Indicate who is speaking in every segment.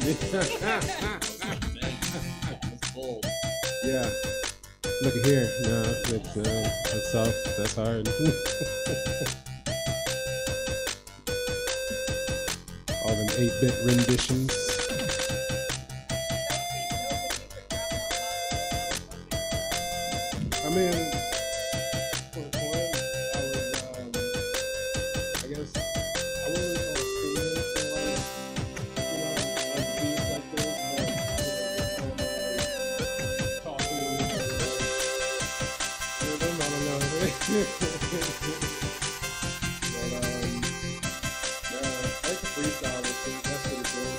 Speaker 1: Yeah. Look at here. No, that's tough. That's hard. All them 8-bit renditions. I mean, for one, I was, I guess, I wasn't really on school for like, beats like this, but, talking, rhythm, I don't know. But, yeah, I like the freestyle, that's pretty cool.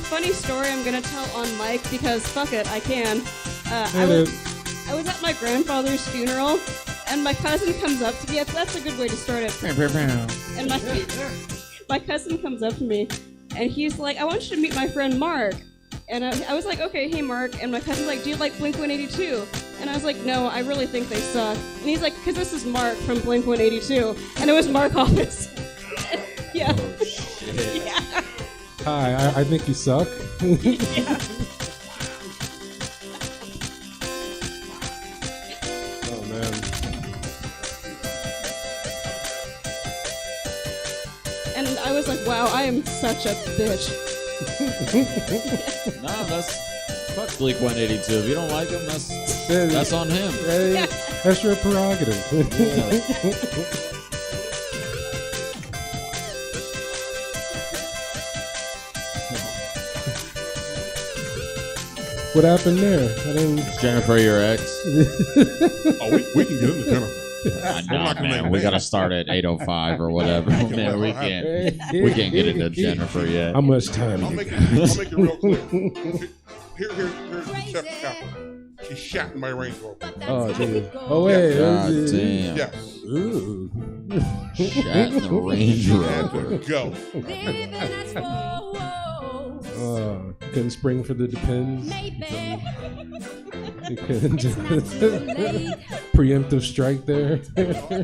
Speaker 2: Funny story I'm gonna tell on mic because fuck it, I can. I was at my grandfather's funeral, and my cousin comes up to me. That's a good way to start it. And my cousin comes up to me, and he's like, "I want you to meet my friend Mark." And I was like, "Okay, hey Mark." And my cousin's like, "Do you like Blink-182?" And I was like, "No, I really think they suck." And he's like, "Because this is Mark from Blink-182," and it was Mark Hoppus. Yeah.
Speaker 1: Oh, shit.
Speaker 2: Yeah.
Speaker 1: Hi, I think you suck.
Speaker 2: Yeah.
Speaker 1: Oh man.
Speaker 2: And I was like, wow, I am such a bitch.
Speaker 3: Nah, that's fuck Blink-182. If you don't like him, that's on him.
Speaker 1: Hey, that's your prerogative.
Speaker 3: Yeah.
Speaker 1: What happened there?
Speaker 3: Jennifer, your ex.
Speaker 4: Oh, we can get into Jennifer.
Speaker 3: No, man, we gotta start at 8:05 or whatever. Man, we can't get into Jennifer yet.
Speaker 1: How much time?
Speaker 4: I'll make it real clear. Here's Chef Kappa. She shot in my Range Rover.
Speaker 1: Oh, dude. Oh, wait.
Speaker 3: God damn.
Speaker 4: Yes.
Speaker 1: Ooh.
Speaker 3: Shot in the Range Rover.
Speaker 4: Go.
Speaker 1: Couldn't spring for the Depends. You couldn't preemptive strike there.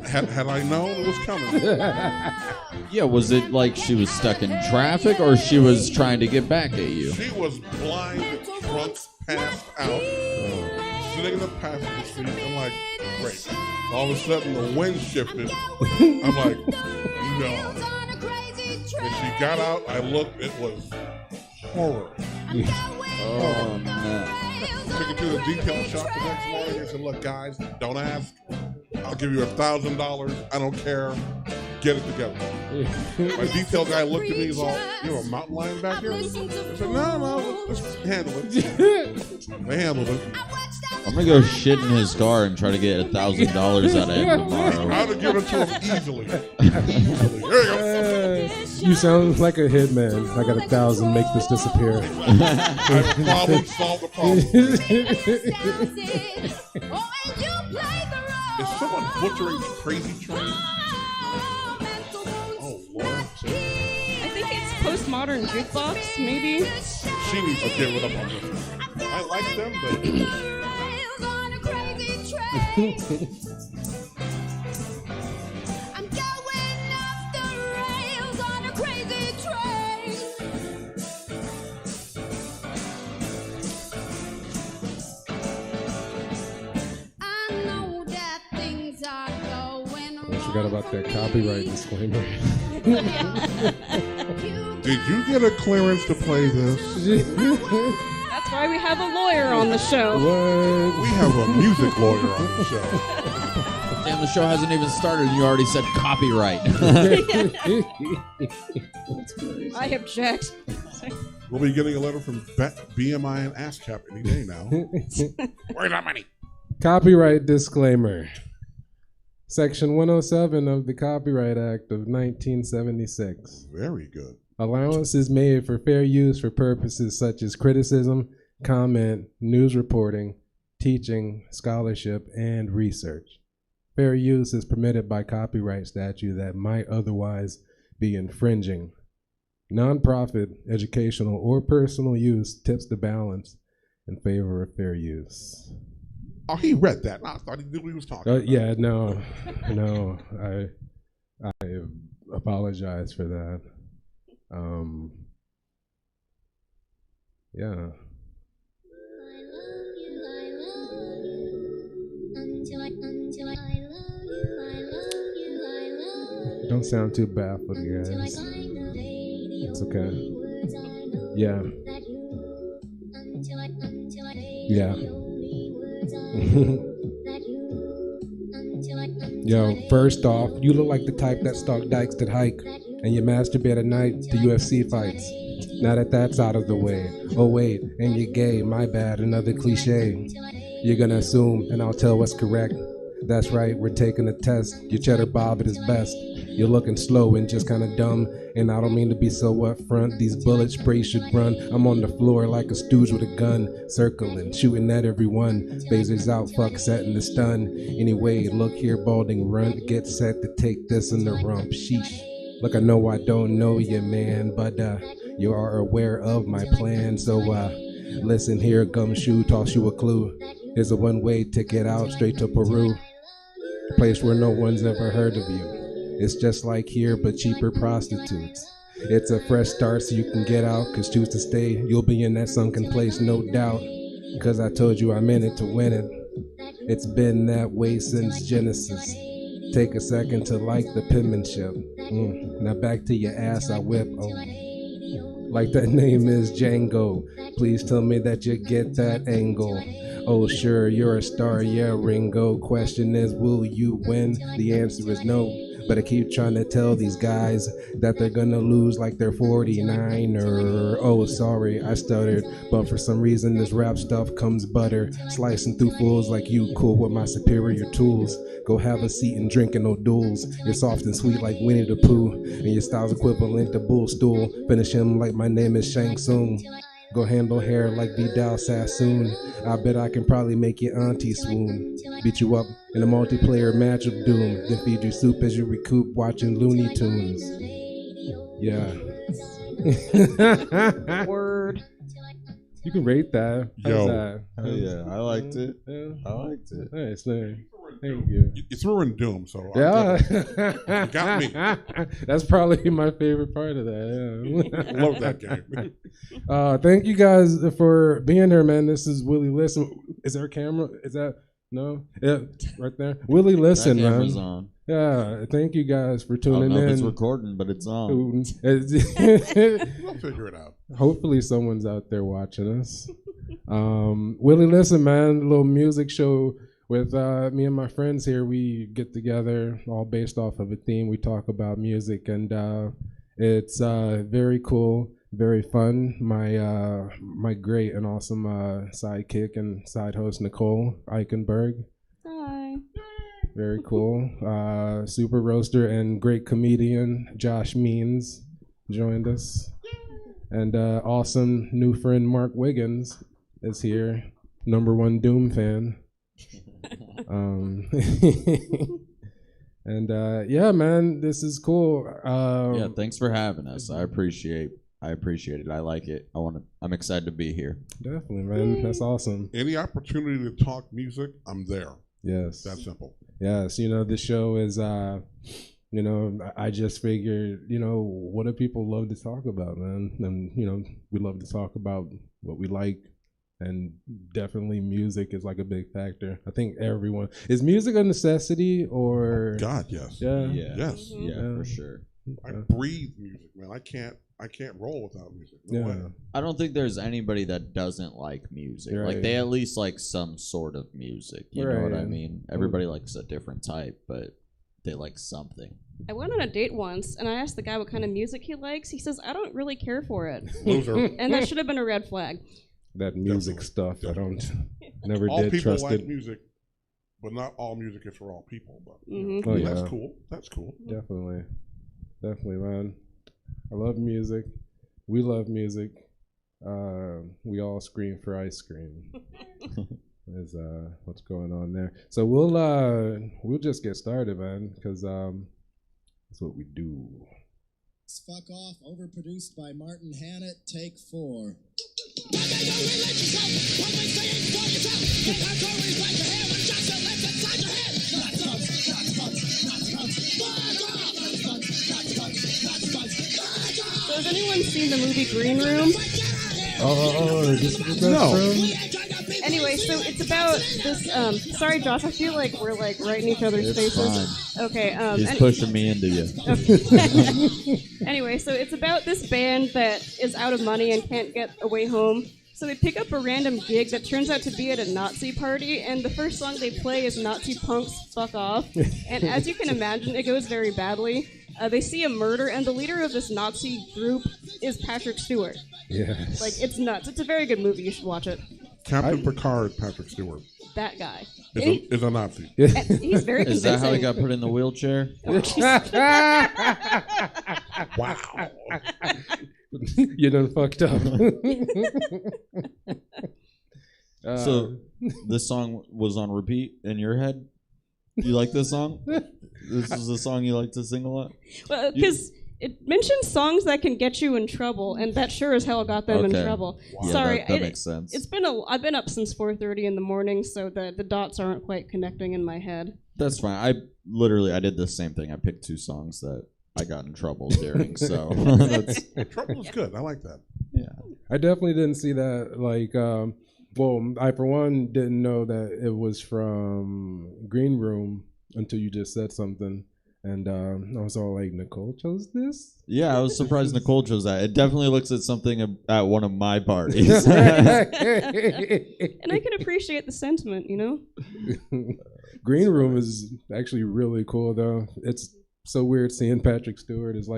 Speaker 4: Had I known it was coming.
Speaker 3: Yeah, was it like she was stuck in traffic or she was trying to get back at you?
Speaker 4: She was blind, drunk, passed out, sitting in the passenger seat. I'm like, great. All of a sudden, the wind shifted. I'm like, no. When she got out, I looked. It was horror.
Speaker 3: Oh, no.
Speaker 4: Took it to the detail shop the next morning and said, look, guys, don't ask. I'll give you $1,000. I don't care. Get it together. My detail guy looked at me. He's all, you have a mountain lion back here? I said, no, just handle it. They handled it.
Speaker 3: I'm gonna go shit in his car and try to get $1,000 out of him tomorrow.
Speaker 4: I would give it to him easily. Easily. There you go.
Speaker 1: You sound like a hitman. I got 1,000. Make this disappear.
Speaker 4: I problem solved the problem. Is someone butchering Crazy Train? Oh, Lord.
Speaker 2: I think it's postmodern jukebox, maybe.
Speaker 4: She needs to give it up on this one. I like them, but...
Speaker 1: Forgot about that copyright disclaimer.
Speaker 4: Did you get a clearance to play this?
Speaker 2: That's why we have a lawyer on the show.
Speaker 1: What?
Speaker 4: We have a music lawyer on the show.
Speaker 3: Damn, the show hasn't even started and you already said copyright.
Speaker 2: I object.
Speaker 4: We'll be getting a letter from BMI and ASCAP any day now. Where's our money?
Speaker 1: Copyright disclaimer.
Speaker 5: Section 107 of the Copyright Act of 1976.
Speaker 4: Very good.
Speaker 5: Allowance is made for fair use for purposes such as criticism, comment, news reporting, teaching, scholarship, and research. Fair use is permitted by copyright statute that might otherwise be infringing. Nonprofit, educational, or personal use tips the balance in favor of fair use.
Speaker 4: Oh, he read that. I thought he knew what he was talking about.
Speaker 5: Yeah, no, I apologize for that. Yeah. Don't sound too baffled, you guys. It's okay. Yeah. Yeah. Yo, first off, you look like the type that stalk dykes that hike, and you masturbate at night to UFC fights. Now that that's out of the way. Oh wait, and you're gay, my bad, another cliche. You're gonna assume, and I'll tell what's correct. That's right, we're taking a test. Your cheddar bob at its best. You're looking slow and just kinda dumb, and I don't mean to be so upfront. These bullet sprays should run. I'm on the floor like a stooge with a gun, circling, shooting at everyone. Phasers out, fuck, setting the stun. Anyway, look here, balding runt, get set to take this in the rump. Sheesh. Look, I know I don't know you, man, but you are aware of my plan. So listen here, gumshoe, toss you a clue. Here's a one-way ticket out straight to Peru, a place where no one's ever heard of you. It's just like here, but cheaper prostitutes. It's a fresh start so you can get out, cause choose to stay, you'll be in that sunken place, no doubt. Cause I told you I'm in it to win it. It's been that way since Genesis. Take a second to like the penmanship. Now back to your ass I whip. Oh, like that name is Django. Please tell me that you get that angle. Oh sure, you're a star, yeah, Ringo. Question is, will you win? The answer is no. But I keep trying to tell these guys that they're gonna lose like they're 49er. Oh, sorry, I stuttered. But for some reason, this rap stuff comes butter. Slicing through fools like you, cool with my superior tools. Go have a seat and drinking no duels. You're soft and sweet like Winnie the Pooh. And your style's equivalent to bull stool. Finish him like my name is Shang Tsung. Go handle hair like Vidal Sassoon. I bet I can probably make your auntie swoon. Beat you up in a multiplayer match of doom. Then feed you soup as you recoup watching Looney Tunes. Yeah.
Speaker 2: Word.
Speaker 5: You can rate that. How's
Speaker 4: Yo.
Speaker 5: that?
Speaker 3: Yeah, I liked it.
Speaker 5: Yeah.
Speaker 3: I liked it.
Speaker 5: Nice, nice. Thank you.
Speaker 4: You threw in Doom, so
Speaker 5: Yeah.
Speaker 4: You got me.
Speaker 5: That's probably my favorite part of that. Yeah.
Speaker 4: Love that game.
Speaker 5: Thank you guys for being here, man. This is Willie Listen. Is there a camera? Is that no? Yeah, right there. Willie Listen,
Speaker 3: That camera's
Speaker 5: man.
Speaker 3: on.
Speaker 5: Yeah, thank you guys for
Speaker 3: I don't
Speaker 5: tuning
Speaker 3: know
Speaker 5: in.
Speaker 3: if it's recording, but it's on.
Speaker 4: We'll figure it out.
Speaker 5: Hopefully someone's out there watching us. Willie Listen, man, a little music show with me and my friends here. We get together all based off of a theme. We talk about music, and it's very cool, very fun. My great and awesome sidekick and side host, Nicole Eichenberg.
Speaker 2: Hi.
Speaker 5: Very cool. Super roaster and great comedian Josh Means joined us. And awesome new friend Mark Wiggins is here, #1 Doom fan. And yeah, man, this is cool.
Speaker 3: Yeah, thanks for having us. I appreciate it. I like it. I'm excited to be here.
Speaker 5: Definitely, man. That's awesome.
Speaker 4: Any opportunity to talk music, I'm there.
Speaker 5: Yes.
Speaker 4: That simple.
Speaker 5: Yes, the show is, I just figured, what do people love to talk about, man? And, we love to talk about what we like, and definitely music is like a big factor. I think everyone, is music a necessity or?
Speaker 4: God, yes.
Speaker 5: Yeah.
Speaker 4: Yes.
Speaker 3: Yeah, for sure.
Speaker 4: I breathe music, man. I can't roll without music. No way.
Speaker 3: I don't think there's anybody that doesn't like music.
Speaker 5: Right.
Speaker 3: Like, they at least like some sort of music. You know what I
Speaker 5: Right.
Speaker 3: mean? Everybody likes a different type, but they like something.
Speaker 2: I went on a date once, and I asked the guy what kind of music he likes. He says, I don't really care for it.
Speaker 4: Loser.
Speaker 2: And that should have been a red flag.
Speaker 5: That music
Speaker 4: Definitely.
Speaker 5: stuff,
Speaker 4: Definitely.
Speaker 5: never
Speaker 4: All
Speaker 5: did
Speaker 4: people
Speaker 5: trust
Speaker 4: like
Speaker 5: it.
Speaker 4: music but not all music is for all people. But
Speaker 5: Oh, yeah.
Speaker 4: that's cool. That's cool.
Speaker 5: Definitely, man. I love music. We love music. We all scream for ice cream. Is what's going on there. So we'll just get started, man, because that's what we do.
Speaker 6: Fuck Off, overproduced by Martin Hannett, take 4.
Speaker 2: So has anyone seen the movie Green Room?
Speaker 5: This is the best room?
Speaker 2: Anyway, so it's about this. Sorry, Josh. I feel like we're like right in each other's
Speaker 3: It's
Speaker 2: faces.
Speaker 3: fine.
Speaker 2: Okay.
Speaker 3: He's pushing me into you.
Speaker 2: Anyway, so it's about this band that is out of money and can't get away home. So they pick up a random gig that turns out to be at a Nazi party, and the first song they play is Nazi Punk's Fuck Off. And as you can imagine, it goes very badly. They see a murder, and the leader of this Nazi group is Patrick Stewart.
Speaker 5: Yes.
Speaker 2: Like, it's nuts. It's a very good movie. You should watch it.
Speaker 4: Captain Picard, Patrick Stewart,
Speaker 2: That guy.
Speaker 4: is a Nazi.
Speaker 2: And he's very
Speaker 3: Is
Speaker 2: convincing.
Speaker 3: that how he got put in the wheelchair?
Speaker 4: Wow.
Speaker 5: You done fucked up.
Speaker 3: So this song was on repeat in your head? You like this song? This is a song you like to sing a lot?
Speaker 2: Well, because it mentions songs that can get you in trouble, and that sure as hell got them in trouble.
Speaker 3: Yeah,
Speaker 2: Sorry,
Speaker 3: that makes sense.
Speaker 2: I've been up since 4:30 in the morning, so the dots aren't quite connecting in my head.
Speaker 3: That's fine. I did the same thing. I picked 2 songs that I got in trouble during, so that's
Speaker 4: Trouble is good. I like that.
Speaker 3: yeah.
Speaker 5: I definitely didn't see that. Like, well, I for one didn't know that it was from Green Room until you just said something, and I was all like, Nicole chose this?
Speaker 3: Yeah, I was surprised Nicole chose that. It definitely looks at something at one of my parties.
Speaker 2: And I can appreciate the sentiment, you know?
Speaker 5: Green Room is actually really cool, though. It's so weird seeing Patrick Stewart as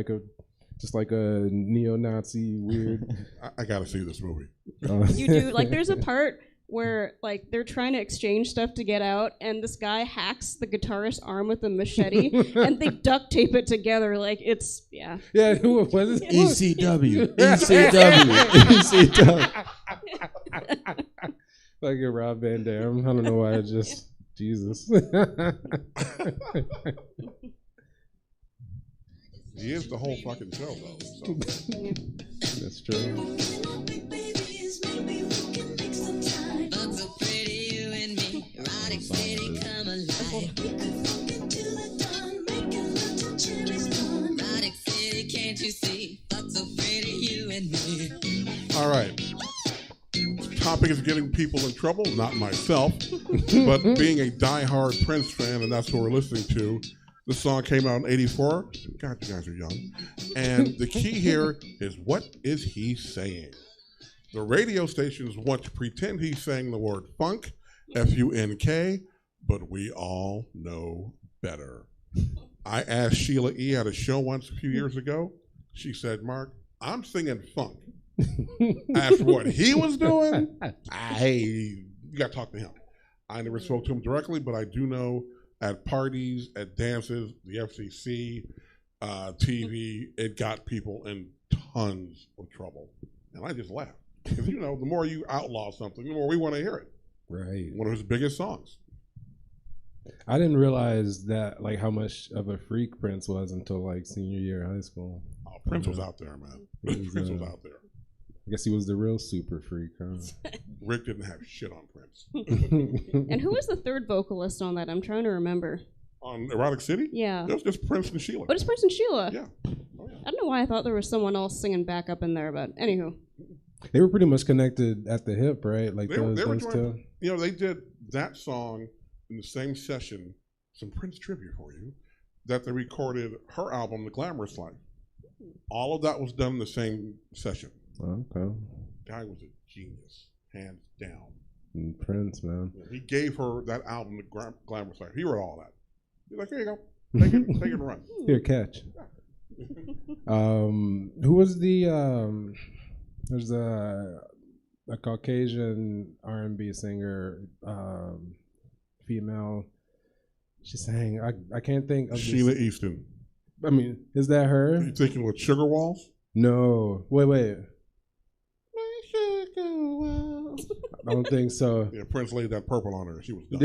Speaker 5: just like a neo-Nazi weird.
Speaker 4: I got to see this movie.
Speaker 2: You do. Like, there's a part where, like, they're trying to exchange stuff to get out, and this guy hacks the guitarist's arm with a machete, and they duct tape it together. Like, it's, yeah.
Speaker 5: Yeah, what is it?
Speaker 3: ECW. ECW.
Speaker 5: Like a Rob Van Dam. I don't know why I just... Jesus.
Speaker 4: He is the whole fucking show, though. So.
Speaker 5: That's true.
Speaker 4: All right. Topic is getting people in trouble, not myself, but being a diehard Prince fan, and that's what we're listening to. The song came out in '84. God, you guys are young. And the key here is, what is he saying? The radio stations want to pretend he's saying the word funk, F-U-N-K, but we all know better. I asked Sheila E. at a show once a few years ago. She said, Mark, I'm singing funk. After what he was doing, hey, you got to talk to him. I never spoke to him directly, but I do know at parties, at dances, the FCC, TV, it got people in tons of trouble. And I just laughed. Because, you know, the more you outlaw something, the more we want to hear it.
Speaker 5: Right.
Speaker 4: One of his biggest songs.
Speaker 5: I didn't realize that, like, how much of a freak Prince was until, like, senior year of high school.
Speaker 4: Oh, Prince was out there, man. Prince was out there.
Speaker 5: I guess he was the real super freak, huh?
Speaker 4: Rick didn't have shit on Prince.
Speaker 2: And who was the third vocalist on that? I'm trying to remember.
Speaker 4: On Erotic City?
Speaker 2: Yeah.
Speaker 4: It was just Prince and Sheila.
Speaker 2: Oh, just Prince and Sheila?
Speaker 4: Yeah. Oh, yeah.
Speaker 2: I don't know why I thought there was someone else singing back up in there, but anywho.
Speaker 5: They were pretty much connected at the hip, right? Like
Speaker 4: They were
Speaker 5: those
Speaker 4: joined,
Speaker 5: two.
Speaker 4: you know, they did that song in the same session, some Prince trivia for you, that they recorded her album, The Glamorous Life. All of that was done in the same session.
Speaker 5: Okay.
Speaker 4: Guy was a genius, hands down.
Speaker 5: And Prince, man.
Speaker 4: He gave her that album, The Glamorous Life. He wrote all that. He's like, here you go. Take it and run.
Speaker 5: Here, catch. Who was the there's a Caucasian R&B singer, female. She sang. I can't think of
Speaker 4: Sheila
Speaker 5: this.
Speaker 4: Easton.
Speaker 5: I mean, is that her?
Speaker 4: Are you thinking with Sugar Walls?
Speaker 5: No. Wait. I don't think so.
Speaker 4: Yeah, Prince laid that purple on her. She was done.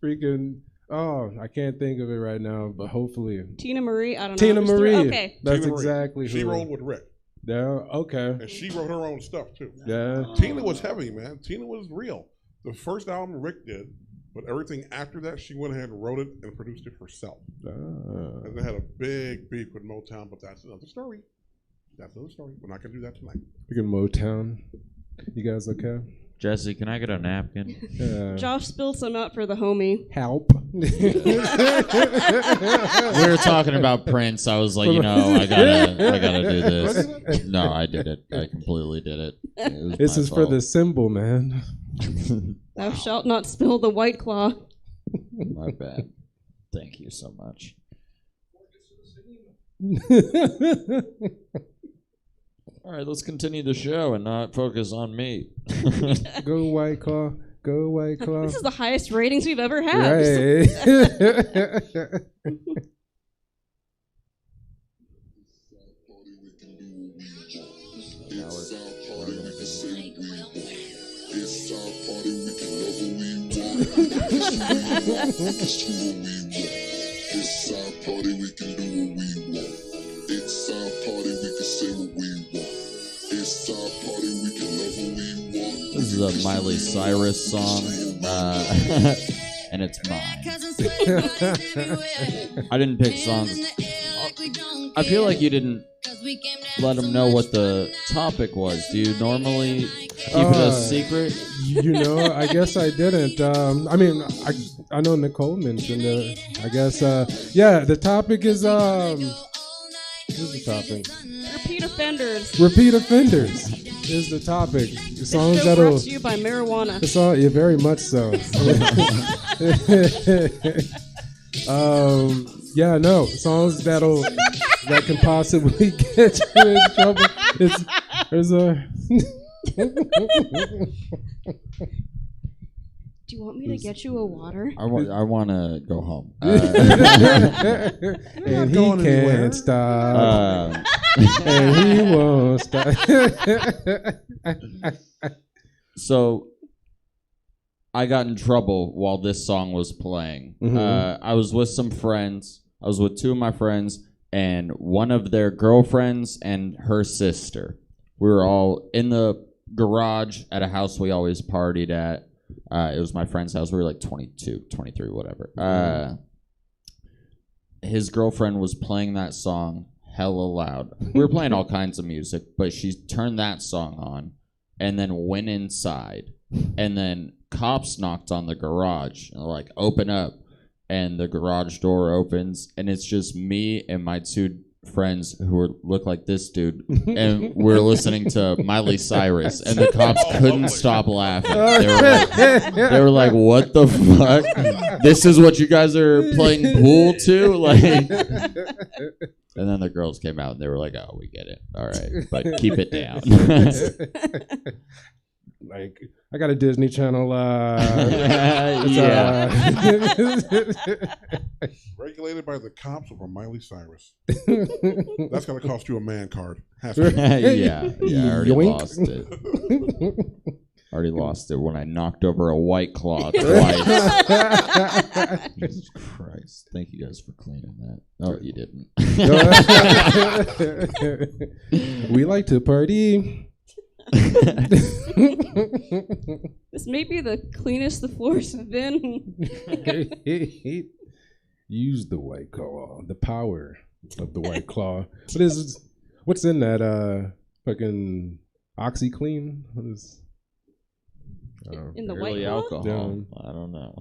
Speaker 5: Freaking. Oh, I can't think of it right now, but hopefully.
Speaker 2: Tina Marie? I don't know.
Speaker 5: Tina Marie.
Speaker 2: Okay.
Speaker 5: That's
Speaker 4: Tina Marie.
Speaker 5: exactly
Speaker 4: She
Speaker 5: who.
Speaker 4: rolled with Rick.
Speaker 5: Yeah, okay.
Speaker 4: And she wrote her own stuff, too.
Speaker 5: Yeah.
Speaker 4: Tina was heavy, man. Tina was real. The first album Rick did, but everything after that, she went ahead and wrote it and produced it herself. And they had a big beef with Motown, but that's another story. That's another story. We're not going to do that tonight.
Speaker 5: Freaking Motown. You guys okay?
Speaker 3: Jesse, can I get a napkin?
Speaker 2: Josh spilled some out for the homie.
Speaker 5: Help.
Speaker 3: We were talking about Prince. I was like, I gotta do this. No, I did it. I completely did it.
Speaker 5: This is for the symbol, man.
Speaker 2: Thou shalt not spill the White Claw.
Speaker 3: My bad. Thank you so much. All right, let's continue the show and not focus on me.
Speaker 5: Go White Claw. Go White Claw.
Speaker 2: This is the highest ratings we've ever had.
Speaker 5: Right.
Speaker 7: It's our party, we can do what we want. It's our party, we can say what we want. It's our party, we can love what we want.
Speaker 3: This is a Miley Cyrus song, and it's mine. I didn't pick songs. I feel like you didn't let them know what the topic was. Do you normally keep it a secret?
Speaker 5: I guess I didn't. I know Nicole mentioned it. I guess, the topic is, here's the topic.
Speaker 2: Repeat offenders.
Speaker 5: Repeat offenders is the topic. The songs
Speaker 2: Show
Speaker 5: that'll.
Speaker 2: brought to you by marijuana.
Speaker 5: The song, yeah, very much so. Songs that can possibly get you in trouble.
Speaker 2: Do you want me to get you a water?
Speaker 3: I want to go home.
Speaker 5: And he can't stop. And he won't stop.
Speaker 3: So I got in trouble while this song was playing.
Speaker 5: Mm-hmm.
Speaker 3: I was with some friends. I was with two of my friends and one of their girlfriends and her sister. We were all in the garage at a house we always partied at. It was my friend's house. We were like 22, 23, whatever. His girlfriend was playing that song hella loud. We were playing all kinds of music, but she turned that song on and then went inside. And then cops knocked on the garage and like, open up. And the garage door opens and it's just me and my two friends who look like this dude, and we're listening to Miley Cyrus, and the cops couldn't stop laughing. They were like, "What the fuck? This is what you guys are playing pool to?" Like, and then the girls came out and they were like, "Oh, we get it. All right, but keep it down."
Speaker 5: Like, I got a Disney Channel.
Speaker 4: Regulated by the cops over Miley Cyrus. That's gonna cost you a man card. Has to.
Speaker 3: Yeah, I already
Speaker 5: Yoink.
Speaker 3: lost it. Already lost it when I knocked over a White Claw twice. Jesus Christ! Thank you guys for cleaning that. Oh, you didn't.
Speaker 5: We like to party.
Speaker 2: This may be the cleanest the floors have been.
Speaker 5: Use the White Claw, the power of the White Claw. What's in that fucking OxyClean? What is
Speaker 2: In the
Speaker 3: Early
Speaker 2: White Claw?
Speaker 3: alcohol.
Speaker 5: Yeah.
Speaker 3: I don't know.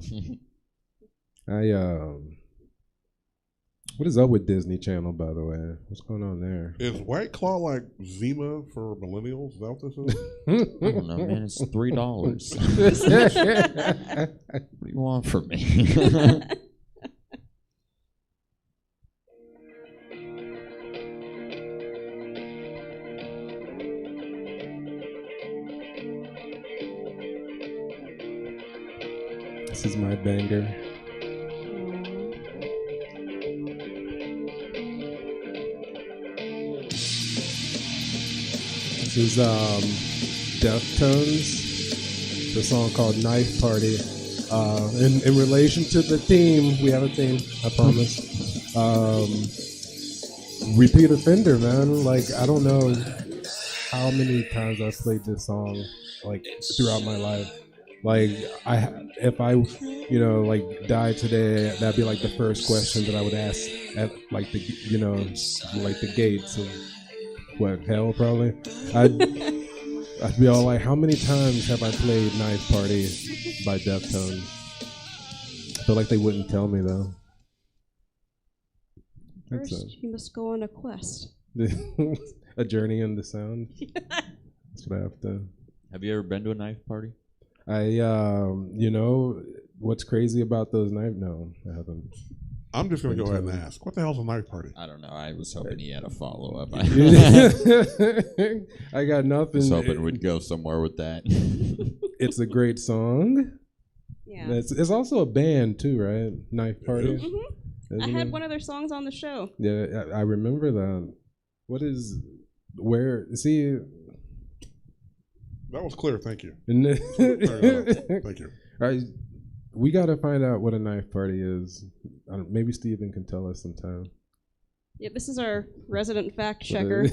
Speaker 5: What is up with Disney Channel, by the way? What's going on there?
Speaker 4: Is White Claw like Zima for millennials? Is that what this is?
Speaker 3: I don't know, man. It's $3. What do you want from me?
Speaker 5: my banger. This is Deftones. The song called Knife Party. In relation to the theme, we have a theme, I promise. Repeat offender, man. Like, I don't know how many times I've played this song, like, throughout my life. Like, if I, like, died today, that'd be like the first question that I would ask at, like, the, like the gates of what, hell, probably. I'd be all like, how many times have I played Knife Party by Deftones? I feel like they wouldn't tell me, though.
Speaker 2: First, you must go on a quest.
Speaker 5: A journey into sound. That's what I have to.
Speaker 3: Have you ever been to a knife party?
Speaker 5: What's crazy about those knife? No, I haven't.
Speaker 4: I'm just going to go ahead and ask, what the hell's a knife party?
Speaker 3: I don't know. I was hoping he had a follow-up.
Speaker 5: I got nothing.
Speaker 3: I was hoping we'd go somewhere with that.
Speaker 5: It's a great song.
Speaker 2: Yeah.
Speaker 5: It's also a band, too, right? Knife Party.
Speaker 2: Mm-hmm. I had one of their songs on the show.
Speaker 5: Yeah, I remember that. See...
Speaker 4: That was clear, thank you.
Speaker 5: Thank
Speaker 4: you.
Speaker 5: All right, we got to find out what a knife party is. Maybe Steven can tell us sometime.
Speaker 2: Yeah, this is our resident fact checker.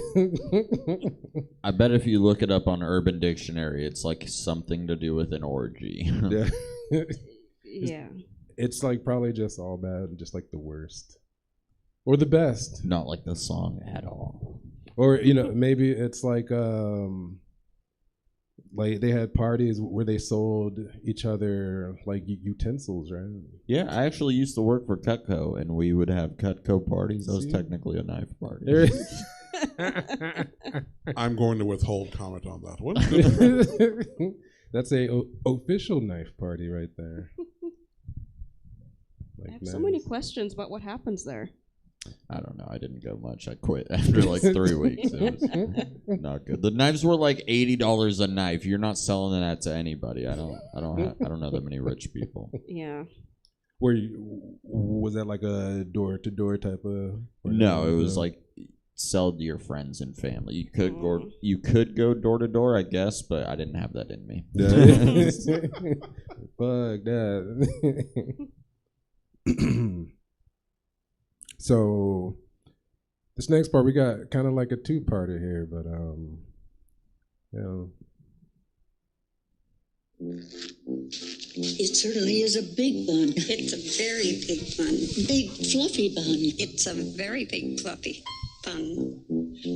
Speaker 3: I bet if you look it up on Urban Dictionary, it's like something to do with an orgy.
Speaker 5: Yeah.
Speaker 2: Yeah.
Speaker 5: It's like probably just all bad, just like the worst. Or the best.
Speaker 3: Not like the song at all.
Speaker 5: Or, maybe it's like they had parties where they sold each other like utensils, right?
Speaker 3: Yeah, I actually used to work for Cutco, and we would have Cutco parties. That was technically a knife party.
Speaker 4: I'm going to withhold comment on that one.
Speaker 5: That's a official knife party right there.
Speaker 2: I have so many questions about what happens there.
Speaker 3: I don't know. I didn't go much. I quit after like 3 weeks. It was not good. The knives were like $80 a knife. You're not selling that to anybody. I don't know that many rich people.
Speaker 2: Yeah.
Speaker 5: Was that like a door-to-door type of?
Speaker 3: No, it was like sell to your friends and family. You could go door to door, I guess, but I didn't have that in me.
Speaker 5: Fuck that. So this next part, we got kind of like a two-parter here, but
Speaker 8: It certainly is a big bun.
Speaker 9: It's a very big bun.
Speaker 8: Big fluffy bun.
Speaker 9: It's a very big fluffy bun.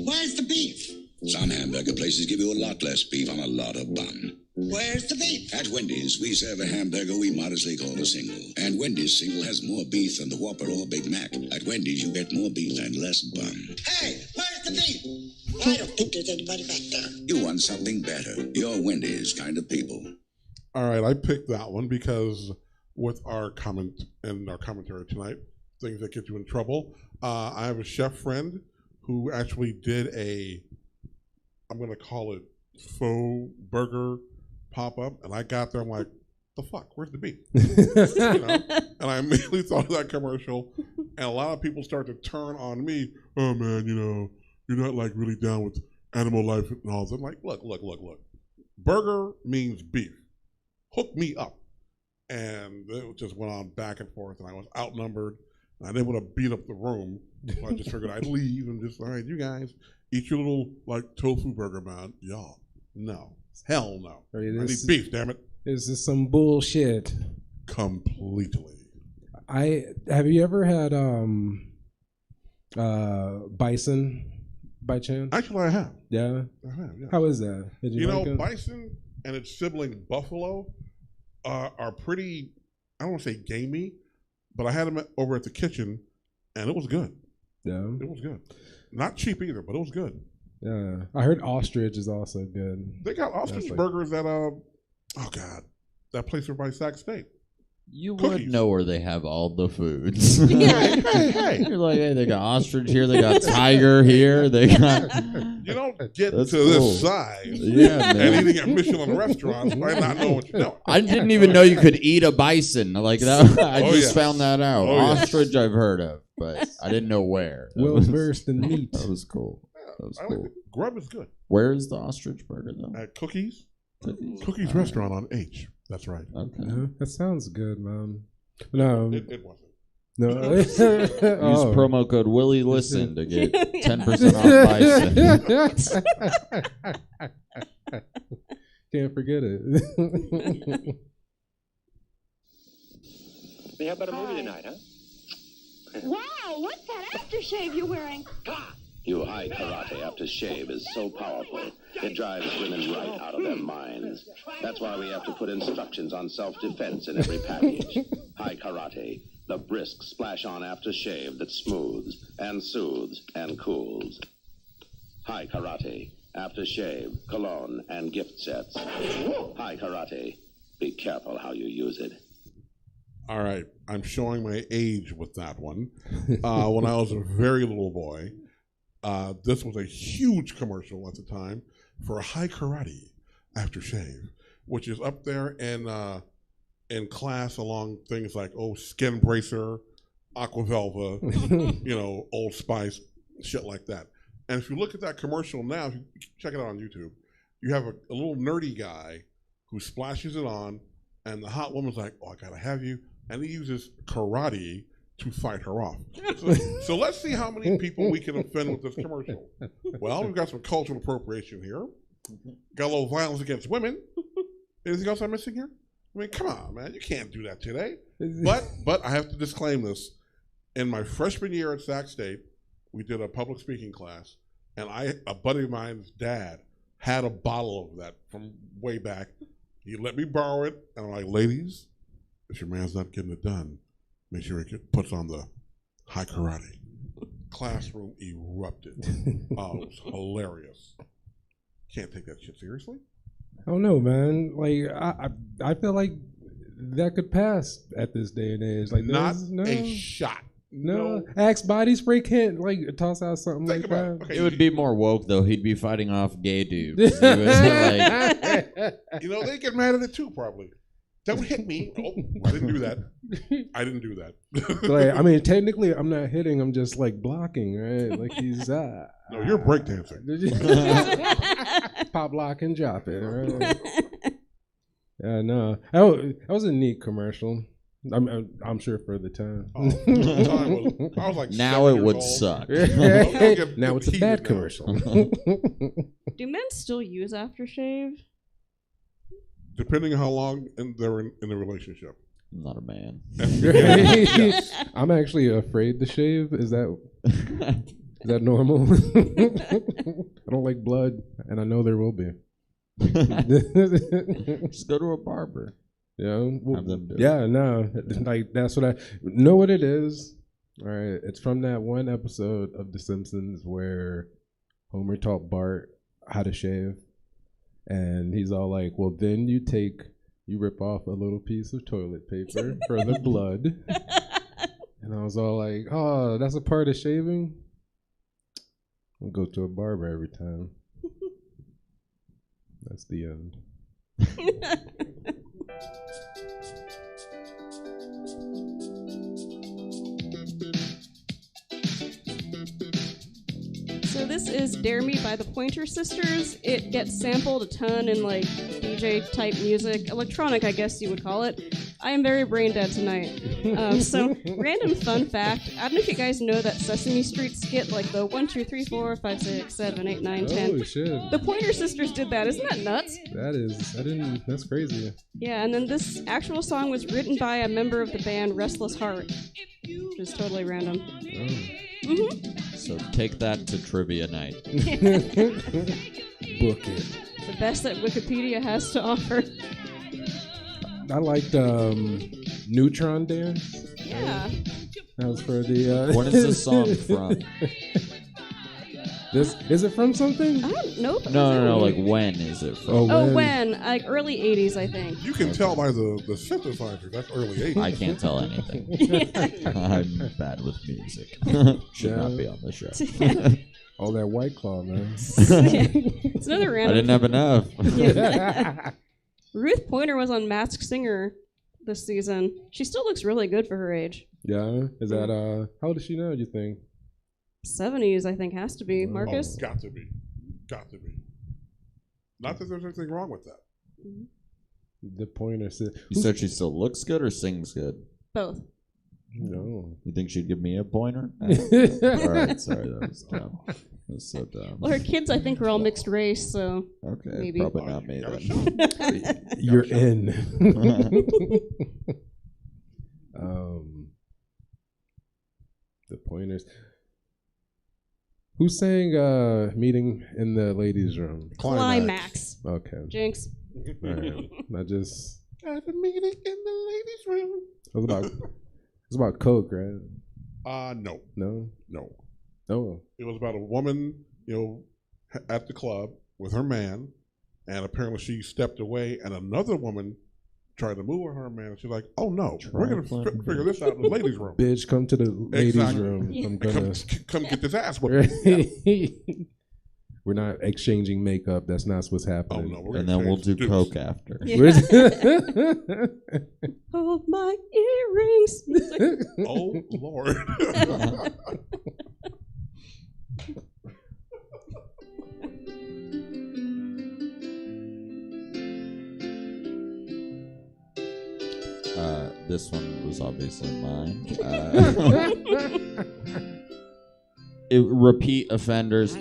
Speaker 8: Where's the beef?
Speaker 10: Some hamburger places give you a lot less beef on a lot of bun.
Speaker 8: Where's the beef?
Speaker 10: At Wendy's, we serve a hamburger we modestly call a single. And Wendy's single has more beef than the Whopper or Big Mac. At Wendy's, you get more beef and less bun.
Speaker 8: Hey, where's the beef? I don't think there's anybody back there.
Speaker 10: You want something better. You're Wendy's kind of people.
Speaker 4: All right, I picked that one because with our comment and our commentary tonight, things that get you in trouble. I have a chef friend who actually did I'm going to call it faux burger pop-up, and I got there, I'm like, the fuck, where's the beef? And I immediately thought of that commercial, and a lot of people start to turn on me, oh man, you're not like really down with animal life and all that. I'm like, look. Burger means beef. Hook me up. And it just went on back and forth, and I was outnumbered, and I didn't want to beat up the room, so I just figured I'd leave and just, all right, you guys, eat your little, like, tofu burger, man. Y'all, no. Hell no. I need beef, damn it.
Speaker 5: This is some bullshit.
Speaker 4: Completely.
Speaker 5: Have you ever had bison by chance?
Speaker 4: Actually, I have.
Speaker 5: Yeah?
Speaker 4: I have, yeah.
Speaker 5: How is that? Did you like it?
Speaker 4: Bison and its sibling buffalo are pretty, I don't want to say gamey, but I had them over at the kitchen, and it was good. Yeah? It was good. Not cheap either, but it was good.
Speaker 5: Yeah, I heard ostrich is also good.
Speaker 4: They got ostrich burgers at that place over by Sac State.
Speaker 3: You
Speaker 4: Cookies.
Speaker 3: would know where they have all the foods.
Speaker 4: Hey.
Speaker 3: You're like, hey, they got ostrich here, they got tiger here, they got.
Speaker 4: You don't get
Speaker 3: That's
Speaker 4: to
Speaker 3: cool.
Speaker 4: this size
Speaker 3: Yeah, man.
Speaker 4: and eating at Michelin restaurants by not knowing what you know.
Speaker 3: I didn't even know you could eat a bison. Like that, I
Speaker 4: Oh,
Speaker 3: just
Speaker 4: yeah.
Speaker 3: found that out.
Speaker 4: Oh, yeah.
Speaker 3: Ostrich, I've heard of, but I didn't know where. That
Speaker 5: Well
Speaker 3: was-
Speaker 5: versed in meat.
Speaker 3: That was cool. That was
Speaker 4: I like
Speaker 3: cool.
Speaker 4: it. Grub is good.
Speaker 3: Where is the ostrich burger though?
Speaker 4: At Cookies?
Speaker 3: Cookies.
Speaker 4: Cookies restaurant on H. That's right.
Speaker 3: Okay.
Speaker 5: That sounds good, man. No,
Speaker 4: It wasn't.
Speaker 5: no.
Speaker 3: Use
Speaker 5: Oh.
Speaker 3: promo code Willie Listen to get 10% off bison.
Speaker 5: Can't forget it.
Speaker 11: How about a movie tonight, huh?
Speaker 12: Wow, what's that aftershave you're wearing?
Speaker 11: Your high karate aftershave is so powerful, it drives women right out of their minds. That's why we have to put instructions on self-defense in every package. High karate, the brisk splash-on aftershave that smooths and soothes and cools. High karate, aftershave, cologne, and gift sets. High karate, be careful how you use it.
Speaker 4: All right. I'm showing my age with that one. When I was a very little boy, this was a huge commercial at the time for High Karate Aftershave, which is up there in class along things like Skin Bracer, Aquavelva, Old Spice, shit like that. And if you look at that commercial now, if you check it out on YouTube, you have a little nerdy guy who splashes it on, and the hot woman's like, "Oh, I gotta have you," and he uses karate to fight her off. So let's see how many people we can offend with this commercial. Well, we've got some cultural appropriation here. Got a little violence against women. Anything else I'm missing here? I mean, come on, man. You can't do that today. But I have to disclaim this. In my freshman year at Sac State, we did a public speaking class, and a buddy of mine's dad had a bottle of that from way back. He let me borrow it, and I'm like, ladies, if your man's not getting it done, make sure he puts on the high karate. Classroom erupted. Oh, it was hilarious. Can't take that shit seriously.
Speaker 5: I don't know, man. Like I feel like that could pass at this day and age. Like
Speaker 4: Not
Speaker 5: no,
Speaker 4: a shot.
Speaker 5: No, Axe body spray can't like toss out something
Speaker 4: Think
Speaker 5: like
Speaker 4: about
Speaker 5: that.
Speaker 4: it. Okay,
Speaker 3: It would be more woke though. He'd be fighting off gay dudes. He was like,
Speaker 4: they get mad at it too, probably. Don't hit me. Oh, I didn't do that. I didn't do that.
Speaker 5: Like, I mean, technically, I'm not hitting. I'm just like blocking, right? Like he's
Speaker 4: No, you're breakdancing.
Speaker 5: Pop, lock, and drop it, right? Yeah, no, that was a neat commercial. I'm sure for the time.
Speaker 4: I was like,
Speaker 3: now
Speaker 4: 7
Speaker 3: it would
Speaker 4: years old.
Speaker 3: suck.
Speaker 5: Now it's a bad commercial.
Speaker 2: Do men still use aftershave?
Speaker 4: Depending on how long they're in the relationship.
Speaker 3: I'm not a man.
Speaker 4: Yes.
Speaker 5: I'm actually afraid to shave. Is that normal? I don't like blood, and I know there will be.
Speaker 3: Just go to a barber.
Speaker 5: Yeah,
Speaker 3: Have them do it.
Speaker 5: yeah, no, like that's what I know. What it is, all right. It's from that one episode of The Simpsons where Homer taught Bart how to shave, and he's all like, "Well, then you rip off a little piece of toilet paper for the blood," and I was all like, "Oh, that's a part of shaving." I'll go to a barber every time. That's the end.
Speaker 2: So this is Dare Me by the Pointer Sisters. It gets sampled a ton in like DJ type music, electronic I guess you would call it. I am very brain dead tonight. So random fun fact, I don't know if you guys know that Sesame Street skit, like the 1, 2, 3, 4, 5, 6, 7, 8, 9, 10.
Speaker 5: Oh shit!
Speaker 2: The Pointer Sisters did that. Isn't that nuts?
Speaker 5: That's crazy.
Speaker 2: Yeah, and then this actual song was written by a member of the band Restless Heart, which is totally random.
Speaker 3: So take that to trivia night.
Speaker 5: Book it.
Speaker 2: The best that Wikipedia has to offer.
Speaker 5: I liked Neutron Dance.
Speaker 2: Yeah.
Speaker 5: That was for the.
Speaker 3: What is this song from?
Speaker 5: This is it from something?
Speaker 2: I don't know.
Speaker 3: No. Like when is it from?
Speaker 2: When? Like early 80s, I think.
Speaker 4: You can tell by the synthesizer. That's early 80s.
Speaker 3: I can't tell anything. I'm bad with music. Should not be on the show.
Speaker 5: All that White Claw, man.
Speaker 2: It's another random.
Speaker 3: I didn't have enough.
Speaker 2: Ruth Pointer was on Masked Singer this season. She still looks really good for her age.
Speaker 5: Yeah? Is that, how old is she now, do you think?
Speaker 2: 70s, I think, has to be. Marcus?
Speaker 4: Oh, got to be. Not that there's anything wrong with that.
Speaker 5: The Pointer said...
Speaker 3: You said she still looks good or sings good?
Speaker 2: Both.
Speaker 5: No.
Speaker 3: You think she'd give me a pointer? All right, sorry, that was dumb. That was so dumb.
Speaker 2: Well, her kids, I think, are all mixed race, so
Speaker 3: okay,
Speaker 2: maybe.
Speaker 3: probably not me then.
Speaker 5: You're in. The Pointers. Who sang Meeting in the Ladies' Room?
Speaker 2: Climax.
Speaker 5: Okay.
Speaker 2: Jinx.
Speaker 5: All right. I just...
Speaker 4: At a meeting in the ladies' room.
Speaker 5: It's about coke, right?
Speaker 4: No.
Speaker 5: No?
Speaker 4: No.
Speaker 5: Oh.
Speaker 4: It was about a woman, at the club with her man, and apparently she stepped away, and another woman tried to move her man, and she's like, "Oh no, we're gonna figure this out in the ladies' room."
Speaker 5: Bitch, come to the ladies'
Speaker 4: Exactly.
Speaker 5: room. I'm gonna
Speaker 4: come get this ass whipped.
Speaker 5: We're not exchanging makeup. That's not what's happening.
Speaker 4: Oh no,
Speaker 3: and then we'll do coke after.
Speaker 2: Hold my earrings.
Speaker 4: Oh Lord.
Speaker 3: This one was obviously mine. Repeat offenders.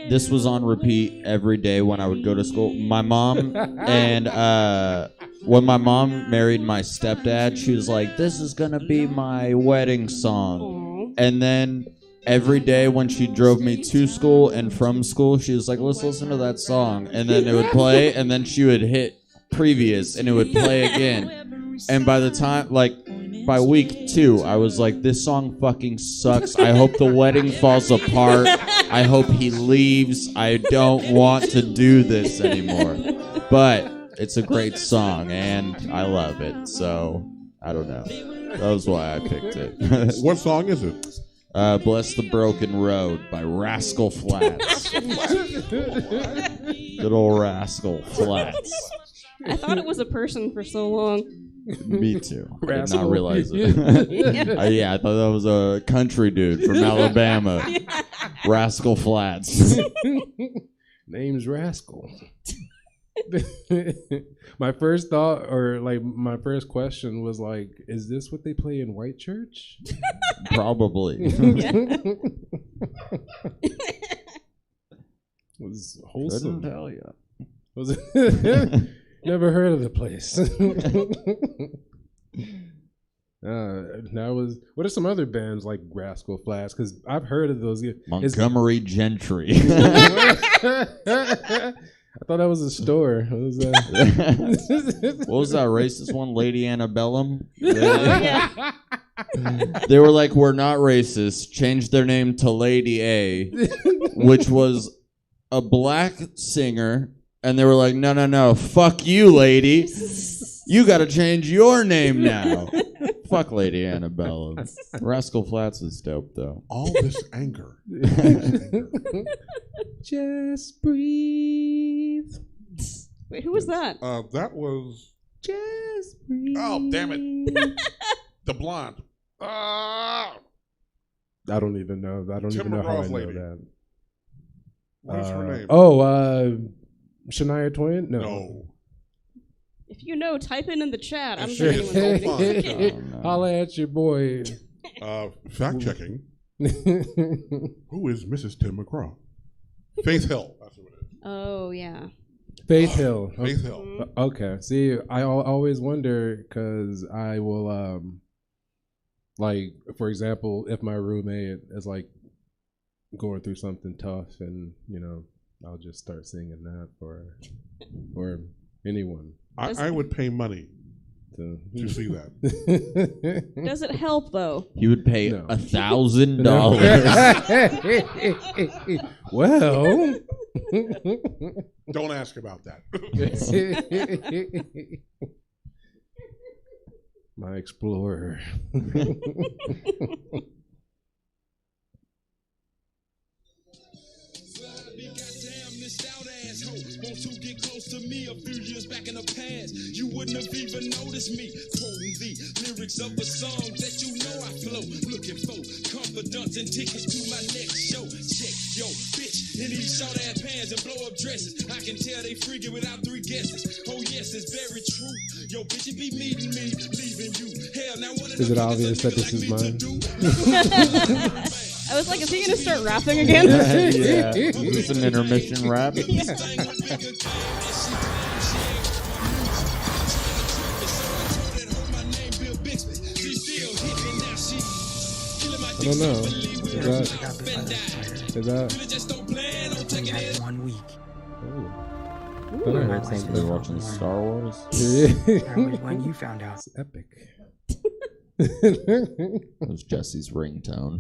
Speaker 3: This was on repeat every day when I would go to school. My mom and when my mom married my stepdad, she was like, "This is gonna be my wedding song." And then every day when she drove me to school and from school, she was like, "Let's listen to that song." And then it would play, and then she would hit previous, and it would play again. And by the time, by week 2, I was like, this song fucking sucks. I hope the wedding falls apart. I hope he leaves. I don't want to do this anymore. But it's a great song, and I love it. So, I don't know. That was why I picked it.
Speaker 4: What song is it?
Speaker 3: Bless the Broken Road by Rascal Flatts. Good old Rascal Flatts.
Speaker 2: I thought it was a person for so long.
Speaker 3: Me too. I did
Speaker 5: Rascal.
Speaker 3: not realize it. I thought that was a country dude from Alabama. Rascal Flatts.
Speaker 5: Name's Rascal. My first thought, or my first question was like, is this what they play in white church?
Speaker 3: Probably.
Speaker 5: Was wholesome.
Speaker 3: Couldn't tell you.
Speaker 5: Was it? Never heard of the place. What are some other bands like Rascal Flatts? Because I've heard of those.
Speaker 3: Montgomery Gentry.
Speaker 5: I thought that was a store. What was that?
Speaker 3: What was that racist one? Lady Antebellum? They were like, we're not racist. Changed their name to Lady A, which was a black singer. And they were like, no, fuck you, lady. You got to change your name now. Fuck Lady Antebellum. Rascal Flatts is dope, though.
Speaker 4: All this anger.
Speaker 5: Just breathe.
Speaker 2: Wait, who was that?
Speaker 4: That was...
Speaker 5: Just breathe.
Speaker 4: Oh, damn it. The blonde.
Speaker 5: I don't even know. I don't even know how I know
Speaker 4: lady.
Speaker 5: that.
Speaker 4: What is her name?
Speaker 5: Shania Twain?
Speaker 4: No.
Speaker 2: If you know, type in the chat. I'm
Speaker 4: She is so fun.
Speaker 5: Holla at your boy.
Speaker 4: Fact checking. Who is Mrs. Tim McGraw? Faith Hill. That's who it is.
Speaker 2: Oh, yeah.
Speaker 5: Faith Hill.
Speaker 4: Faith Hill.
Speaker 5: Okay. See, I always wonder because I will, for example, if my roommate is going through something tough and, I'll just start singing that for anyone.
Speaker 4: I would pay money
Speaker 5: So.
Speaker 4: Did you see that?
Speaker 2: Does it help though?
Speaker 3: He would pay
Speaker 5: No.
Speaker 3: $1,000.
Speaker 5: Well.
Speaker 4: Don't ask about that.
Speaker 5: My explorer.
Speaker 13: Want to get close to me a few years back in the past, you wouldn't have even noticed me quoting the lyrics of a song that you know I flow, looking for confidence and tickets to my next show. Check yo bitch in these short ass pants and blow up dresses. I can tell they freaking without 3 guesses. Oh yes, it's very true. Yo bitch, you be meeting me, leaving you. Hell, now what
Speaker 5: is it obvious that this is mine?
Speaker 2: I was like, is he gonna start rapping again?
Speaker 3: Yeah, it's an intermission rap.
Speaker 5: I don't know. Is that?
Speaker 14: Only had 1 week.
Speaker 5: Oh.
Speaker 3: They're watching Star Wars.
Speaker 14: That was when you found out.
Speaker 5: It's epic.
Speaker 3: That was Jesse's ringtone.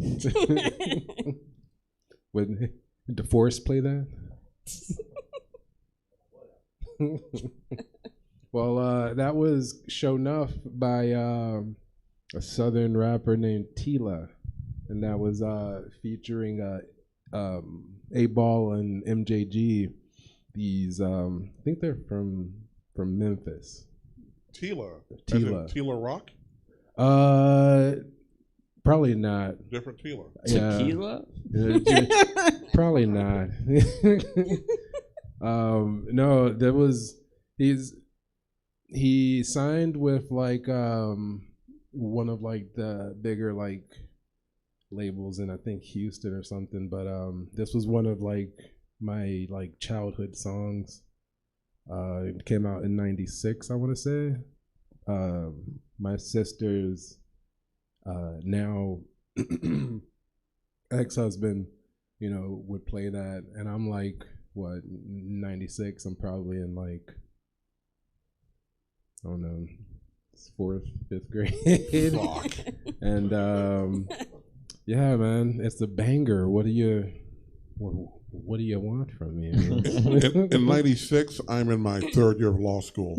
Speaker 5: Would DeForest play that? Well, that was shown enough by a southern rapper named Tila, and that was featuring A-Ball and MJG. These, I think they're from Memphis.
Speaker 4: Tila.
Speaker 5: Tila.
Speaker 4: Tila Rock?
Speaker 5: Probably not.
Speaker 4: Different Tila.
Speaker 5: Yeah.
Speaker 3: Tequila?
Speaker 5: Probably not. No, there was he signed with like one of like the bigger like labels in I think Houston or something, but this was one of like my like childhood songs. It came out in '96, I want to say. My sister's now ex-husband, you know, would play that, and I'm like, what, 96? I'm probably in like, I don't know, 4th, 5th grade.
Speaker 4: Fuck.
Speaker 5: And yeah, man, it's a banger. What do you want from me?
Speaker 4: In '96, I'm in my 3rd year of law school.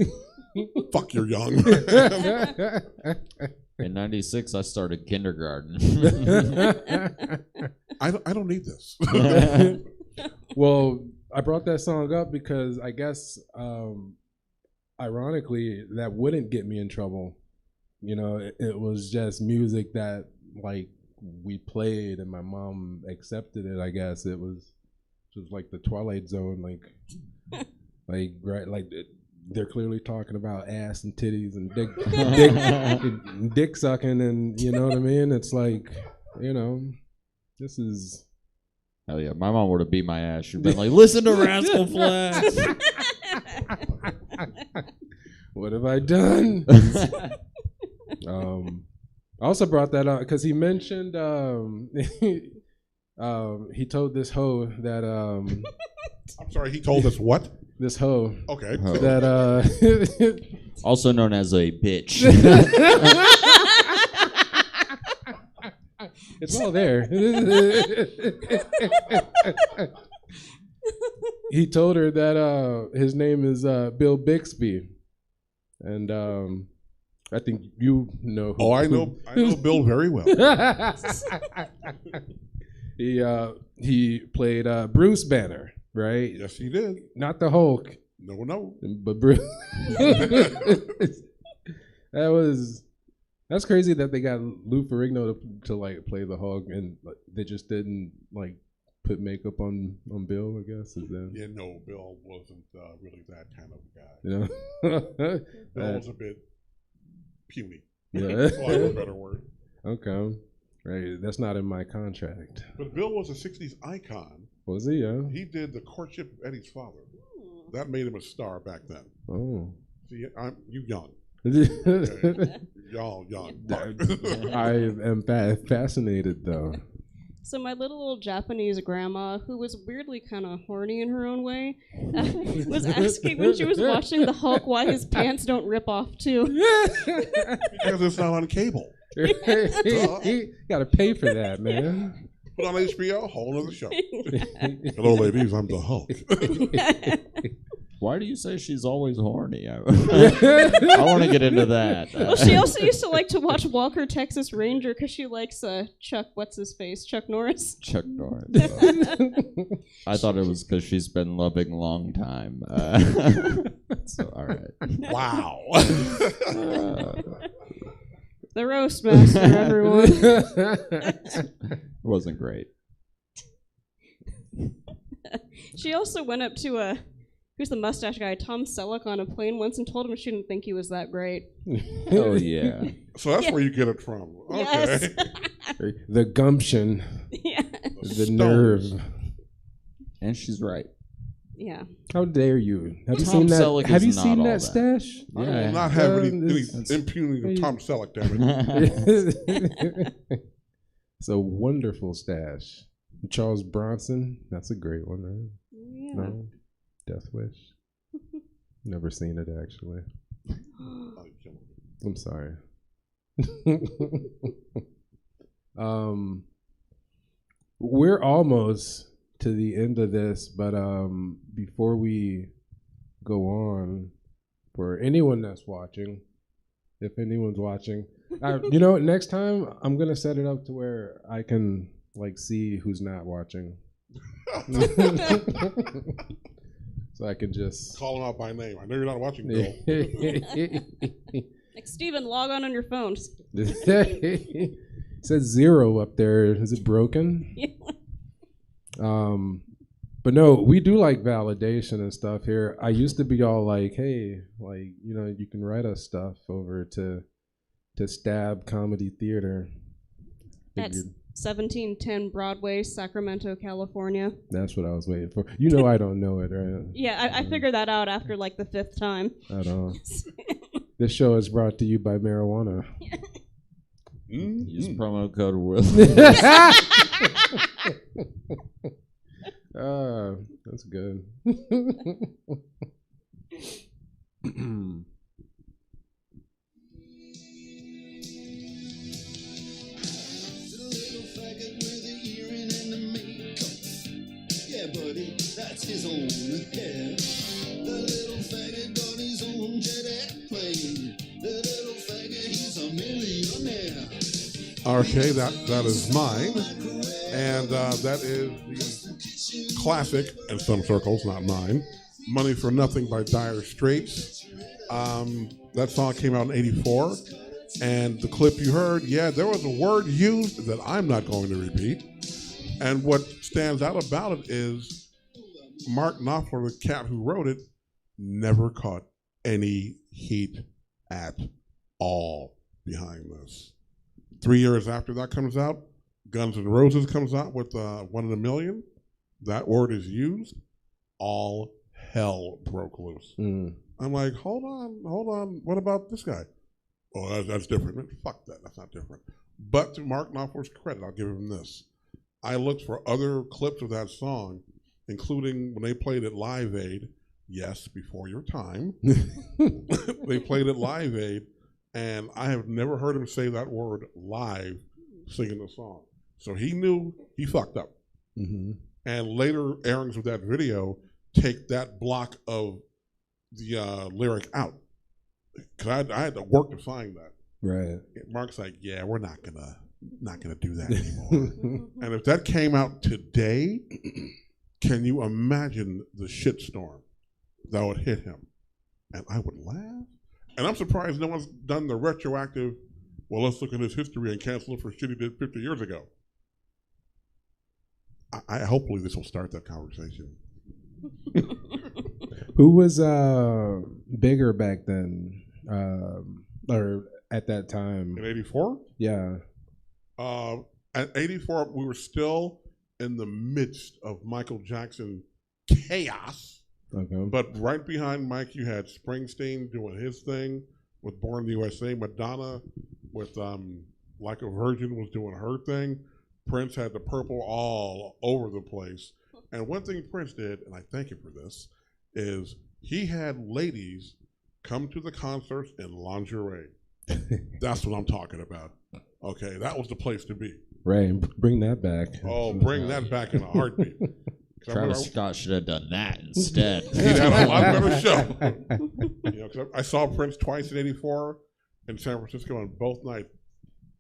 Speaker 4: Fuck, you're young.
Speaker 3: In '96, I started kindergarten.
Speaker 4: I don't need this.
Speaker 5: Well, I brought that song up because I guess, ironically, that wouldn't get me in trouble. You know, it was just music that like we played and my mom accepted it. I guess it was just like the Twilight Zone, like right, like. They're clearly talking about ass and titties and dick sucking, and you know what I mean? It's like, you know, this is.
Speaker 3: Hell yeah, my mom would have beat my ass. She'd been like, listen to Rascal Flatts.
Speaker 5: What have I done? I also brought that up because he mentioned he told this hoe that
Speaker 4: I'm sorry, he told us what?
Speaker 5: This hoe.
Speaker 4: Okay.
Speaker 5: That
Speaker 3: also known as a bitch.
Speaker 5: It's all there. He told her that his name is Bill Bixby, and I think you know. Who,
Speaker 4: I know Bill very well.
Speaker 5: He played Bruce Banner, right?
Speaker 4: Yes, he did.
Speaker 5: Not the Hulk.
Speaker 4: No.
Speaker 5: But Bruce. That's crazy that they got Lou Ferrigno to like play the Hulk, and they just didn't like put makeup on Bill, I guess. Is that?
Speaker 4: Yeah, no, Bill wasn't really that kind of guy.
Speaker 5: Yeah.
Speaker 4: Bill was a bit puny.
Speaker 5: Yeah.
Speaker 4: For lack of a better word.
Speaker 5: Okay. Right. That's not in my contract.
Speaker 4: But Bill was a 60s icon.
Speaker 5: Was he? Yeah.
Speaker 4: He did The Courtship of Eddie's Father. That made him a star back then.
Speaker 5: Oh.
Speaker 4: See, you young.
Speaker 5: Okay.
Speaker 4: Y'all young.
Speaker 5: I am fascinated, though.
Speaker 2: So my little old Japanese grandma, who was weirdly kind of horny in her own way, was asking when she was watching the Hulk why his pants don't rip off too.
Speaker 4: Because it's not on cable.
Speaker 5: You gotta pay for that, man.
Speaker 4: Put on HBO, whole other show. Hello, ladies, I'm the Hulk.
Speaker 3: Why do you say she's always horny? I want to get into that.
Speaker 2: Well, she also used to like to watch Walker, Texas Ranger, because she likes Chuck, what's his face? Chuck Norris?
Speaker 3: Chuck Norris. I thought it was because she's been loving long time. So, all right.
Speaker 4: Wow.
Speaker 2: The roast master, everyone.
Speaker 3: It wasn't great.
Speaker 2: She also went up to who's the mustache guy, Tom Selleck, on a plane once and told him she didn't think he was that great.
Speaker 3: Oh, yeah.
Speaker 4: So that's where you get it from. Okay.
Speaker 2: Yes.
Speaker 5: The gumption.
Speaker 2: Yeah.
Speaker 5: The nerve.
Speaker 3: And she's right.
Speaker 2: Yeah.
Speaker 5: How dare you? Have you
Speaker 3: Tom
Speaker 5: seen that?
Speaker 3: Selleck
Speaker 5: Have
Speaker 3: is
Speaker 5: you
Speaker 3: not
Speaker 5: seen
Speaker 3: all
Speaker 5: that
Speaker 3: that.
Speaker 5: stash?
Speaker 4: I will not have any impunity to Tom Selleck, damn it.
Speaker 5: It's a wonderful stash. Charles Bronson, that's a great one, right?
Speaker 2: Yeah.
Speaker 5: No? Death Wish. Never seen it actually. I'm sorry. We're almost to the end of this, but before we go on, for anyone that's watching, if anyone's watching, you know what, next time I'm gonna set it up to where I can like see who's not watching. So I can just
Speaker 4: call them out by name. I know you're not watching, Bill.
Speaker 2: Like, Steven, log on your phone.
Speaker 5: It says 0 up there. Is it broken?
Speaker 2: Yeah.
Speaker 5: But no, we do like validation and stuff here. I used to be all like, hey, like, you know, you can write us stuff over to Stab Comedy Theater.
Speaker 2: That's 1710 Broadway, Sacramento, California.
Speaker 5: That's what I was waiting for. You know I don't know it, right?
Speaker 2: Yeah, I figured that out after like the 5th time.
Speaker 5: I don't. This show is brought to you by marijuana.
Speaker 3: Use promo code Will.
Speaker 5: That's good.
Speaker 13: Yeah, buddy, that's his own hair. The little faggot got his own jet airplane. The little faggot, he's a millionaire.
Speaker 4: Okay, that is mine. And that is the classic, in some circles, not mine, Money for Nothing by Dire Straits. That song came out in '84. And the clip you heard, yeah, there was a word used that I'm not going to repeat. And what stands out about it is Mark Knopfler, the cat who wrote it, never caught any heat at all behind this. 3 years after that comes out, Guns N' Roses comes out with One in a Million. That word is used. All hell broke loose. I'm like, hold on. What about this guy? Oh, that's different. Man, fuck that. That's not different. But to Mark Knopfler's credit, I'll give him this. I looked for other clips of that song, including when they played at Live Aid. Yes, before your time. They played at Live Aid, and I have never heard him say that word live singing the song. So he knew he fucked up.
Speaker 5: Mm-hmm.
Speaker 4: And later airings of that video take that block of the lyric out. Because I had to work to find that.
Speaker 5: Right.
Speaker 4: Mark's like, yeah, we're not gonna do that anymore. And if that came out today, can you imagine the shitstorm that would hit him? And I would laugh. And I'm surprised no one's done the retroactive, well, let's look at his history and cancel it for shit he did 50 years ago. I hopefully this will start that conversation.
Speaker 5: Who was bigger back then, or at that time?
Speaker 4: In '84?
Speaker 5: Yeah.
Speaker 4: At '84, we were still in the midst of Michael Jackson chaos.
Speaker 5: Okay.
Speaker 4: But right behind Mike, you had Springsteen doing his thing with Born in the USA. Madonna with Like a Virgin was doing her thing. Prince had the purple all over the place. And one thing Prince did, and I thank him for this, is he had ladies come to the concerts in lingerie. That's what I'm talking about. Okay, that was the place to be.
Speaker 5: Ray, bring that back.
Speaker 4: Oh, bring that back in a heartbeat.
Speaker 3: Travis Scott should have done that instead.
Speaker 4: He'd had a lot better show. You know, 'cause I saw Prince twice in '84 in San Francisco, and both nights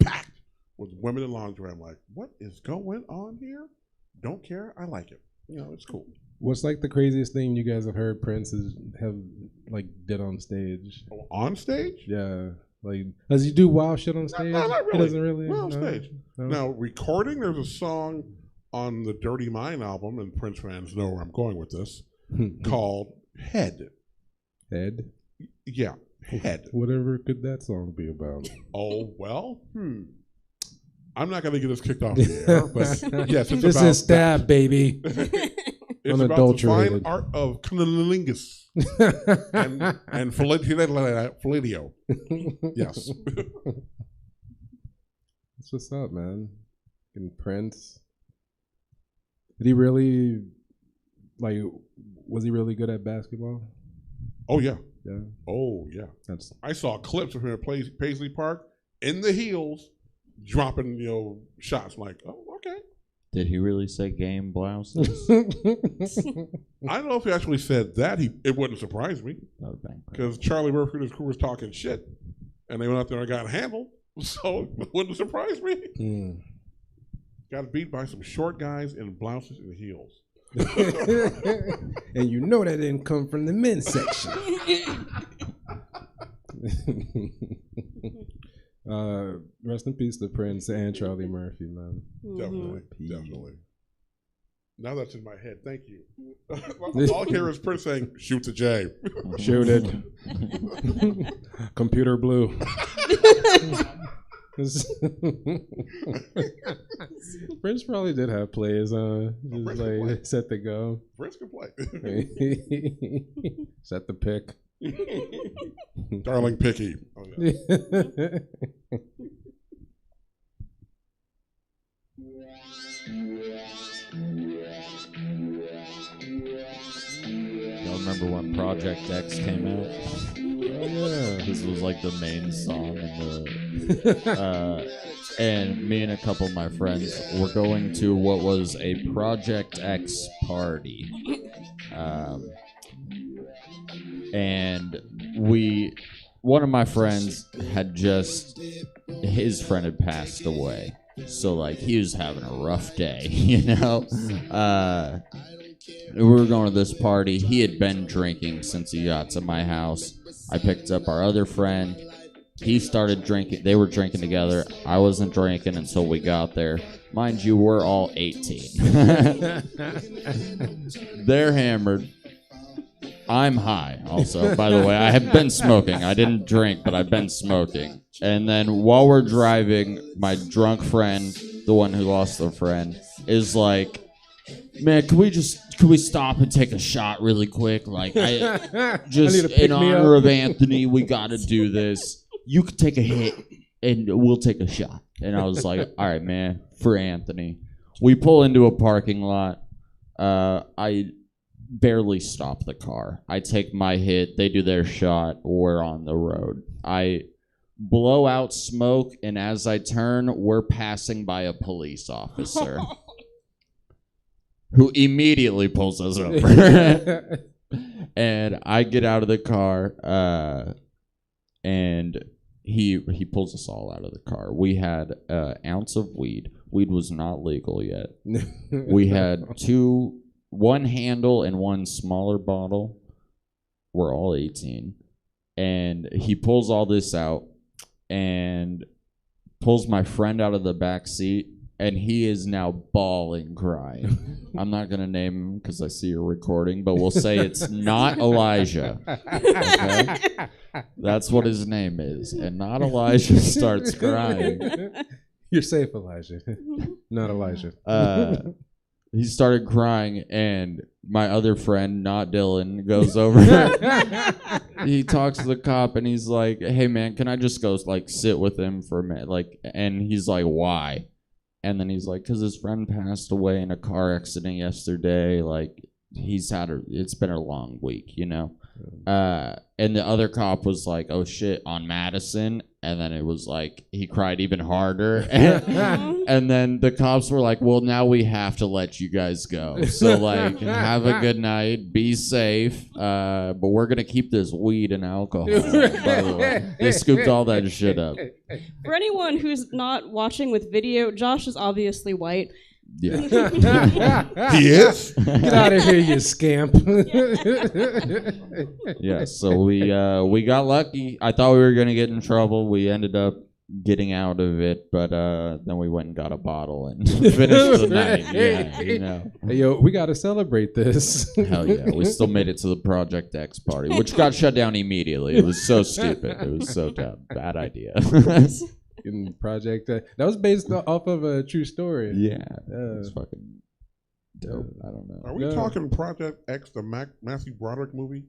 Speaker 4: packed with women in lingerie. I'm like, what is going on here? Don't care. I like it. You know, it's cool.
Speaker 5: What's like the craziest thing you guys have heard Prince have like did on stage?
Speaker 4: Oh, on stage?
Speaker 5: Yeah. Like, does he do wild shit on stage?
Speaker 4: No, not really.
Speaker 5: He doesn't really.
Speaker 4: Not on
Speaker 5: no?
Speaker 4: stage.
Speaker 5: No?
Speaker 4: Now, recording, there's a song on the Dirty Mind album, and Prince fans know where I'm going with this, called Head.
Speaker 5: Head?
Speaker 4: Yeah, Head.
Speaker 5: Whatever could that song be about?
Speaker 4: Oh, well, I'm not going to get us kicked off the air, but yes, it's
Speaker 5: this
Speaker 4: about
Speaker 5: is Stab,
Speaker 4: that.
Speaker 5: baby.
Speaker 4: It's about the fine art of cunnilingus and Filadio. Yes.
Speaker 5: That's what's up, man. And Prince. Did he really, like, was he really good at basketball?
Speaker 4: Oh, yeah.
Speaker 5: Yeah.
Speaker 4: Oh, yeah. I saw clips of him at Paisley Park in the heels dropping, shots. Like, oh, okay.
Speaker 3: Did he really say game blouses?
Speaker 4: I don't know if he actually said that. It wouldn't surprise me. Because Charlie Murphy and his crew was talking shit, and they went out there and got handled. So it wouldn't surprise me. Got beat by some short guys in blouses and heels.
Speaker 5: And you know that didn't come from the men's section. Rest in peace to Prince and Charlie Murphy, man.
Speaker 4: Definitely. Now that's in my head. Thank you. All I hear is Prince saying, "Shoot the J."
Speaker 5: Shoot it. Computer blue. Prince probably did have plays on. Just like set to go.
Speaker 4: Prince can play.
Speaker 5: Set the pick.
Speaker 4: Darling Picky. Oh, yeah.
Speaker 3: Y'all remember when Project X came out?
Speaker 5: Oh, yeah.
Speaker 3: This was like the main song in the and me and a couple of my friends were going to what was a Project X party. And one of my friends had his friend had passed away. So, like, he was having a rough day, we were going to this party. He had been drinking since he got to my house. I picked up our other friend. He started drinking. They were drinking together. I wasn't drinking until we got there. Mind you, we're all 18. They're hammered. I'm high also, by the way. I have been smoking. I didn't drink, but I've been smoking. And then while we're driving, my drunk friend, the one who lost their friend, is like, man, can we stop and take a shot really quick? Like, in honor of Anthony, we got to do this. You can take a hit and we'll take a shot. And I was like, all right, man, for Anthony. We pull into a parking lot. I barely stop the car. I take my hit. They do their shot. We're on the road. I blow out smoke, and as I turn, we're passing by a police officer who immediately pulls us over. And I get out of the car, and he pulls us all out of the car. We had an ounce of weed. Weed was not legal yet. We had one handle and one smaller bottle. We're all 18. And he pulls all this out and pulls my friend out of the back seat, and he is now bawling, crying. I'm not going to name him because I see you're recording, but we'll say it's not Elijah. Okay? That's what his name is. And not Elijah starts crying.
Speaker 5: You're safe, Elijah. Not Elijah.
Speaker 3: He started crying, and my other friend, not Dylan, goes over. He talks to the cop, and he's like, "Hey, man, can I just go like sit with him for a minute?" Like, and he's like, "Why?" And then he's like, because his friend passed away in a car accident yesterday. Like, it's been a long week, you know? And the other cop was like, oh shit, on Madison. And then it was like, he cried even harder. And then the cops were like, well, now we have to let you guys go. So, like, have a good night. Be safe. But we're going to keep this weed and alcohol, by the way. They scooped all that shit up.
Speaker 2: For anyone who's not watching with video, Josh is obviously white.
Speaker 3: Yeah.
Speaker 4: He is?
Speaker 5: Get out of here, you scamp.
Speaker 3: Yeah, so we got lucky. I thought we were going to get in trouble. We ended up getting out of it, but then we went and got a bottle and finished the night. Yeah, you know.
Speaker 5: Hey, yo, we got to celebrate this.
Speaker 3: Hell yeah. We still made it to the Project X party, which got shut down immediately. It was so stupid. It was so dumb. Bad idea.
Speaker 5: In Project that was based off of a true story.
Speaker 3: Yeah, it's fucking dope. I don't know.
Speaker 4: Are we talking Project X, the Matthew Broderick movie,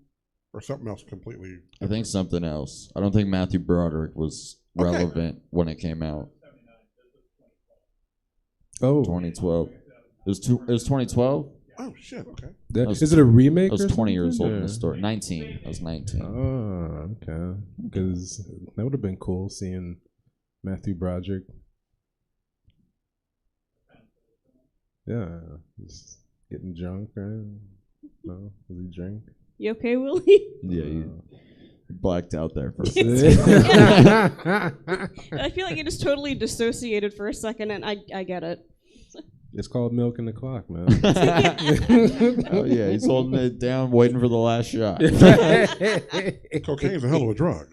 Speaker 4: or something else completely different?
Speaker 3: I think something else. I don't think Matthew Broderick was relevant when it came out.
Speaker 5: Oh,
Speaker 3: 2012. It was 2012.
Speaker 4: Oh shit! Okay.
Speaker 5: Is it a remake?
Speaker 3: I was
Speaker 5: or
Speaker 3: 20 years old
Speaker 5: something?
Speaker 3: in the story. 19. I was 19.
Speaker 5: Oh, okay. Because that would have been cool seeing Matthew Broderick. Yeah, just getting drunk, right? No, does he drink?
Speaker 2: You okay, Willie?
Speaker 3: Yeah, he blacked out there for a
Speaker 2: I feel like you just totally dissociated for a second, and I get it.
Speaker 5: It's called milking the clock, man.
Speaker 3: Oh yeah, he's holding it down, waiting for the last shot.
Speaker 4: Cocaine's a hell of a drug.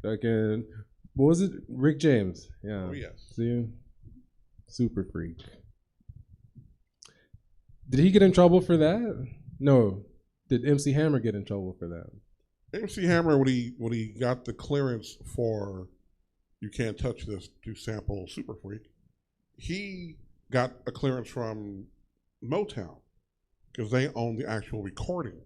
Speaker 5: Fucking, what was it? Rick James. Yeah.
Speaker 4: Oh, yes.
Speaker 5: See? Super freak. Did he get in trouble for that? No. Did MC Hammer get in trouble for that?
Speaker 4: MC Hammer, when he got the clearance for You Can't Touch This to sample Super Freak, he got a clearance from Motown because they own the actual recording,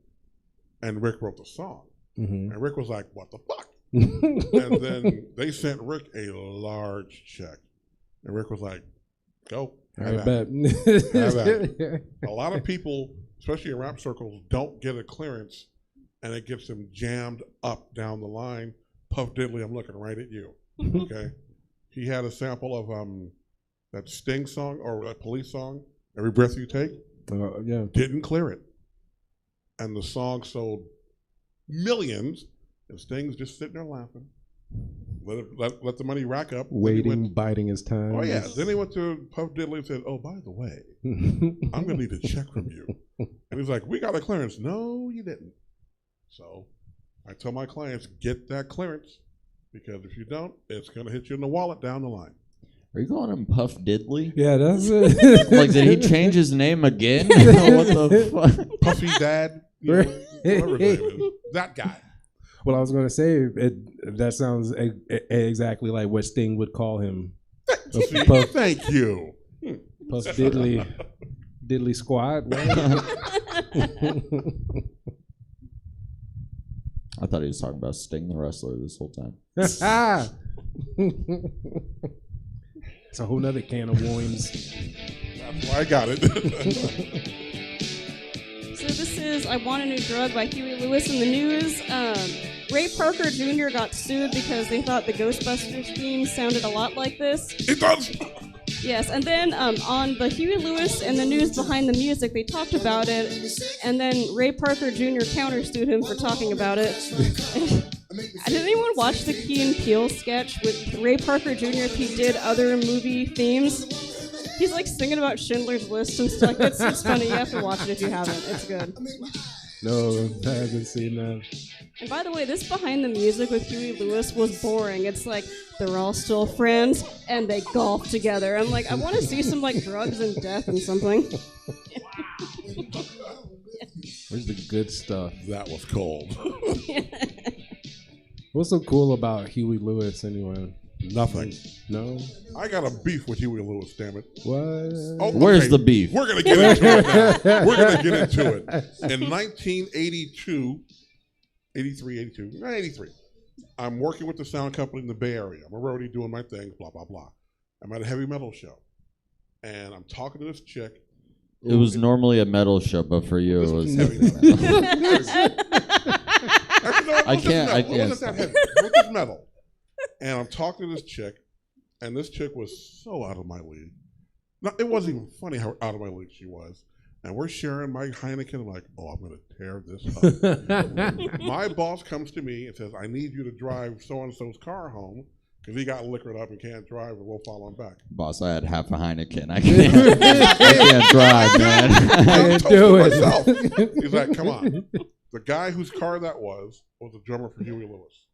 Speaker 4: and Rick wrote the song.
Speaker 5: Mm-hmm.
Speaker 4: And Rick was like, what the fuck? And then they sent Rick a large check. And Rick was like, go.
Speaker 5: I bet.
Speaker 4: A lot of people, especially in rap circles, don't get a clearance, and it gets them jammed up down the line. Puff Diddley, I'm looking right at you. Okay? He had a sample of that Sting song, or that Police song, Every Breath You Take.
Speaker 5: Yeah.
Speaker 4: Didn't clear it. And the song sold millions. And Sting's just sitting there laughing. Let the money rack up.
Speaker 5: Waiting, biding his time.
Speaker 4: Oh, yeah. Then he went to Puff Diddley and said, oh, by the way, I'm going to need a check from you. And he's like, we got a clearance. No, you didn't. So I tell my clients, get that clearance, because if you don't, it's going to hit you in the wallet down the line.
Speaker 3: Are you calling him Puff Diddley?
Speaker 5: Yeah, that's it.
Speaker 3: Like, did he change his name again? What the fuck?
Speaker 4: Puffy Dad, whatever his name is. That guy.
Speaker 5: Well, I was going to say, that sounds exactly like what Sting would call him.
Speaker 4: Thank you.
Speaker 5: Puff Diddley. Diddley Squad.
Speaker 3: I thought he was talking about Sting the wrestler this whole time.
Speaker 5: It's a whole nother can of worms.
Speaker 4: That's why I got it.
Speaker 2: So this is I Want a New Drug by Huey Lewis in the news. Ray Parker Jr. got sued because they thought the Ghostbusters theme sounded a lot like this.
Speaker 4: It does!
Speaker 2: Yes, and then on the Huey Lewis and the news behind the music, they talked about it, and then Ray Parker Jr. countersued him for talking about it. Did anyone watch the Key and Peele sketch with Ray Parker Jr. if he did other movie themes? He's like singing about Schindler's List and stuff. It's funny. You have to watch it if you haven't. It's good.
Speaker 5: No, I haven't seen that.
Speaker 2: And by the way, this behind the music with Huey Lewis was boring. It's like they're all still friends and they golf together. I'm like, I want to see some like drugs and death and something.
Speaker 5: Where's the good stuff?
Speaker 4: That was cold.
Speaker 5: What's so cool about Huey Lewis anyway?
Speaker 4: Nothing.
Speaker 5: No?
Speaker 4: I got a beef with Huey Lewis, damn it.
Speaker 5: What?
Speaker 4: Oh,
Speaker 3: Where's the beef?
Speaker 4: We're going to get into it now. We're going to get into it. In 1982, 83, I'm working with the sound company in the Bay Area. I'm already doing my thing, blah, blah, blah. I'm at a heavy metal show. And I'm talking to this chick.
Speaker 3: It was normally a metal show, but for you it was
Speaker 4: heavy metal.
Speaker 3: I can't.
Speaker 4: It wasn't that heavy. It was metal. And I'm talking to this chick, and this chick was so out of my league. No, it wasn't even funny how out of my league she was. And we're sharing my Heineken. I'm like, oh, I'm going to tear this up. My boss comes to me and says, I need you to drive so-and-so's car home because he got liquored up and can't drive, and we'll follow him back.
Speaker 3: Boss, I had half a Heineken. I can't drive, man.
Speaker 4: I
Speaker 5: can't do it.
Speaker 4: Myself. He's like, come on. The guy whose car that was the drummer for Huey Lewis.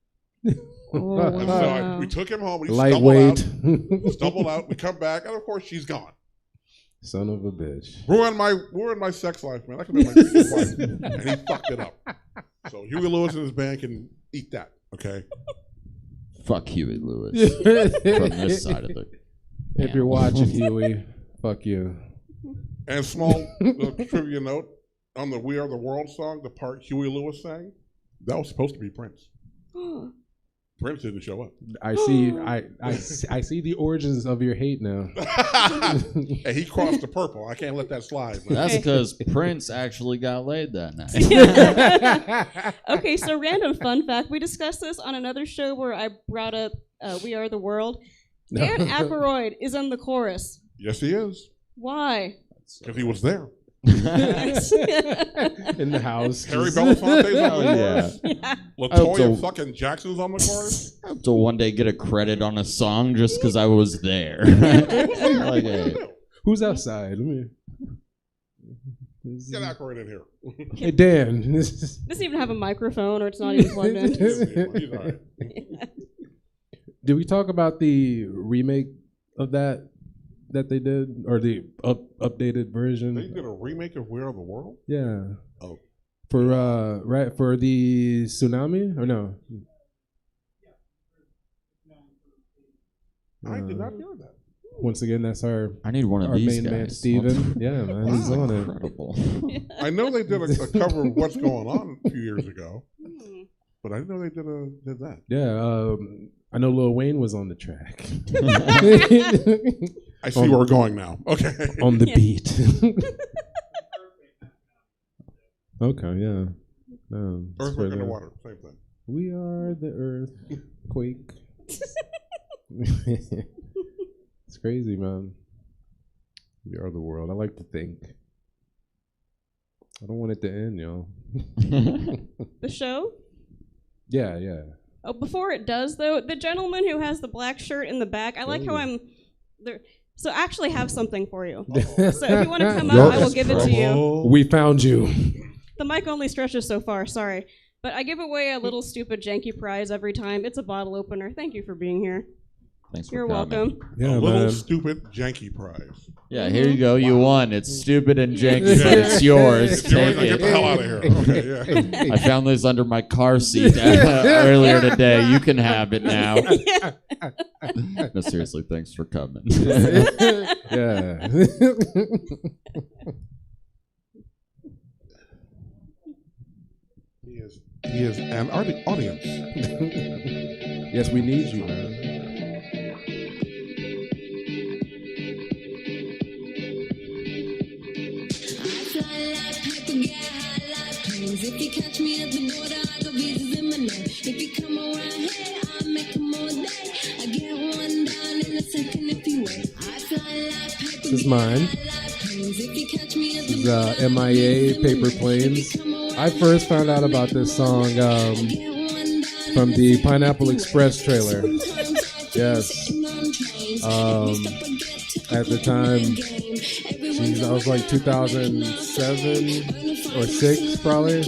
Speaker 2: Oh,
Speaker 4: And so we took him home. We
Speaker 5: Lightweight.
Speaker 4: stumbled out. We come back, and of course she's gone.
Speaker 5: Son of a bitch.
Speaker 4: Ruined my sex life, man. I could be my previous wife, and he fucked it up. So Huey Lewis and his band can eat that, okay?
Speaker 3: Fuck Huey Lewis from this side of the.
Speaker 5: If you're watching Huey, fuck you.
Speaker 4: And small trivia note on the "We Are the World" song, the part Huey Lewis sang, that was supposed to be Prince. Prince didn't show up.
Speaker 5: I see. I see the origins of your hate now.
Speaker 4: And he crossed the purple. I can't let that slide. Man.
Speaker 3: That's because Prince actually got laid that night.
Speaker 2: Okay, so random fun fact. We discussed this on another show where I brought up We Are the World. Dan Aykroyd is in the chorus.
Speaker 4: Yes, he is.
Speaker 2: Why?
Speaker 4: Because he was there.
Speaker 5: In the house.
Speaker 4: Harry Belafonte's on the chorus.
Speaker 2: Yeah.
Speaker 4: LaToya fucking Jackson's on the chorus.
Speaker 3: I have to one day get a credit on a song just because I was there. Like, hey.
Speaker 5: Who's outside? Let me.
Speaker 4: Get Aykroyd in here.
Speaker 5: Hey, Dan.
Speaker 2: Doesn't even have a microphone, or it's not even plugged in.
Speaker 4: He's all right.
Speaker 5: Did we talk about the remake of that they did, or the updated version?
Speaker 4: They did a remake of "We Are the World."
Speaker 5: Yeah.
Speaker 4: Oh.
Speaker 5: For for the tsunami or no?
Speaker 4: I did not hear that.
Speaker 5: Once again, that's our.
Speaker 3: I need one of
Speaker 5: our
Speaker 3: these
Speaker 5: main man,
Speaker 3: guys.
Speaker 5: Steven. Yeah, man, he's on it.
Speaker 3: Incredible.
Speaker 4: I know they did a cover of "What's Going On" a few years ago, but I didn't know they did that.
Speaker 5: Yeah, I know Lil Wayne was on the track.
Speaker 4: I see where we're going now. Okay.
Speaker 5: On the beat. Okay, yeah.
Speaker 4: Earth, Wind, and Water, same thing.
Speaker 5: We are the earthquake. It's crazy, man. We are the world. I like to think. I don't want it to end, y'all.
Speaker 2: The show?
Speaker 5: Yeah, yeah.
Speaker 2: Oh, before it does, though, the gentleman who has the black shirt in the back, I like how I'm there. So I actually have something for you. So if you want to come up, I will give it to you.
Speaker 5: We found you.
Speaker 2: The mic only stretches so far, sorry. But I give away a little stupid janky prize every time. It's a bottle opener. Thank you for being here.
Speaker 3: Thanks for
Speaker 2: You're
Speaker 3: coming.
Speaker 2: welcome.
Speaker 5: Yeah,
Speaker 4: a little
Speaker 5: man.
Speaker 4: stupid janky prize.
Speaker 3: Yeah, here you go. You won. It's stupid and janky, but it's yours.
Speaker 4: It's yours.
Speaker 3: Take
Speaker 4: Get
Speaker 3: it.
Speaker 4: the hell out of here. Okay, yeah.
Speaker 3: I found this under my car seat earlier today. You can have it now. No, seriously, thanks for coming.
Speaker 5: Yeah.
Speaker 4: He is an audience.
Speaker 5: Yes, we need you, man.
Speaker 15: If you catch me at the border, I got visas in my name. If you come around here, I'll make them all day. I get one down in a second if you wait. I fly like paper.
Speaker 5: This is mine. This is MIA Paper Planes. I first found out about this song from the Pineapple Express trailer. Yes. At the time, I was like 2007 or 6 probably.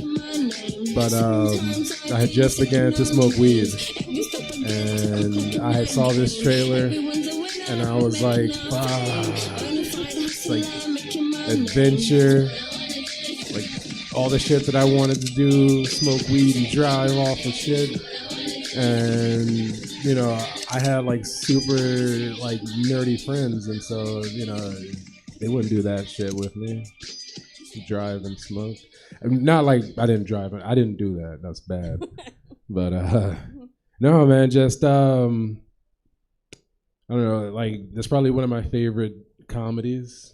Speaker 5: But I had just began to smoke weed. And I saw this trailer and I was like, it's like adventure, like all the shit that I wanted to do, smoke weed and drive off and shit. And, you know, I had like super like nerdy friends, and so, you know, they wouldn't do that shit with me. Drive and smoke. I mean, not like I didn't drive, I didn't do that. That's bad. But No, man, just I don't know, like that's probably one of my favorite comedies.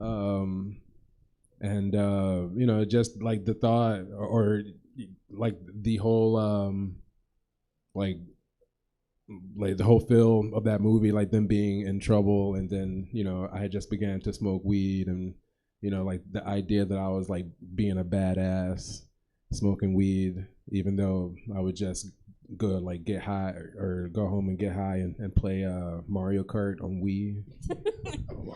Speaker 5: And you know, just like the thought or like the whole like the whole feel of that movie, like them being in trouble, and then you know I had just began to smoke weed, and you know like the idea that I was like being a badass smoking weed, even though I would just go like get high or go home and get high and play Mario Kart on Wii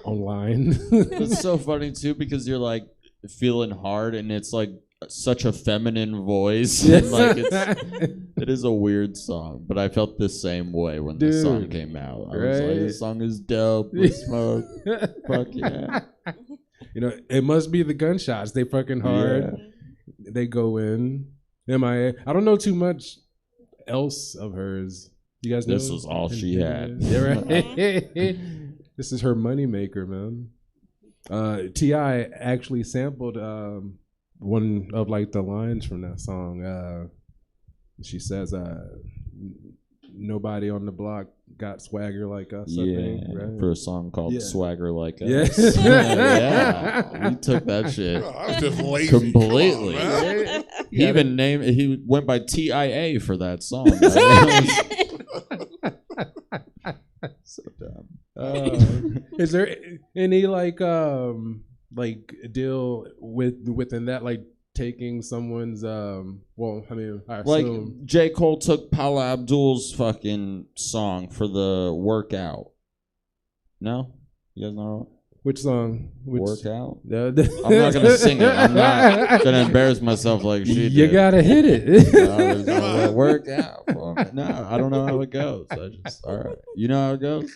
Speaker 5: online.
Speaker 3: It's so funny too because you're like feeling hard and it's like such a feminine voice. And, like it is a weird song, but I felt the same way when the song came out. I was like, this song is dope. Let's smoke. Fuck yeah.
Speaker 5: You know, it must be the gunshots. They fucking hard. Yeah. They go in. MIA. I don't know too much else of hers. You guys know
Speaker 3: this was all she had.
Speaker 5: Yeah, right. This is her moneymaker, man. T.I. actually sampled one of like the lines from that song. She says, "Nobody on the block got swagger like us."
Speaker 3: Yeah,
Speaker 5: I think, right?
Speaker 3: For a song called "Swagger Like Us."
Speaker 5: Yes.
Speaker 3: Yeah, we took that shit.
Speaker 4: I was just lazy.
Speaker 3: Completely.
Speaker 4: On,
Speaker 3: he even named. He went by TIA for that song. So dumb.
Speaker 5: Is there any like deal within that, like taking someone's well, I mean, I assume
Speaker 3: like J. Cole took Paula Abdul's fucking song for the workout. No? You guys know
Speaker 5: which song?
Speaker 3: Workout? I'm not gonna sing it. I'm not gonna embarrass myself like she did.
Speaker 5: You gotta hit it.
Speaker 3: No, workout for me. No, I don't know how it goes. I just all right. You know how it goes?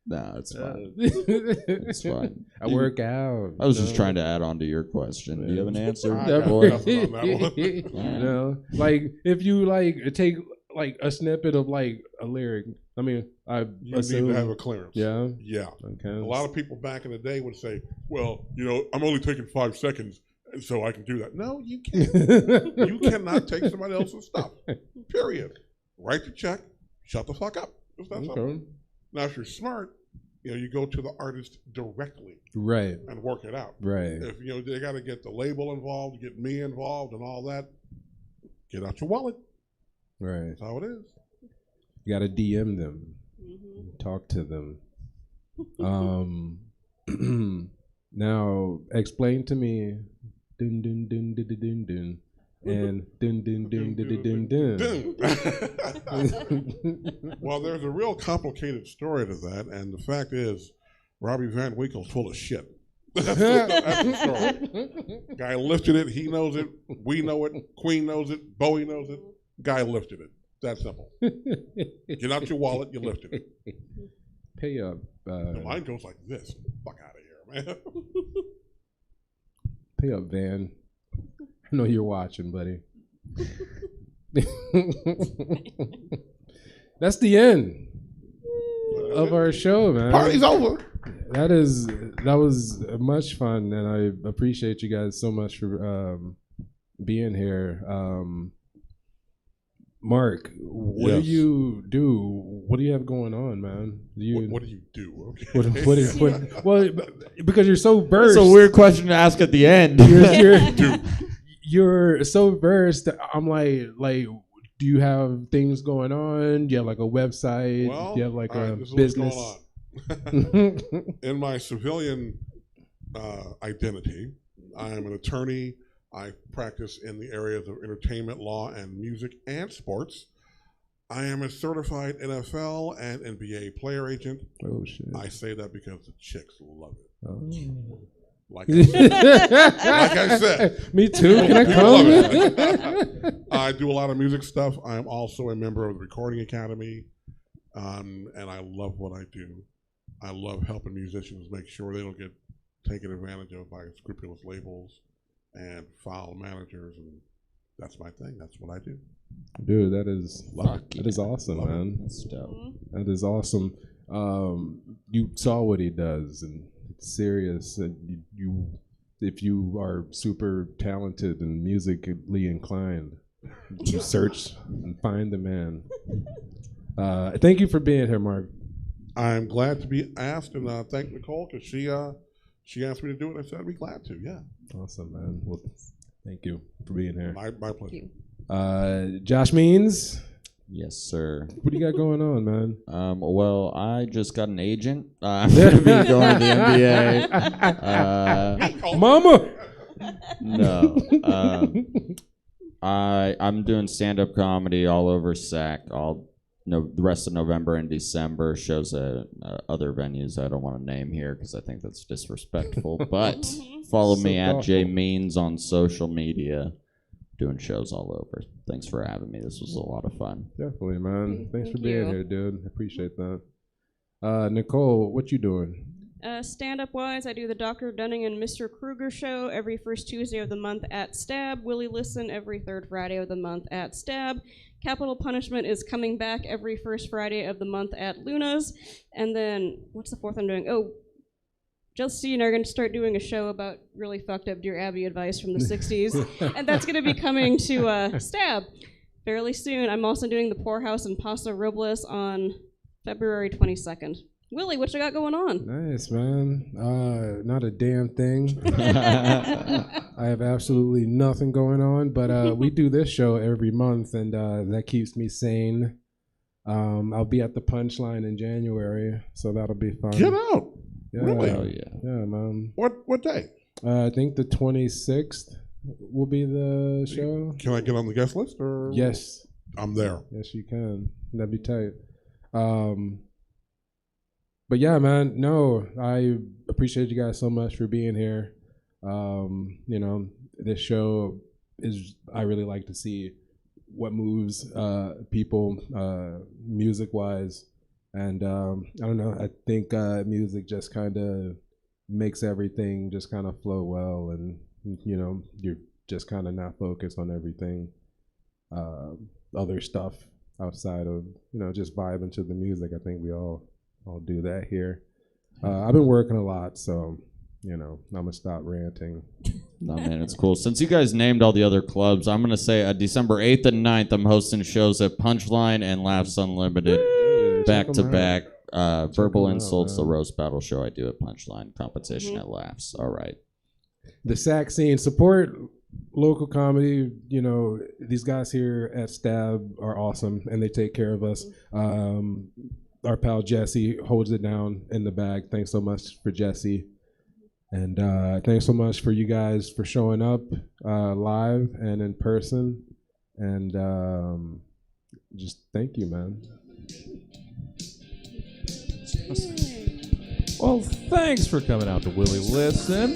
Speaker 3: No, it's fine. It's fine.
Speaker 5: I work out.
Speaker 3: I was just trying to add on to your question. Do you have an answer?
Speaker 5: You know, like if you like take like a snippet of like a lyric. I mean,
Speaker 4: you need to have a clearance.
Speaker 5: Yeah.
Speaker 4: Yeah.
Speaker 5: Okay.
Speaker 4: A lot of people back in the day would say, "Well, you know, I'm only taking 5 seconds, so I can do that." No, you can't. You cannot take somebody else's stuff. Period. Write the check. Shut the fuck up. It's that simple. Now, if you're smart, you know, you go to the artist directly,
Speaker 5: right,
Speaker 4: and work it out.
Speaker 5: Right.
Speaker 4: If you know they got to get the label involved, get me involved, and all that, get out your wallet.
Speaker 5: Right.
Speaker 4: That's how it is.
Speaker 5: You got to DM them, talk to them. Now, explain to me, dun dun dun dun dun dun dun. And dun dun dun dun dun dun dun.
Speaker 4: Well, there's a real complicated story to that, and the fact is, Robbie Van Winkle's full of shit. That's the story. Guy lifted it. He knows it. We know it. Queen knows it. Bowie knows it. Guy lifted it. That simple. Get out your wallet. You lifted it.
Speaker 5: Pay up.
Speaker 4: Mine goes like this. Fuck out of here, man.
Speaker 5: Pay up, Van. I know you're watching, buddy. That's the end of our show, man.
Speaker 4: Party's over.
Speaker 5: That was much fun, and I appreciate you guys so much for being here. Mark, what do you do? What do you have going on, man?
Speaker 4: What do you do? Okay.
Speaker 5: Well, because you're so versed.
Speaker 3: That's a weird question to ask at the end.
Speaker 5: You're so versed. I'm like, do you have things going on? Do you have like a website?
Speaker 4: Well,
Speaker 5: do you have like a
Speaker 4: this is
Speaker 5: business?
Speaker 4: What's going on. In my civilian identity, I am an attorney. I practice in the areas of entertainment law and music and sports. I am a certified NFL and NBA player agent.
Speaker 5: Oh shit!
Speaker 4: I say that because the chicks love it.
Speaker 5: Oh.
Speaker 4: Like I said.
Speaker 5: Me too. Can I come?
Speaker 4: I do a lot of music stuff. I am also a member of the Recording Academy, and I love what I do. I love helping musicians make sure they don't get taken advantage of by scrupulous labels and foul managers, and that's my thing. That's what I do.
Speaker 5: Dude, that is awesome, man.
Speaker 3: That's dope.
Speaker 5: That is awesome. You saw what he does, and it's serious. And you, if you are super talented and musically inclined, You search and find the man. Thank you for being here, Mark.
Speaker 4: I'm glad to be asked, and thank Nicole because she asked me to do it. I said I'd be glad to. Yeah.
Speaker 5: Awesome, man. Well, thank you for being here.
Speaker 4: My pleasure.
Speaker 5: Josh Means.
Speaker 3: Yes, sir.
Speaker 5: What do you got going on, man?
Speaker 3: Well, I just got an agent. I'm going to be going to the NBA.
Speaker 5: Mama!
Speaker 3: No. I'm doing stand-up comedy all over SAC, the rest of November and December. Shows at other venues I don't want to name here because I think that's disrespectful. But follow me at J Means on social media. Doing shows all over. Thanks for having me. This was a lot of fun.
Speaker 5: Definitely, man. Thanks for
Speaker 2: Thank
Speaker 5: being
Speaker 2: you.
Speaker 5: here, dude. I appreciate that. Nicole, what you doing?
Speaker 2: Stand-up wise, I do the Dr. Dunning and Mr. Kruger show every first Tuesday of the month at Stab. Willie Listen every third Friday of the month at Stab. Capital Punishment is coming back every first Friday of the month at Luna's. And then, what's the fourth I'm doing? Oh, Justine and I are going to start doing a show about really fucked up Dear Abby advice from the 60s. And that's going to be coming to Stab fairly soon. I'm also doing the Poorhouse and Pasta Robles on February 22nd. Willie, what you got going on?
Speaker 5: Nice, man. Not a damn thing. I have absolutely nothing going on, but we do this show every month, and that keeps me sane. I'll be at the Punchline in January, so that'll be fun.
Speaker 4: Get out.
Speaker 5: Yeah.
Speaker 4: Really?
Speaker 3: Oh, yeah.
Speaker 5: Yeah, man.
Speaker 4: What day?
Speaker 5: I think the 26th will be the show.
Speaker 4: Can I get on the guest list? Or
Speaker 5: Yes.
Speaker 4: I'm there.
Speaker 5: Yes, you can. That'd be tight. But yeah, man, no, I appreciate you guys so much for being here. This show I really like to see what moves people music-wise. And I don't know, I think music just kind of makes everything just kind of flow well, and you're just kind of not focused on everything other stuff outside of just vibing to the music. I think we all do that here. I've been working a lot, so I'm gonna stop ranting.
Speaker 3: No, man, it's cool. Since you guys named all the other clubs, I'm gonna say December 8th and 9th, I'm hosting shows at Punchline and Laughs Unlimited. Back to back, Verbal Insults, the roast battle show I do at Punchline, competition at Laughs. All right.
Speaker 5: The SAC scene, support local comedy. These guys here at Stab are awesome, and they take care of us. Our pal Jesse holds it down in the bag. Thanks so much for Jesse, and thanks so much for you guys for showing up live and in person, and just thank you, man.
Speaker 16: Well, thanks for coming out to Willie Listen.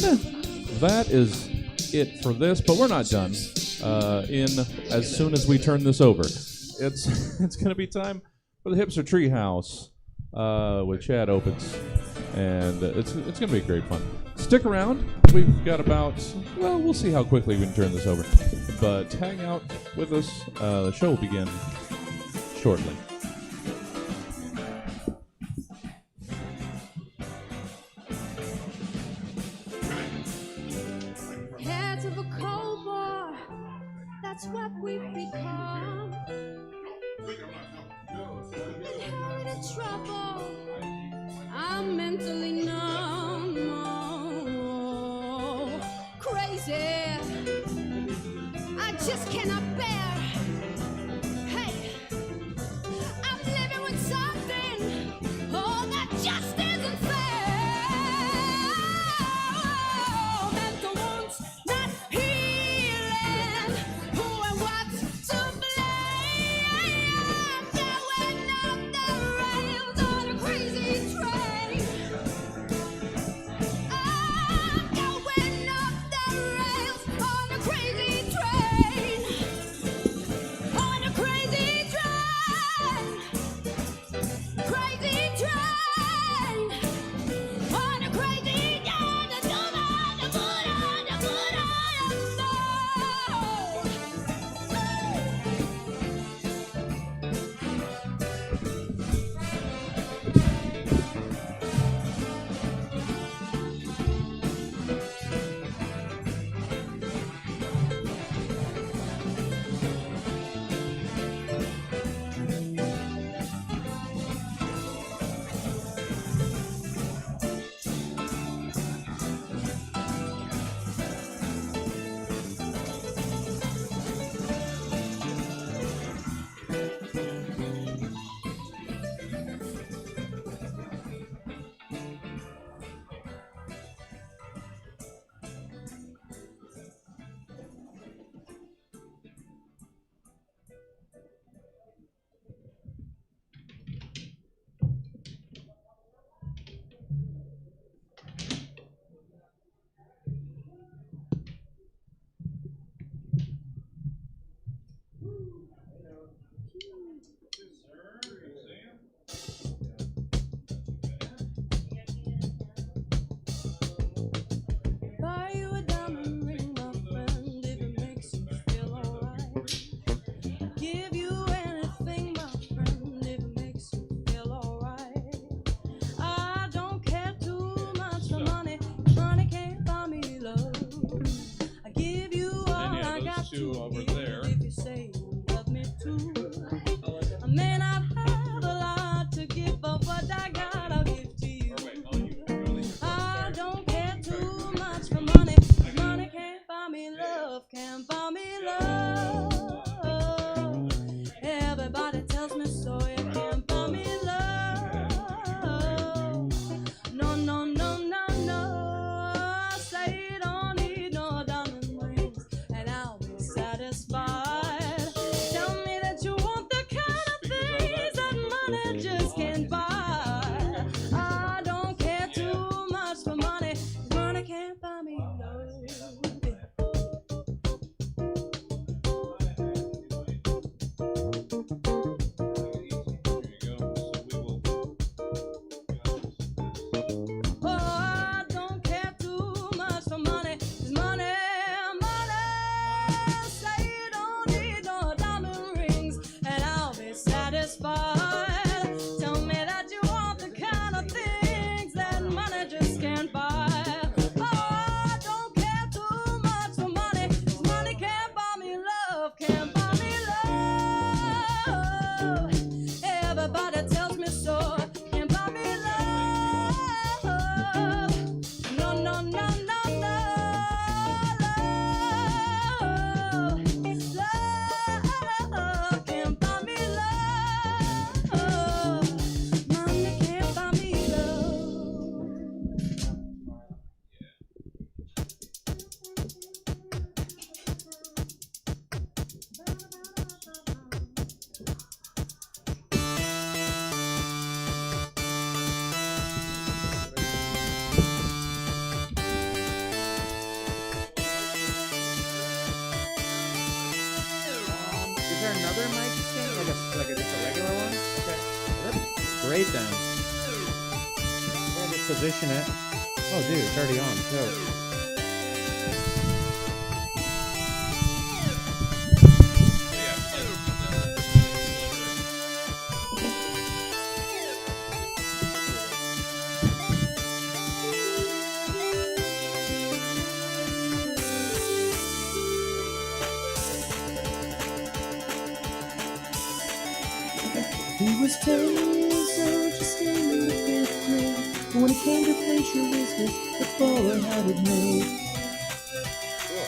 Speaker 16: That is it for this, but we're not done. As soon as we turn this over, it's going to be time for the Hipster Treehouse with Chad Opitz, and it's going to be great fun. Stick around. We've got we'll see how quickly we can turn this over, but hang out with us. The show will begin shortly.
Speaker 15: Heads of a cold war, that's what we've become. Inherited trouble, I'm mentally numb. Oh, crazy, I just cannot bear. Hey, I'm living with something, oh, that just isn't fair. Mental wounds not healing. Who and what's to blame? Going off the rails on a crazy train. I'm going off the rails on a crazy train. On a crazy train. Crazy train. On a crazy
Speaker 17: wait then. We'll just position it. Oh, dude, it's already on. Go.
Speaker 15: He was 10 years old, just in the 5th grade. When it came to facial whiskers, the boy had it made.
Speaker 17: Cool.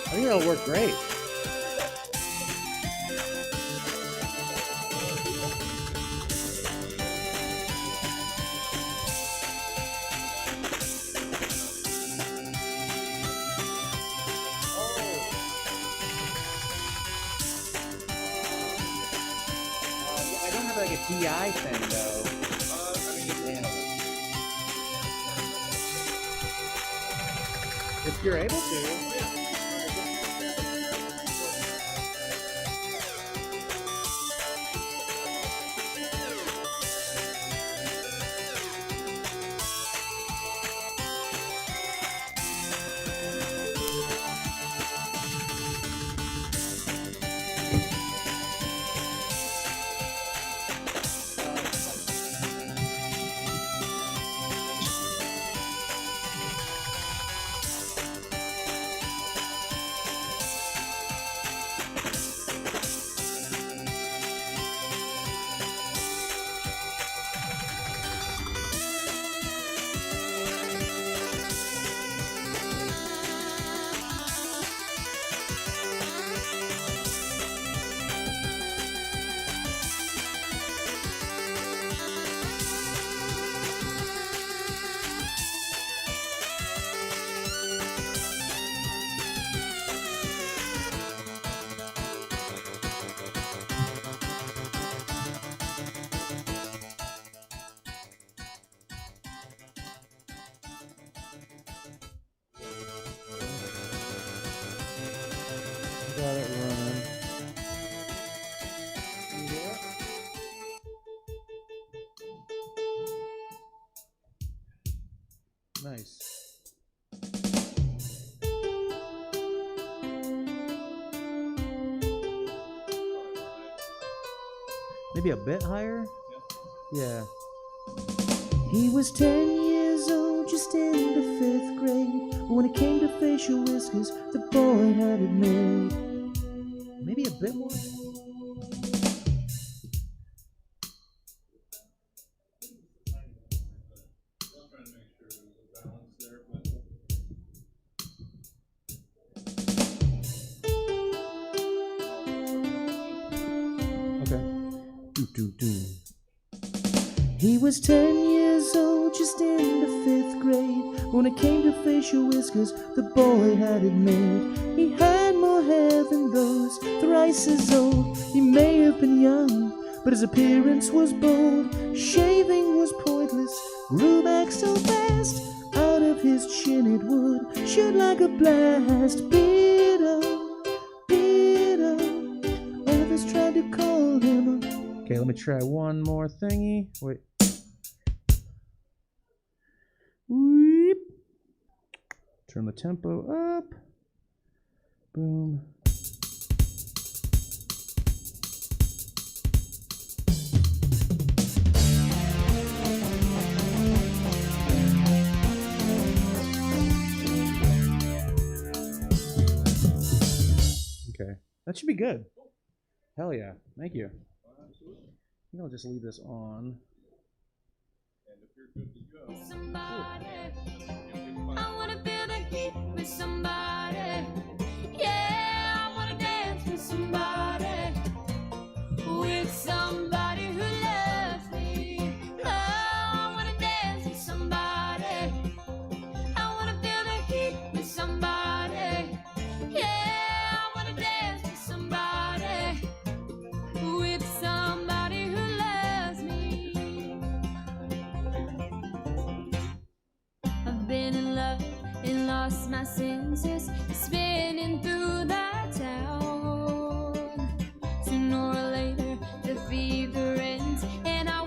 Speaker 17: I think that'll work great. I don't have like a DI thing though. If you're able to. Got it running. Nice. Maybe a bit higher? Yeah.
Speaker 15: He was 10 years old, just in the 5th grade. When it came to facial whiskers, the boy had it made.
Speaker 17: Maybe a bit more?
Speaker 15: He was 10 years old, just in the 5th grade. When it came to facial whiskers, the boy had it made. He had more hair than those thrice as old. He may have been young, but his appearance was bold. Shaving was pointless, grew back so fast. Out of his chin it would shoot like a blast. Bitter, bitter, others tried to call him a...
Speaker 17: Okay, let me try one more thingy. Wait. Weep. Turn the tempo up. Boom. Okay, that should be good. Hell yeah, thank you. I think I'll just leave this on. And if you're good to go.
Speaker 15: Somebody, I wanna feel the heat with somebody. Yeah, I wanna dance with somebody. With somebody who loves me. Oh, I wanna dance with somebody. I wanna feel the heat with somebody. Yeah, I wanna dance with somebody. With somebody who loves me. I've been in love and lost my senses, spinning through the town. Sooner or later, the fever ends, and I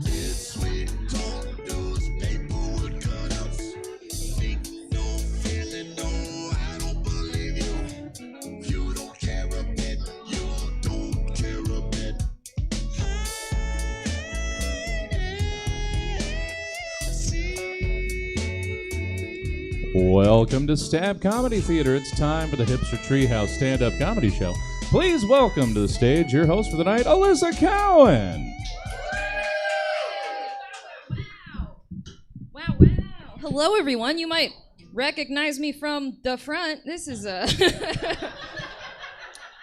Speaker 7: This sweet talk, those paperwood cutouts. Make no feeling, no, I don't believe you. You don't care a bit, you don't care a bit.
Speaker 16: Welcome to Stab Comedy Theater. It's time for the Hipster Treehouse stand-up comedy show. Please welcome to the stage your host for the night, Alyssa Cowan.
Speaker 18: Wow. Hello, everyone. You might recognize me from the front. This is a...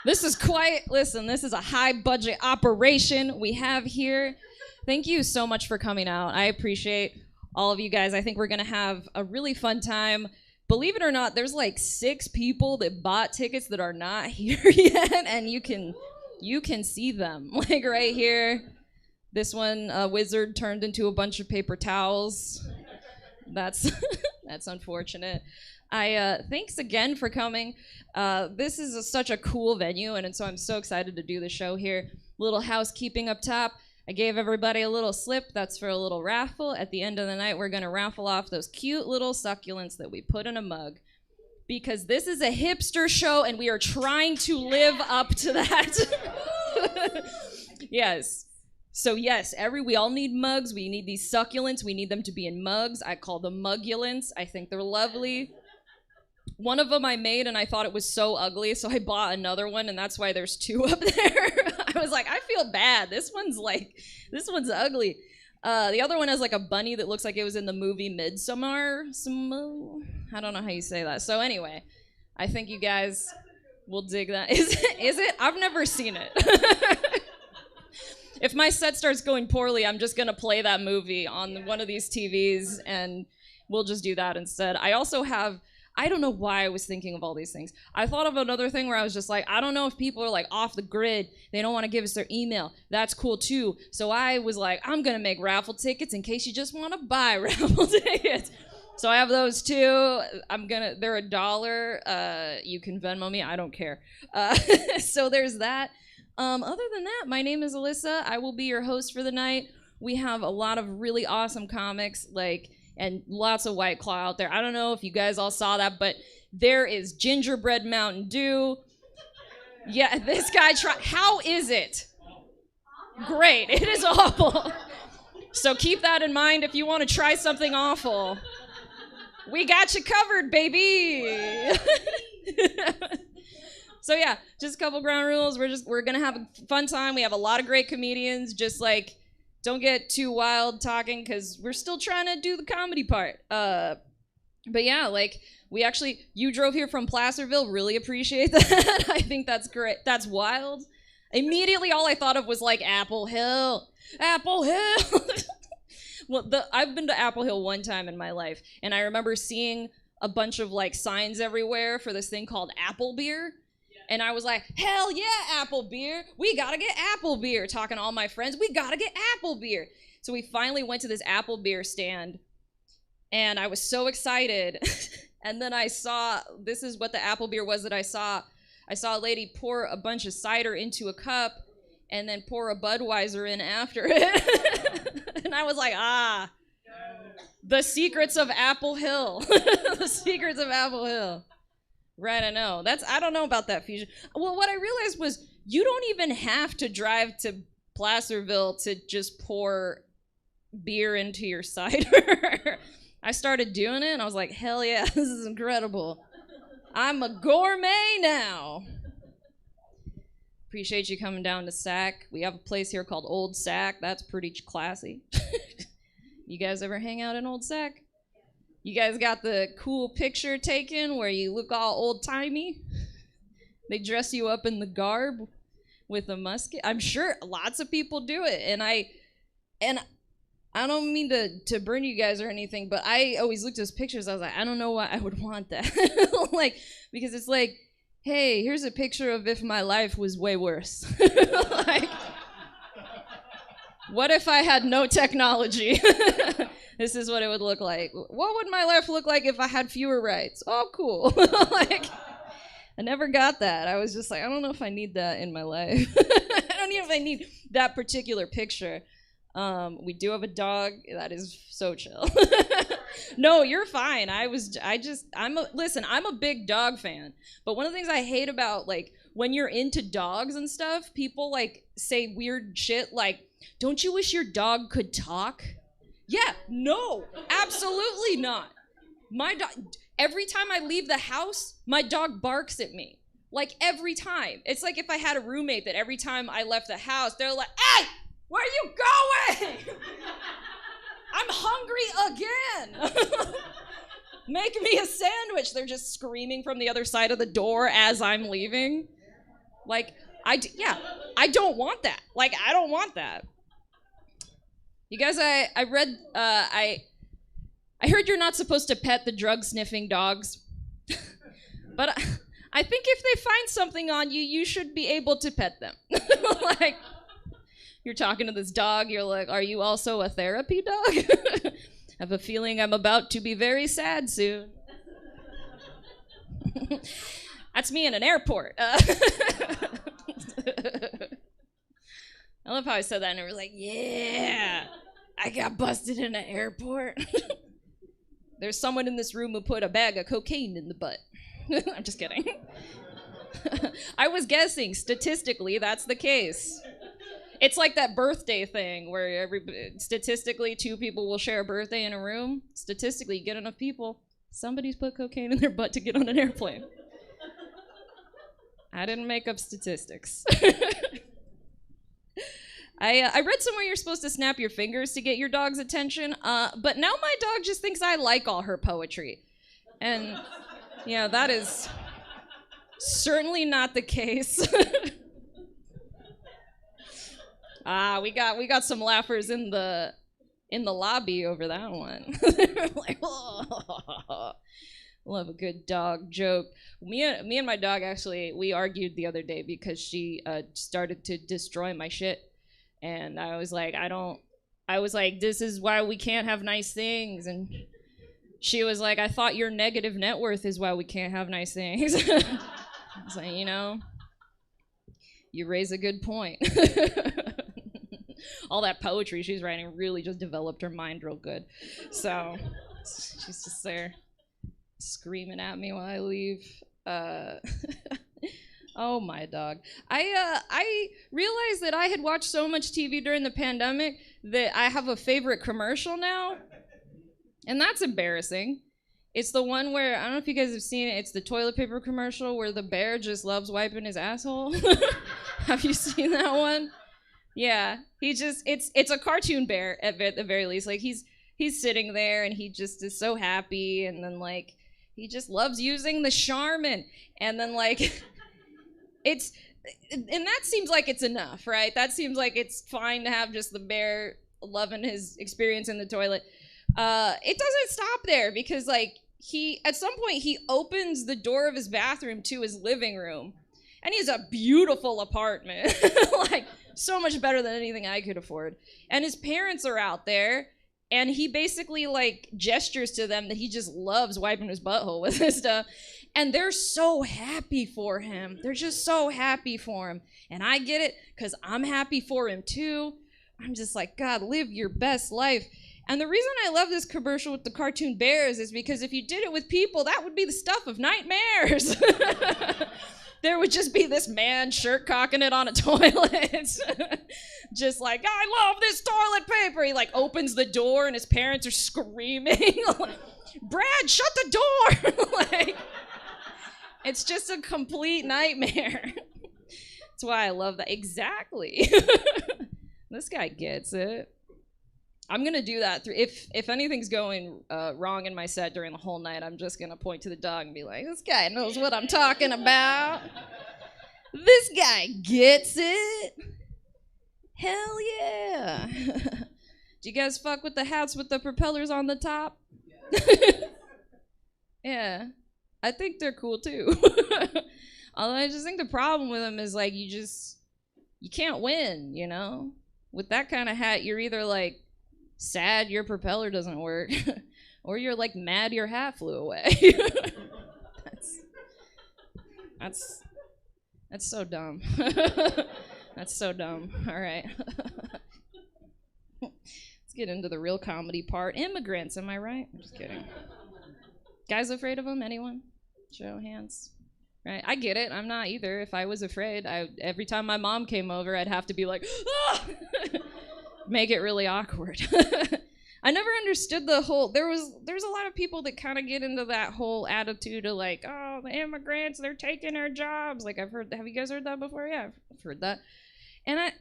Speaker 18: This is a high-budget operation we have here. Thank you so much for coming out. I appreciate all of you guys. I think we're going to have a really fun time. Believe it or not, there's like 6 people that bought tickets that are not here yet, and you can see them. Like right here, this one, a wizard turned into a bunch of paper towels. That's that's unfortunate. Thanks again for coming. This is such a cool venue, and so I'm so excited to do the show here. Little housekeeping up top. I gave everybody a little slip. That's for a little raffle. At the end of the night, we're going to raffle off those cute little succulents that we put in a mug. Because this is a hipster show, and we are trying to live up to that. Yes. So yes, we all need mugs. We need these succulents. We need them to be in mugs. I call them mugulents. I think they're lovely. One of them I made, and I thought it was so ugly, so I bought another one, and that's why there's 2 up there. I was like, I feel bad. This one's ugly. The other one has like a bunny that looks like it was in the movie Midsommar. I don't know how you say that. So anyway, I think you guys will dig that. Is it? I've never seen it. If my set starts going poorly, I'm just gonna play that movie on one of these TVs, and we'll just do that instead. I also have... I don't know why I was thinking of all these things. I thought of another thing where I was just like, I don't know if people are like off the grid. They don't want to give us their email. That's cool too. So I was like, I'm going to make raffle tickets in case you just want to buy raffle tickets. So I have those too. They're $1. You can Venmo me. I don't care. So there's that. Other than that, my name is Alyssa. I will be your host for the night. We have a lot of really awesome comics, and lots of White Claw out there. I don't know if you guys all saw that, but there is Gingerbread Mountain Dew. Yeah, this guy how is it? Great, it is awful. So keep that in mind if you want to try something awful. We got you covered, baby. So yeah, just a couple ground rules. We're gonna have a fun time. We have a lot of great comedians, don't get too wild talking because we're still trying to do the comedy part. But yeah, you drove here from Placerville. Really appreciate that. I think that's great. That's wild. Immediately, all I thought of was Apple Hill. Apple Hill. Well, I've been to Apple Hill one time in my life, and I remember seeing a bunch of signs everywhere for this thing called apple beer. And I was like, hell yeah, apple beer. We gotta get apple beer. Talking to all my friends, we gotta get apple beer. So we finally went to this apple beer stand. And I was so excited. And then this is what the apple beer was that I saw. I saw a lady pour a bunch of cider into a cup and then pour a Budweiser in after it. And I was like, the secrets of Apple Hill. The secrets of Apple Hill. Right, I know. I don't know about that fusion. Well, what I realized was you don't even have to drive to Placerville to just pour beer into your cider. I started doing it, and I was like, hell yeah, this is incredible. I'm a gourmet now. Appreciate you coming down to Sac. We have a place here called Old Sac. That's pretty classy. You guys ever hang out in Old Sac? You guys got the cool picture taken where you look all old-timey? They dress you up in the garb with a musket. I'm sure lots of people do it. And I don't mean to burn you guys or anything, but I always looked at those pictures. I was like, I don't know why I would want that. Because it's like, hey, here's a picture of if my life was way worse. What if I had no technology? This is what it would look like. What would my life look like if I had fewer rights? Oh, cool. I never got that. I was just like, I don't know if I need that in my life. I don't know if I need that particular picture. We do have a dog that is so chill. No, you're fine. I'm a big dog fan. But one of the things I hate about, like, when you're into dogs and stuff, people, like, say weird shit like, don't you wish your dog could talk? Yeah, no, absolutely not. My dog, every time I leave the house, my dog barks at me. Like, every time. It's like if I had a roommate that every time I left the house, they're like, hey, where are you going? I'm hungry again. Make me a sandwich. They're just screaming from the other side of the door as I'm leaving. Like, I don't want that. Like, I don't want that. You guys, I read, I heard you're not supposed to pet the drug-sniffing dogs. But I think if they find something on you, you should be able to pet them. Like, you're talking to this dog, you're like, are you also a therapy dog? I have a feeling I'm about to be very sad soon. That's me in an airport. I love how I said that and it was like, yeah, I got busted in an airport. There's someone in this room who put a bag of cocaine in the butt. I'm just kidding. I was guessing, statistically, that's the case. It's like that birthday thing where statistically 2 people will share a birthday in a room. Statistically, you get enough people, somebody's put cocaine in their butt to get on an airplane. I didn't make up statistics. I read somewhere you're supposed to snap your fingers to get your dog's attention, but now my dog just thinks I like all her poetry. And yeah, that is certainly not the case. We got some laughers in the lobby over that one. They're like, oh, love a good dog joke. Me and my dog actually, we argued the other day because she started to destroy my shit, and I was like, this is why we can't have nice things, and she was like, I thought your negative net worth is why we can't have nice things. I was like, you raise a good point. All that poetry she's writing really just developed her mind real good. So she's just there screaming at me while I leave. Oh, my dog. I realized that I had watched so much TV during the pandemic that I have a favorite commercial now. And that's embarrassing. It's the one where, I don't know if you guys have seen it, it's the toilet paper commercial where the bear just loves wiping his asshole. Have you seen that one? Yeah, it's a cartoon bear at the very least. Like, he's sitting there and he just is so happy, and then, like, he just loves using the Charmin, and then, like, and that seems like it's enough, right? That seems like it's fine to have just the bear loving his experience in the toilet. It doesn't stop there, because, like, at some point he opens the door of his bathroom to his living room, and he has a beautiful apartment. Like, so much better than anything I could afford. And his parents are out there, and he basically, like, gestures to them that he just loves wiping his butthole with this stuff. And they're so happy for him. They're just so happy for him. And I get it, because I'm happy for him too. I'm just like, God, live your best life. And the reason I love this commercial with the cartoon bears is because if you did it with people, that would be the stuff of nightmares. There would just be this man shirt cocking it on a toilet. Just like, I love this toilet paper. He, like, opens the door and his parents are screaming. Like, Brad, shut the door. Like, it's just a complete nightmare. That's why I love that. Exactly. This guy gets it. I'm gonna do that. If anything's going wrong in my set during the whole night, I'm just gonna point to the dog and be like, this guy knows what I'm talking about. This guy gets it. Hell yeah. Do you guys fuck with the hats with the propellers on the top? Yeah, I think they're cool too. Although I just think the problem with them is, like, you can't win, you know? With that kind of hat, you're either, like, sad your propeller doesn't work, or you're, like, mad your hat flew away. That's so dumb. That's so dumb. All right. Let's get into the real comedy part. Immigrants, am I right? I'm just kidding. Guys afraid of them? Anyone? Show hands. Right? I get it. I'm not either. If I was afraid, every time my mom came over, I'd have to be like, ah! Make it really awkward. I never understood the whole. There's a lot of people that kind of get into that whole attitude of like, oh, the immigrants, they're taking our jobs. Like I've heard. Have you guys heard that before? Yeah, I've heard that. And I've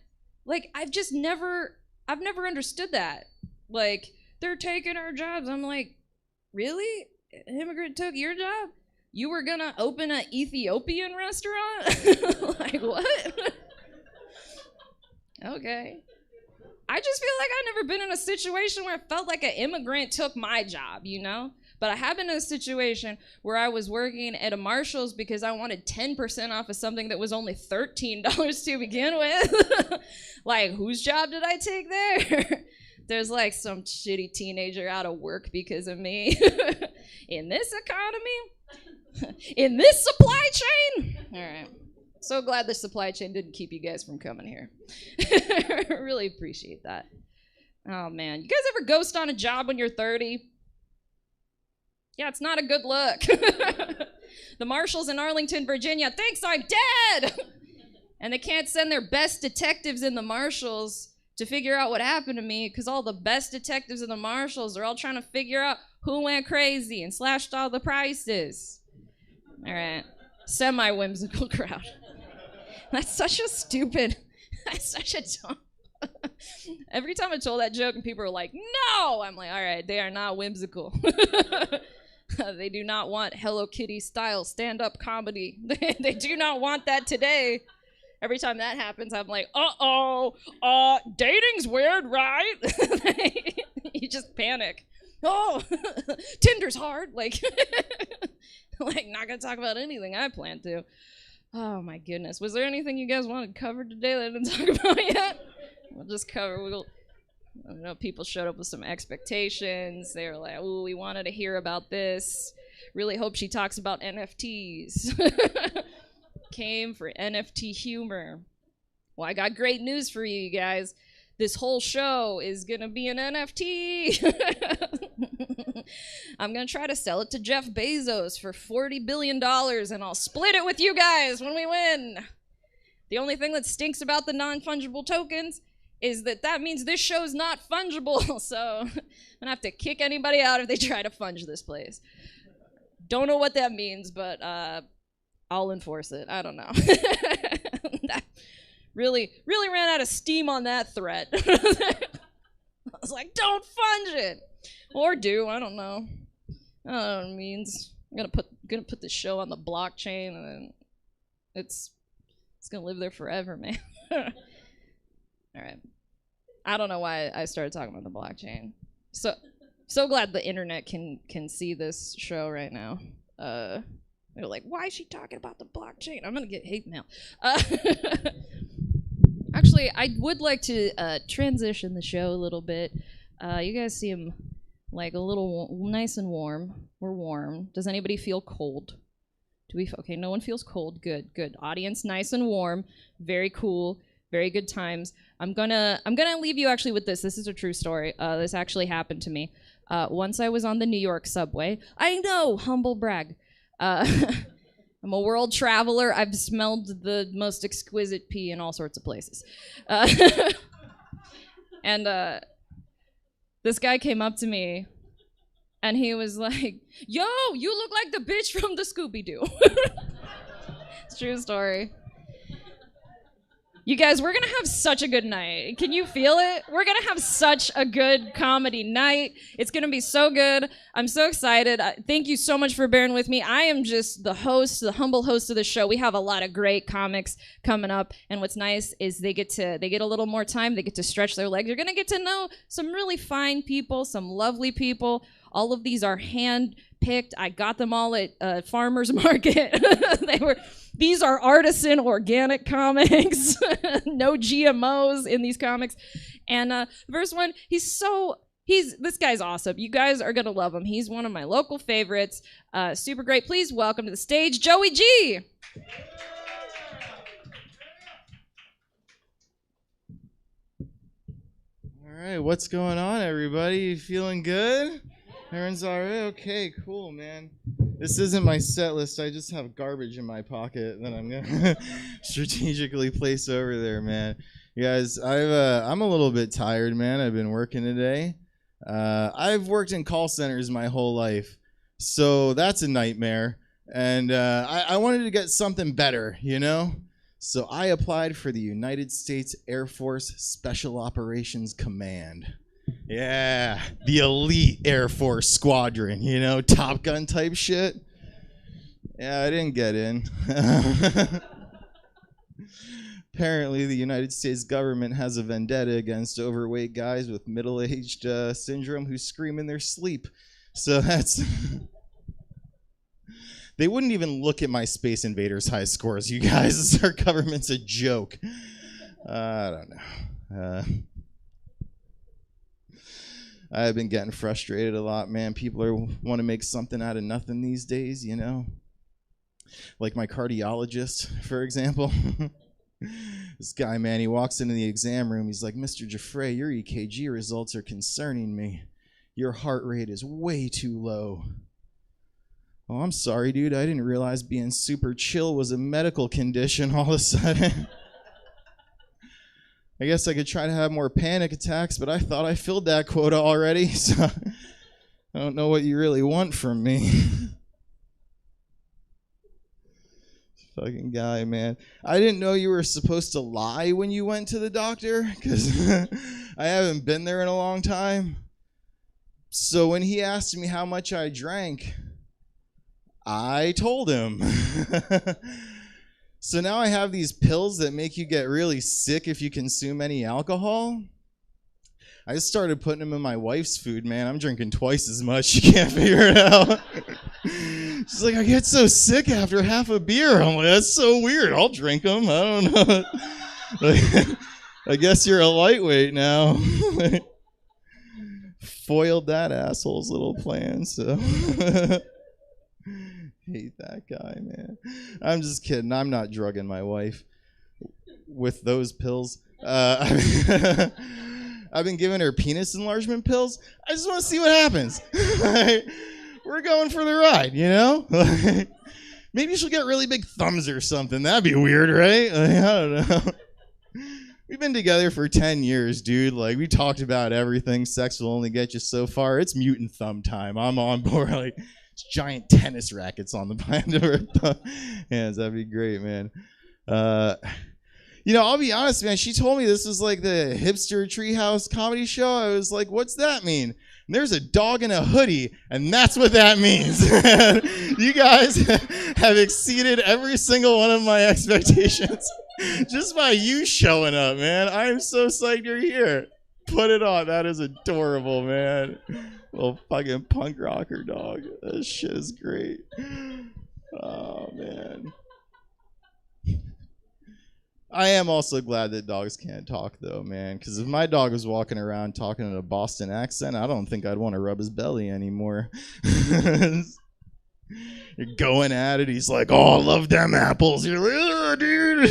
Speaker 18: never understood that. Like they're taking our jobs. I'm like, really? An immigrant took your job? You were gonna open an Ethiopian restaurant? Like what? Okay. I just feel like I've never been in a situation where I felt like an immigrant took my job, you know? But I have been in a situation where I was working at a Marshall's because I wanted 10% off of something that was only $13 to begin with. Like, whose job did I take there? There's like some shitty teenager out of work because of me. In this economy? In this supply chain? All right. So glad the supply chain didn't keep you guys from coming here. Really appreciate that. Oh, man. You guys ever ghost on a job when you're 30? Yeah, it's not a good look. The Marshals in Arlington, Virginia thinks I'm dead. And they can't send their best detectives in the Marshals to figure out what happened to me because all the best detectives in the Marshals are all trying to figure out who went crazy and slashed all the prices. All right. Semi-whimsical crowd. That's such a dumb. Every time I told that joke and people are like, no! I'm like, all right, they are not whimsical. They do not want Hello Kitty style stand-up comedy. They do not want that today. Every time that happens, I'm like, dating's weird, right? You just panic. Oh, Tinder's hard. Like, not gonna talk about anything I plan to. Oh my goodness. Was there anything you guys wanted covered today that I didn't talk about yet? We'll just cover. I know people showed up with some expectations. They were like, oh, we wanted to hear about this. Really hope she talks about NFTs. Came for NFT humor. Well, I got great news for you guys. This whole show is going to be an NFT. I'm going to try to sell it to Jeff Bezos for $40 billion, and I'll split it with you guys when we win. The only thing that stinks about the non-fungible tokens is that means this show's not fungible, so I'm going to have to kick anybody out if they try to funge this place. Don't know what that means, but I'll enforce it. I don't know. That really ran out of steam on that threat. I was like, don't funge it. Or do, I don't know. I don't know what it means. I'm gonna put this show on the blockchain, and then it's gonna live there forever, man. All right. I don't know why I started talking about the blockchain. So glad the internet can see this show right now. They're like, why is she talking about the blockchain? I'm gonna get hate mail. Actually, I would like to transition the show a little bit. You guys seem like a little nice and warm. We're warm. Does anybody feel cold? Okay, no one feels cold. Good. Audience, nice and warm. Very cool. Very good times. I'm gonna leave you actually with this. This is a true story. This actually happened to me. Once I was on the New York subway. I know, humble brag. I'm a world traveler. I've smelled the most exquisite pee in all sorts of places. And this guy came up to me, and he was like, yo, you look like the bitch from the Scooby-Doo. It's a true story. You guys, we're going to have such a good night. Can you feel it? We're going to have such a good comedy night. It's going to be so good. I'm so excited. Thank you so much for bearing with me. I am just the host, the humble host of the show. We have a lot of great comics coming up, and what's nice is they get a little more time. They get to stretch their legs. You're going to get to know some really fine people, some lovely people. All of these are hand-picked. I got them all at farmer's market. These are artisan organic comics. No GMOs in these comics. And the first one, this guy's awesome. You guys are gonna love him. He's one of my local favorites. Super great. Please welcome to the stage, Joey G.
Speaker 19: All right, what's going on, everybody? You feeling good? Everyone's all right? Okay, cool, man. This isn't my set list. I just have garbage in my pocket that I'm gonna strategically place over there, man. You guys, I'm a little bit tired, man. I've been working today. I've worked in call centers my whole life, so that's a nightmare. And I wanted to get something better, you know? So I applied for the United States Air Force Special Operations Command. Yeah, the elite Air Force squadron, you know, Top Gun type shit. Yeah, I didn't get in. Apparently, the United States government has a vendetta against overweight guys with middle-aged syndrome who scream in their sleep. So that's... They wouldn't even look at my Space Invaders high scores, you guys. Our government's a joke. I don't know. I've been getting frustrated a lot, man. People want to make something out of nothing these days, you know? Like my cardiologist, for example. This guy, man, he walks into the exam room. He's like, Mr. Jaffray, your EKG results are concerning me. Your heart rate is way too low. Oh, I'm sorry, dude. I didn't realize being super chill was a medical condition all of a sudden. I guess I could try to have more panic attacks, but I thought I filled that quota already, so I don't know what you really want from me. Fucking guy, man. I didn't know you were supposed to lie when you went to the doctor, because I haven't been there in a long time. So when he asked me how much I drank, I told him. So now I have these pills that make you get really sick if you consume any alcohol. I just started putting them in my wife's food, man. I'm drinking twice as much. She can't figure it out. She's like, I get so sick after half a beer. I'm like, that's so weird. I'll drink them. I don't know. Like, I guess you're a lightweight now. Foiled that asshole's little plan, so... Hate that guy, man. I'm just kidding. I'm not drugging my wife with those pills. I've been giving her penis enlargement pills. I just want to see what happens. We're going for the ride, you know? Maybe she'll get really big thumbs or something. That'd be weird, right? I don't know. We've been together for 10 years, dude. Like, we talked about everything. Sex will only get you so far. It's mutant thumb time. I'm on board. Like, giant tennis rackets on the behind of her thumb. Hands, that'd be great, man. You know, I'll be honest, man. She told me this was like the Hipster Treehouse comedy show. I was like, what's that mean? And there's a dog in a hoodie, and that's what that means. You guys have exceeded every single one of my expectations just by you showing up, man. I'm so psyched you're here. Put it on. That is adorable, man. Little fucking punk rocker dog. That shit is great. Oh, man. I am also glad that dogs can't talk, though, man. Because if my dog was walking around talking in a Boston accent, I don't think I'd want to rub his belly anymore. You're going at it. He's like, oh, I love them apples. You're like, oh, dude,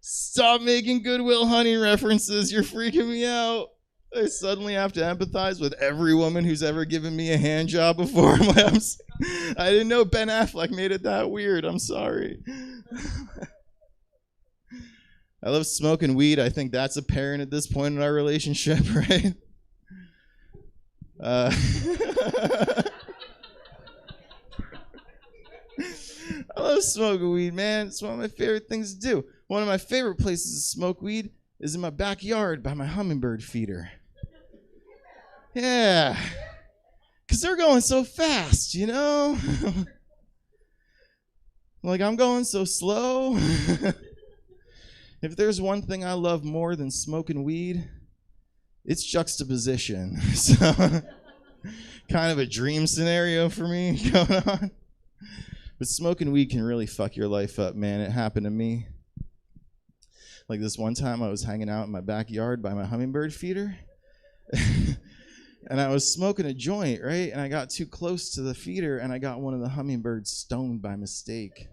Speaker 19: stop making Goodwill Hunting references. You're freaking me out. I suddenly have to empathize with every woman who's ever given me a hand job before. I didn't know Ben Affleck made it that weird. I'm sorry. I love smoking weed. I think that's apparent at this point in our relationship, right? I love smoking weed, man. It's one of my favorite things to do. One of my favorite places to smoke weed is in my backyard by my hummingbird feeder. Yeah. Because they're going so fast, you know? Like, I'm going so slow. If there's one thing I love more than smoking weed, it's juxtaposition. So, kind of a dream scenario for me going on. But smoking weed can really fuck your life up, man. It happened to me. Like this one time I was hanging out in my backyard by my hummingbird feeder. And I was smoking a joint, right? And I got too close to the feeder and I got one of the hummingbirds stoned by mistake.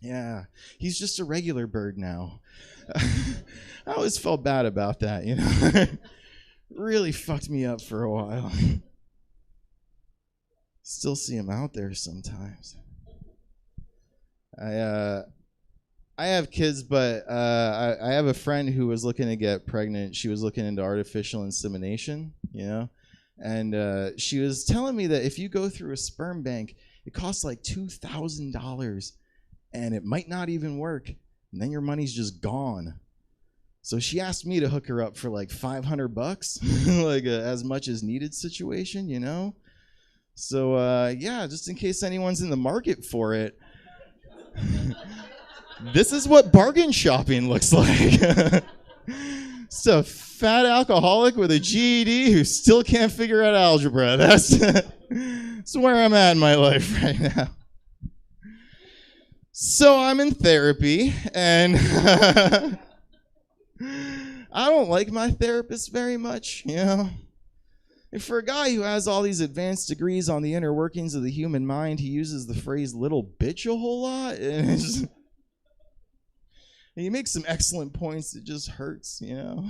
Speaker 19: Yeah, he's just a regular bird now. I always felt bad about that, you know. Really fucked me up for a while. Still see him out there sometimes. I have kids, but I have a friend who was looking to get pregnant. She was looking into artificial insemination, you know, and she was telling me that if you go through a sperm bank, it costs like $2,000, and it might not even work, and then your money's just gone. So she asked me to hook her up for like $500, like a as much as needed situation, you know. So yeah, just in case anyone's in the market for it. This is what bargain shopping looks like. It's a fat alcoholic with a GED who still can't figure out algebra. That's where I'm at in my life right now. So I'm in therapy, and I don't like my therapist very much, you know. And for a guy who has all these advanced degrees on the inner workings of the human mind, he uses the phrase little bitch a whole lot. And he makes some excellent points. It just hurts, you know.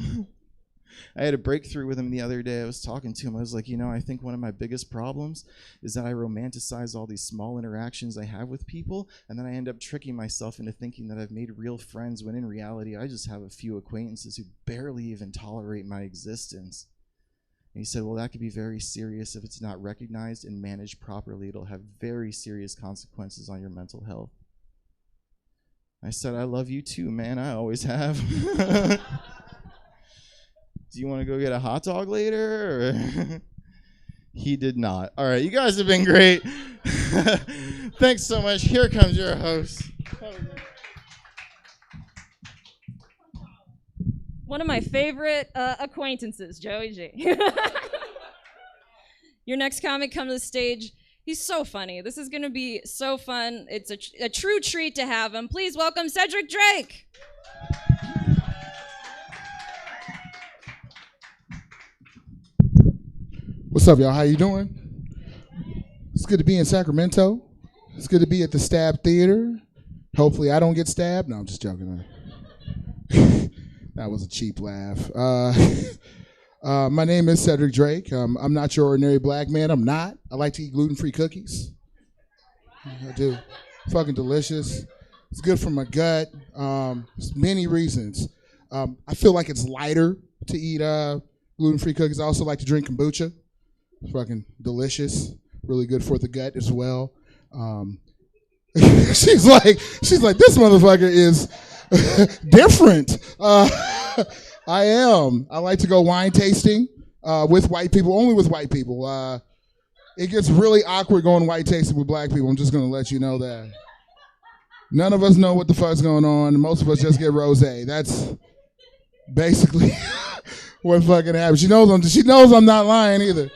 Speaker 19: I had a breakthrough with him the other day. I was talking to him. I was like, you know, I think one of my biggest problems is that I romanticize all these small interactions I have with people, and then I end up tricking myself into thinking that I've made real friends when in reality I just have a few acquaintances who barely even tolerate my existence. And he said, well, that could be very serious if it's not recognized and managed properly. It'll have very serious consequences on your mental health. I said, I love you too, man. I always have. Do you want to go get a hot dog later? Or he did not. All right, you guys have been great. Thanks so much. Here comes your host.
Speaker 18: One of my favorite acquaintances, Joey G. Your next comic come to the stage. He's so funny. This is going to be so fun. It's a true treat to have him. Please welcome Cedric Drake.
Speaker 1: What's up, y'all? How you doing? It's good to be in Sacramento. It's good to be at the Stab Theater. Hopefully I don't get stabbed. No, I'm just joking. That was a cheap laugh. My name is Cedric Drake. I'm not your ordinary black man. I'm not. I like to eat gluten-free cookies. I do. Fucking delicious. It's good for my gut. There's many reasons. I feel like it's lighter to eat gluten-free cookies. I also like to drink kombucha. Fucking delicious. Really good for the gut as well. She's like, this motherfucker is different. I am. I like to go wine tasting with white people, only with white people. It gets really awkward going wine tasting with black people. I'm just going to let you know that. None of us know what the fuck's going on. Most of us just get rosé. That's basically what fucking happens. She knows I'm not lying either.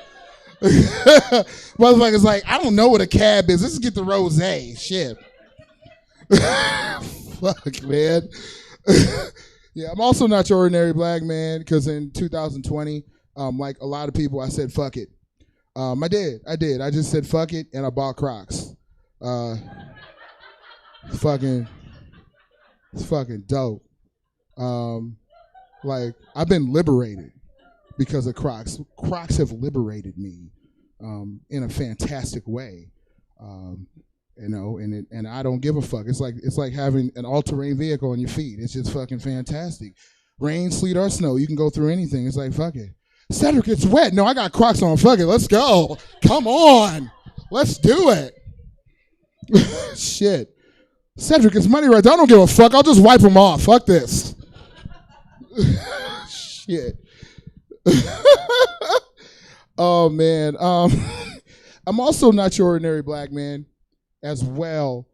Speaker 1: Motherfucker's like, I don't know what a cab is. Let's get the rosé. Shit. Fuck, man. Yeah, I'm also not your ordinary black man because in 2020, like a lot of people, I said fuck it. I did. I just said fuck it and I bought Crocs. It's fucking dope. Like I've been liberated because of Crocs. Crocs have liberated me in a fantastic way. You know, and I don't give a fuck. It's like having an all-terrain vehicle on your feet. It's just fucking fantastic. Rain, sleet, or snow, you can go through anything. It's like, fuck it. Cedric, it's wet. No, I got Crocs on. Fuck it. Let's go. Come on. Let's do it. Shit. Cedric, it's money right there. I don't give a fuck. I'll just wipe them off. Fuck this. Shit. Oh, man. I'm also not your ordinary black man as well,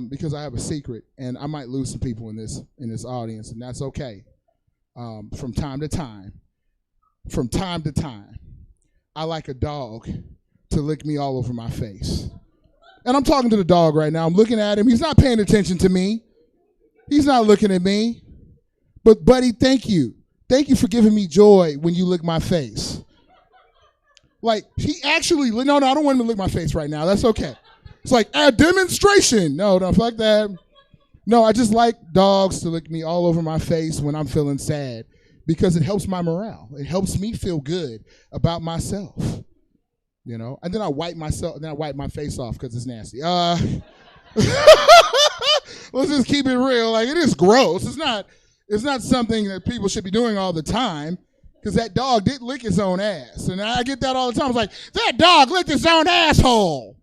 Speaker 1: because I have a secret, and I might lose some people in this audience, and that's okay. From time to time, I like a dog to lick me all over my face. And I'm talking to the dog right now. I'm looking at him. He's not paying attention to me. He's not looking at me. But, buddy, thank you. Thank you for giving me joy when you lick my face. Like, he actually, no, I don't want him to lick my face right now. That's okay. It's like a demonstration. No, fuck that. No, I just like dogs to lick me all over my face when I'm feeling sad because it helps my morale. It helps me feel good about myself. You know, and then I wipe myself, and then I wipe my face off because it's nasty. Let's just keep it real. Like, it is gross. It's not something that people should be doing all the time because that dog did lick its own ass. And I get that all the time. It's like, that dog licked its own asshole.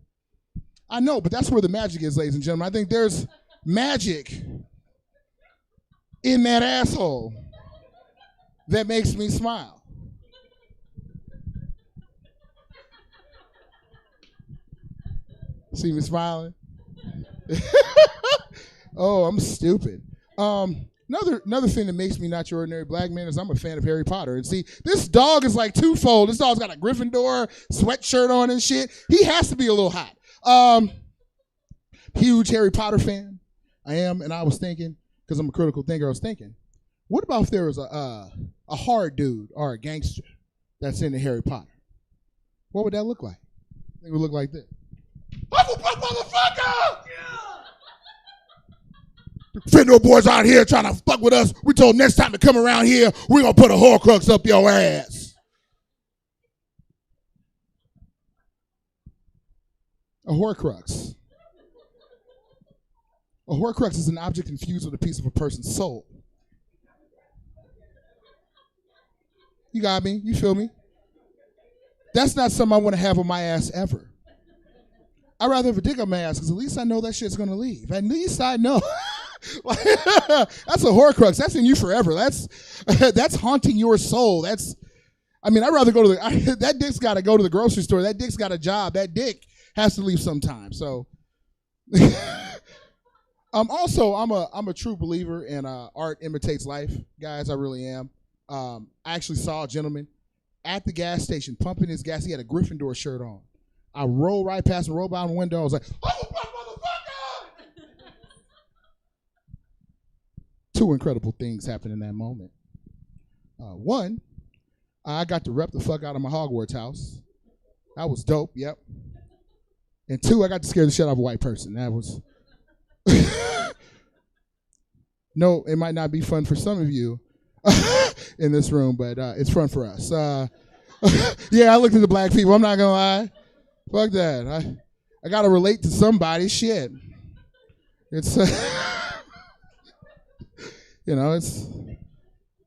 Speaker 1: I know, but that's where the magic is, ladies and gentlemen. I think there's magic in that asshole that makes me smile. See me smiling? Oh, I'm stupid. Another thing that makes me not your ordinary black man is I'm a fan of Harry Potter. And see, this dog is like twofold. This dog's got a Gryffindor sweatshirt on and shit. He has to be a little hot. Huge Harry Potter fan. I am, and I was thinking, because I'm a critical thinker, I was thinking, what about if there was a hard dude or a gangster that's into Harry Potter? What would that look like? I think it would look like this. Hufflepuff motherfucker! Fentanyl boys out here trying to fuck with us. We told next time to come around here, we're going to put a Horcrux up your ass. A Horcrux. A Horcrux is an object infused with a piece of a person's soul. You got me? You feel me? That's not something I want to have on my ass ever. I'd rather have a dick on my ass because at least I know that shit's going to leave. At least I know. That's a Horcrux. That's in you forever. That's haunting your soul. I'd rather go to that dick's got to go to the grocery store. That dick's got a job. That dick has to leave sometime. So, also, I'm a true believer in art imitates life, guys. I really am. I actually saw a gentleman at the gas station pumping his gas. He had a Gryffindor shirt on. I rolled right past him, rolled by the window. I was like, oh, motherfucker! Two incredible things happened in that moment. One, I got to rep the fuck out of my Hogwarts house. That was dope, yep. And two, I got to scare the shit out of a white person. That was... No, it might not be fun for some of you in this room, but it's fun for us. Yeah, I looked at the black people. I'm not going to lie. Fuck that. I got to relate to somebody. Shit. It's,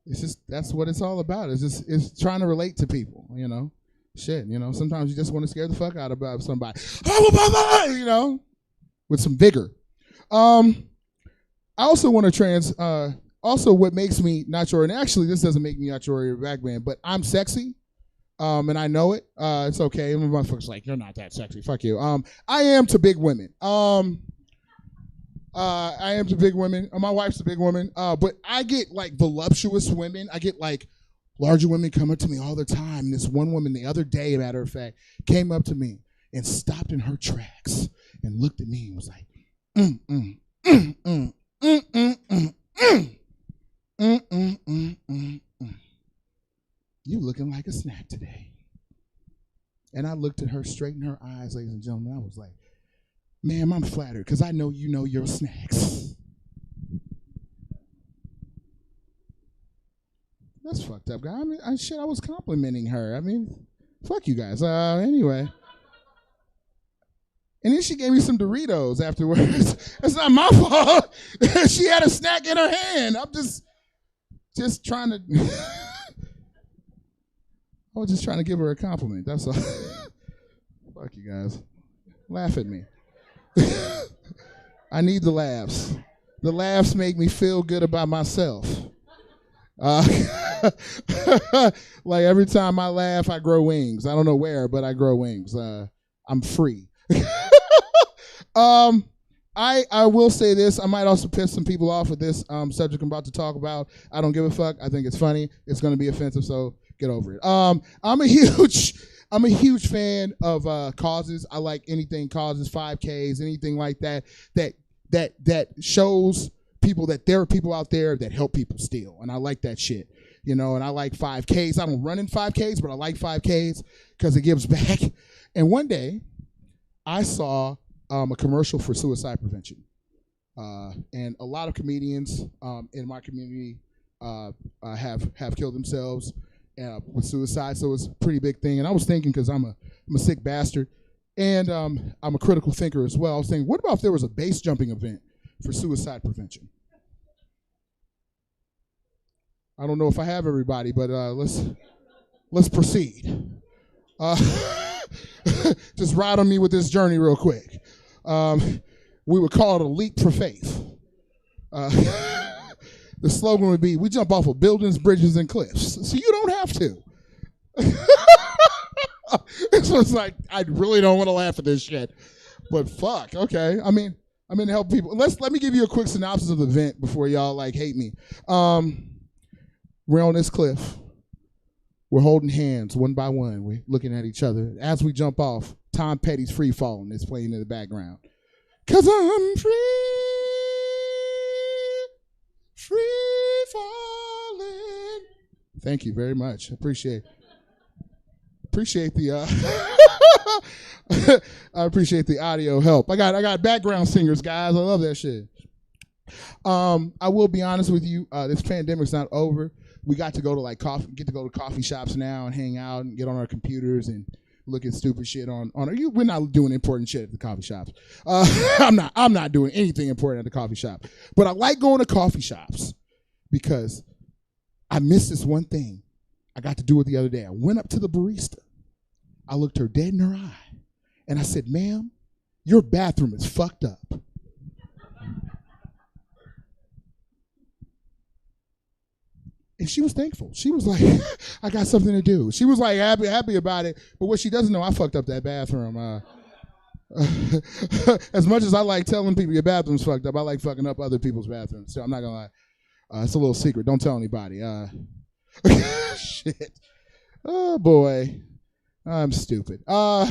Speaker 1: it's just, that's what it's all about. It's trying to relate to people, Shit, sometimes you just want to scare the fuck out of somebody, with some vigor. I also want to also what makes me not your, and actually this doesn't make me not your black man, but I'm sexy. And I know it. It's okay. And motherfuckers like, you're not that sexy. Fuck you. I am to big women. I am to big women. My wife's a big woman. But I get like voluptuous women. I get like larger women come up to me all the time. And this one woman the other day, matter of fact, came up to me and stopped in her tracks and looked at me and was like, You looking like a snack today. And I looked at her straight in her eyes, ladies and gentlemen. I was like, ma'am, I'm flattered because I know you know your snacks. That's fucked up, guy. I was complimenting her. Fuck you guys. Anyway. And then she gave me some Doritos afterwards. That's not my fault. She had a snack in her hand. I'm just trying to... I was just trying to give her a compliment. That's all. Fuck you guys. Laugh at me. I need the laughs. The laughs make me feel good about myself. Like every time I laugh, I grow wings. I don't know where, but I grow wings. I'm free. I will say this. I might also piss some people off with this subject I'm about to talk about. I don't give a fuck. I think it's funny. It's going to be offensive, so get over it. I'm a huge fan of causes. I like anything causes, 5Ks, anything like that shows people that there are people out there that help people steal, and I like that shit. And I like 5Ks. I don't run in 5Ks, but I like 5Ks because it gives back. And one day, I saw a commercial for suicide prevention. And a lot of comedians in my community have killed themselves with suicide, so it's a pretty big thing. And I was thinking, because I'm a sick bastard, and I'm a critical thinker as well. I was thinking, what about if there was a base jumping event for suicide prevention? I don't know if I have everybody, but let's proceed. Just ride on me with this journey real quick. We would call it a leap for faith. The slogan would be, we jump off of buildings, bridges, and cliffs. So you don't have to. This was like, I really don't want to laugh at this shit. But fuck, okay. I mean, I'm in to help people. Let me give you a quick synopsis of the event before y'all like hate me. We're on this cliff. We're holding hands one by one. We're looking at each other. As we jump off, Tom Petty's Free Falling is playing in the background. 'Cause I'm free falling. Thank you very much. Appreciate the I appreciate the audio help. I got background singers, guys. I love that shit. I will be honest with you. This pandemic's not over. We got to go to coffee shops now and hang out and get on our computers and look at stupid shit on we're not doing important shit at the coffee shops. I'm not doing anything important at the coffee shop. But I like going to coffee shops because I missed this one thing I got to do it the other day. I went up to the barista. I looked her dead in her eye and I said, "Ma'am, your bathroom is fucked up." And she was thankful. She was like, I got something to do. She was like happy about it. But what she doesn't know, I fucked up that bathroom. As much as I like telling people your bathroom's fucked up, I like fucking up other people's bathrooms. So I'm not going to lie. It's a little secret. Don't tell anybody. Shit. Oh, boy. I'm stupid. I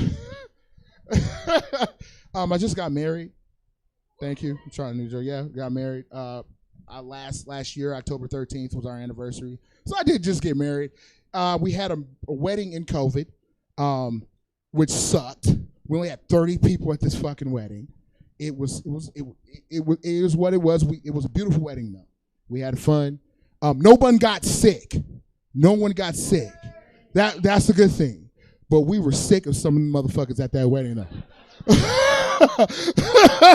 Speaker 1: just got married. Thank you. I'm trying to New Jersey. Yeah, got married. Last year, October 13th was our anniversary. So I did just get married. We had a wedding in COVID, which sucked. We only had 30 people at this fucking wedding. It was what it was. It was a beautiful wedding though. We had fun. No one got sick. No one got sick. That's a good thing. But we were sick of some of the motherfuckers at that wedding though.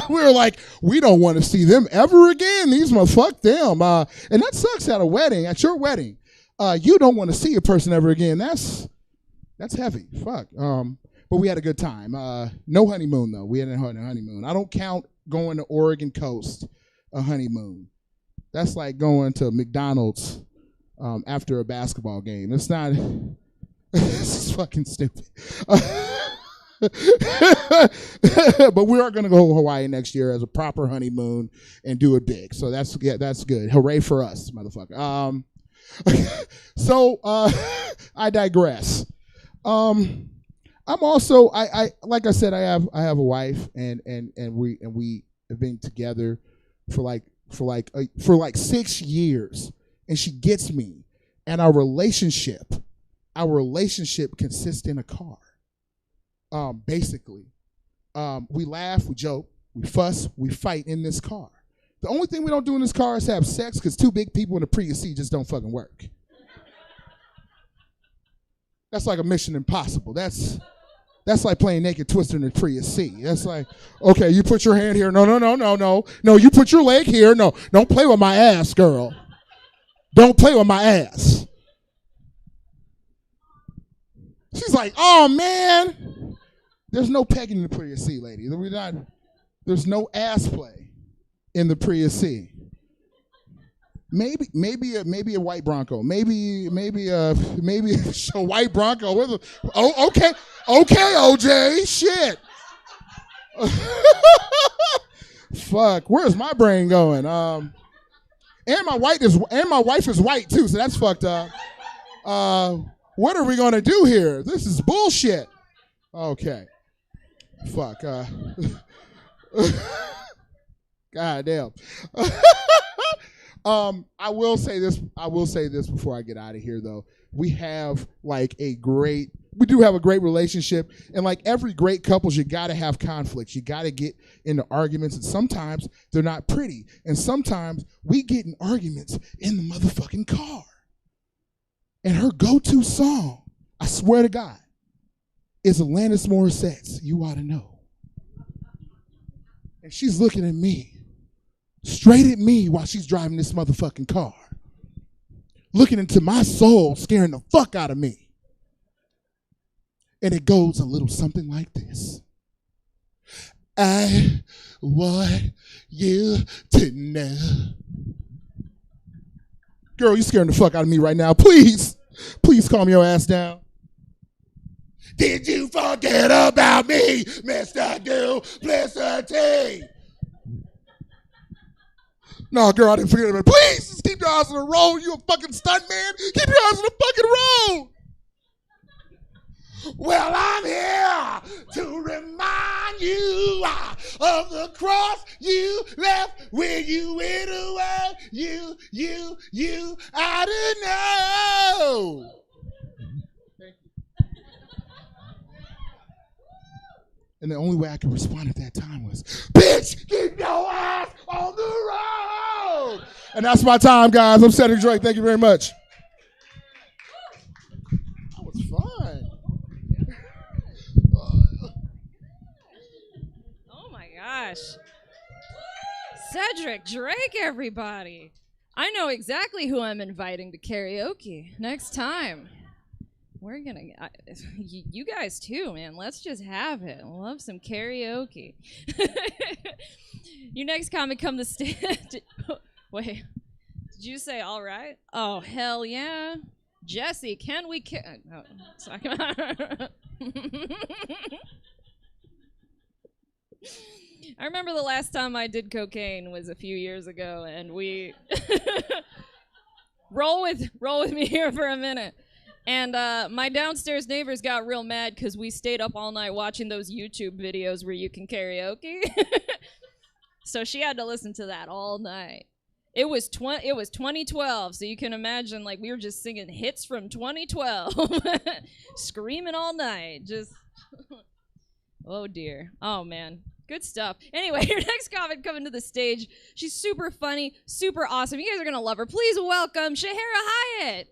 Speaker 1: We were like, we don't want to see them ever again. Fuck them. And that sucks at a wedding, at your wedding. You don't want to see a person ever again. That's heavy. Fuck. But we had a good time. No honeymoon though. We hadn't had a honeymoon. I don't count going to Oregon coast a honeymoon. That's like going to McDonald's after a basketball game. It's not. This is fucking stupid. But we are going to go to Hawaii next year as a proper honeymoon and do it big. So that's good. Hooray for us, motherfucker. So I digress. I'm also I like I said, I have a wife and we have been together for like 6 years, and she gets me. And our relationship consists in a car. Basically, we laugh, we joke, we fuss, we fight in this car. The only thing we don't do in this car is have sex, because two big people in a Prius C just don't fucking work. That's like a mission impossible. That's like playing Naked Twister in a Prius C. That's like, okay, you put your hand here. No, you put your leg here. No, don't play with my ass, girl. Don't play with my ass. She's like, oh, man. There's no pegging in the Prius C, lady. There's no ass play in the Prius C. Maybe a white Bronco. Maybe a white Bronco. Okay, OJ. Shit. Fuck. Where's my brain going? And my wife is white too, so that's fucked up. What are we gonna do here? This is bullshit. Okay. Fuck. God damn. I will say this before I get out of here, though. We have we do have a great relationship, and like every great couples, you got to have conflicts. You got to get into arguments, and sometimes they're not pretty, and sometimes we get in arguments in the motherfucking car. And her go-to song, I swear to God, is Alanis Morissette's "You Ought to Know," and she's looking at me, straight at me, while she's driving this motherfucking car, looking into my soul, scaring the fuck out of me. And it goes a little something like this. I want you to know. Girl, you scaring the fuck out of me right now. Please calm your ass down. Did you forget about me, Mr. Duplicity? No, girl, I didn't forget about it. Please, just keep your eyes on the road. You a fucking stunt man. Keep your eyes on the fucking road. Well, I'm here to remind you of the cross you left when you went away. I didn't know. And the only way I could respond at that time was, bitch, keep your ass on the road. And that's my time, guys. I'm Cedric Drake. Thank you very much. That was fun.
Speaker 18: Oh my gosh. Cedric Drake, everybody. I know exactly who I'm inviting to karaoke next time. We're gonna, you guys too, man. Let's just have it. Love some karaoke. Your next comic come to stage. Wait, did you say all right? Oh, hell yeah. Jesse, can we oh, sorry. I remember the last time I did cocaine was a few years ago, and we roll with me here for a minute. And my downstairs neighbors got real mad because we stayed up all night watching those YouTube videos where you can karaoke. So she had to listen to that all night. It was 2012, so you can imagine, like, we were just singing hits from 2012, screaming all night. Just, oh dear, oh man, good stuff. Anyway, your next comic coming to the stage. She's super funny, super awesome. You guys are gonna love her. Please welcome Shahara Hyatt.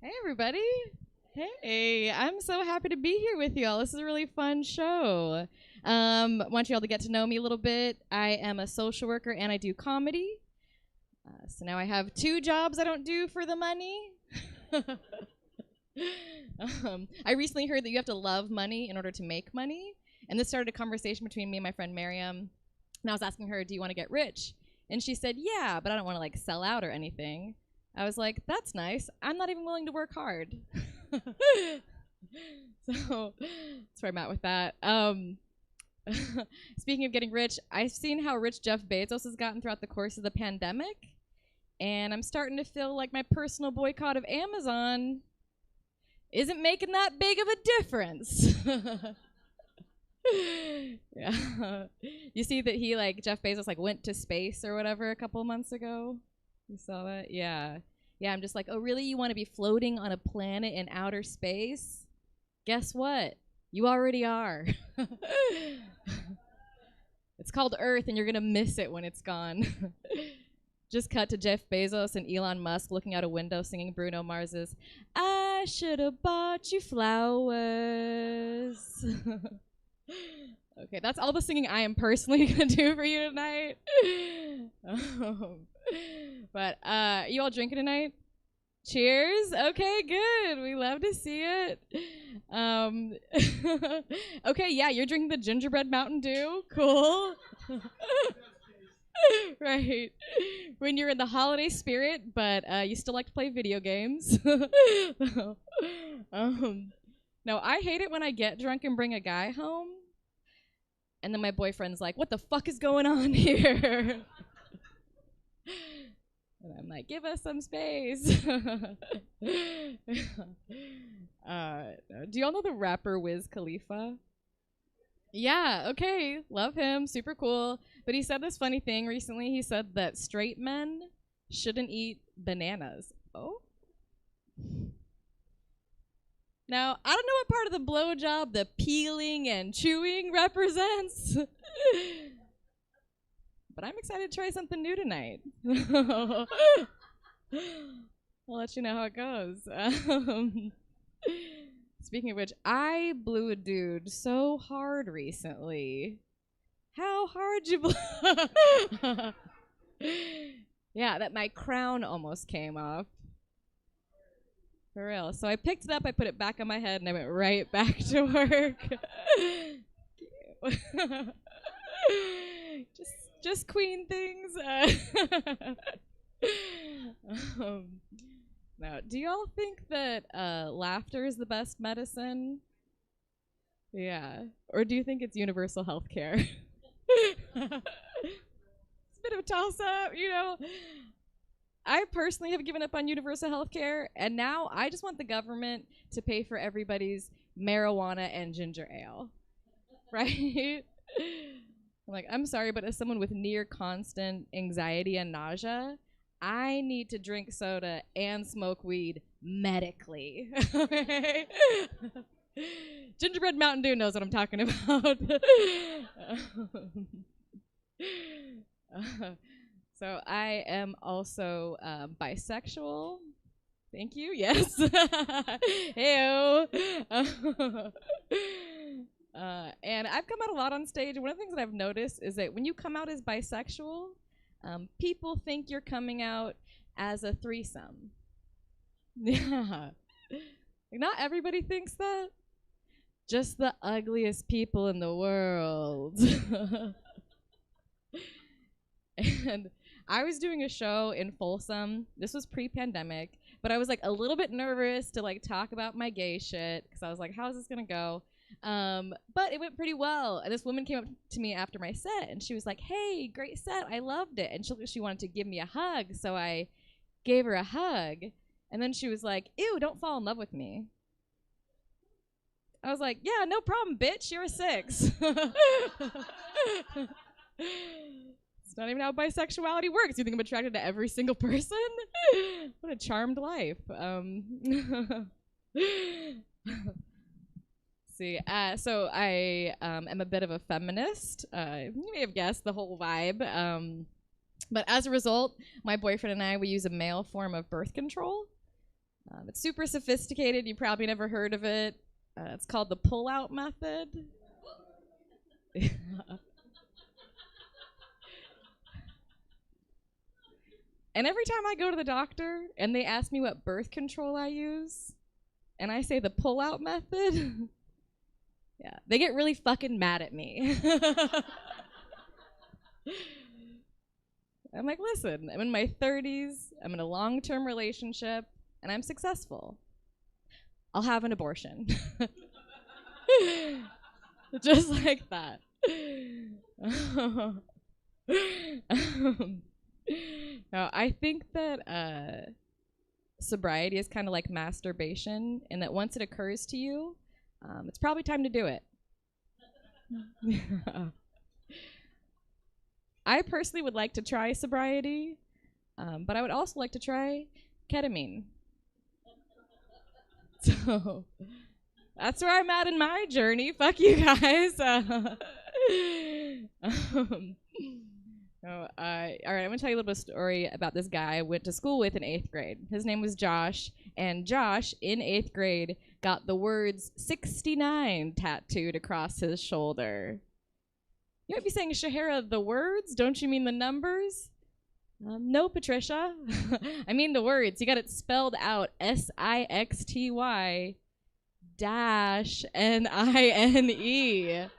Speaker 20: Hey everybody. Hey, I'm so happy to be here with y'all. This is a really fun show. Want y'all to get to know me a little bit. I am a social worker and I do comedy. So now I have 2 jobs I don't do for the money. I recently heard that you have to love money in order to make money. And this started a conversation between me and my friend Miriam. And I was asking her, do you want to get rich? And she said, yeah, but I don't want to like sell out or anything. I was like, that's nice. I'm not even willing to work hard. So that's where I'm at with that. Speaking of getting rich, I've seen how rich Jeff Bezos has gotten throughout the course of the pandemic. And I'm starting to feel like my personal boycott of Amazon isn't making that big of a difference. Yeah. You see that he, like, Jeff Bezos, like, went to space or whatever a couple months ago? You saw that? Yeah. Yeah, I'm just like, oh, really? You want to be floating on a planet in outer space? Guess what? You already are. It's called Earth, and you're going to miss it when it's gone. Just cut to Jeff Bezos and Elon Musk looking out a window singing Bruno Mars's I should have bought you flowers. Okay, that's all the singing I am personally going to do for you tonight. But you all drinking tonight? Cheers. Okay, good. We love to see it. Okay, yeah, you're drinking the gingerbread Mountain Dew. Cool. Right. When you're in the holiday spirit, but you still like to play video games. No, I hate it when I get drunk and bring a guy home. And then my boyfriend's like, what the fuck is going on here? And I'm like, give us some space. Do y'all know the rapper Wiz Khalifa? Yeah, okay, love him, super cool. But he said this funny thing recently. He said that straight men shouldn't eat bananas. Oh? Now, I don't know what part of the blowjob the peeling and chewing represents. But I'm excited to try something new tonight. I'll let you know how it goes. Speaking of which, I blew a dude so hard recently. How hard you blew? Yeah, that my crown almost came off. For real. So I picked it up, I put it back on my head, and I went right back to work. just queen things. Now, do y'all think that laughter is the best medicine? Yeah. Or do you think it's universal health care? It's a bit of a toss-up, you know? I personally have given up on universal health care, and now I just want the government to pay for everybody's marijuana and ginger ale. Right? I'm like, I'm sorry, but as someone with near constant anxiety and nausea, I need to drink soda and smoke weed medically. Gingerbread Mountain Dew knows what I'm talking about. So I am also bisexual. Thank you. Yes. Heyo. And I've come out a lot on stage. One of the things that I've noticed is that when you come out as bisexual, people think you're coming out as a threesome. Yeah. Like, not everybody thinks that. Just the ugliest people in the world. And I was doing a show in Folsom. This was pre-pandemic, but I was like a little bit nervous to like talk about my gay shit because I was like, how's this gonna go? But it went pretty well. And this woman came up to me after my set, and she was like, hey, great set. I loved it. And she wanted to give me a hug, so I gave her a hug. And then she was like, ew, don't fall in love with me. I was like, yeah, no problem, bitch. You're a 6. It's not even how bisexuality works. You think I'm attracted to every single person? What a charmed life. See, so I am a bit of a feminist. You may have guessed the whole vibe. But as a result, my boyfriend and I, we use a male form of birth control. It's super sophisticated. You probably never heard of it. It's called the pull-out method. And every time I go to the doctor and they ask me what birth control I use, and I say the pull-out method, yeah, they get really fucking mad at me. I'm like, listen, I'm in my 30s, I'm in a long-term relationship, and I'm successful. I'll have an abortion. Just like that. Now, I think that sobriety is kind of like masturbation, and that once it occurs to you, it's probably time to do it. I personally would like to try sobriety, but I would also like to try ketamine. So that's where I'm at in my journey. Fuck you guys. All right, I'm gonna tell you a little bit of a story about this guy I went to school with in 8th grade. His name was Josh, and Josh in 8th grade got the words 69 tattooed across his shoulder. You might be saying, Shahara, the words? Don't you mean the numbers? No, Patricia. I mean the words. You got it spelled out SIXTY dash NINE.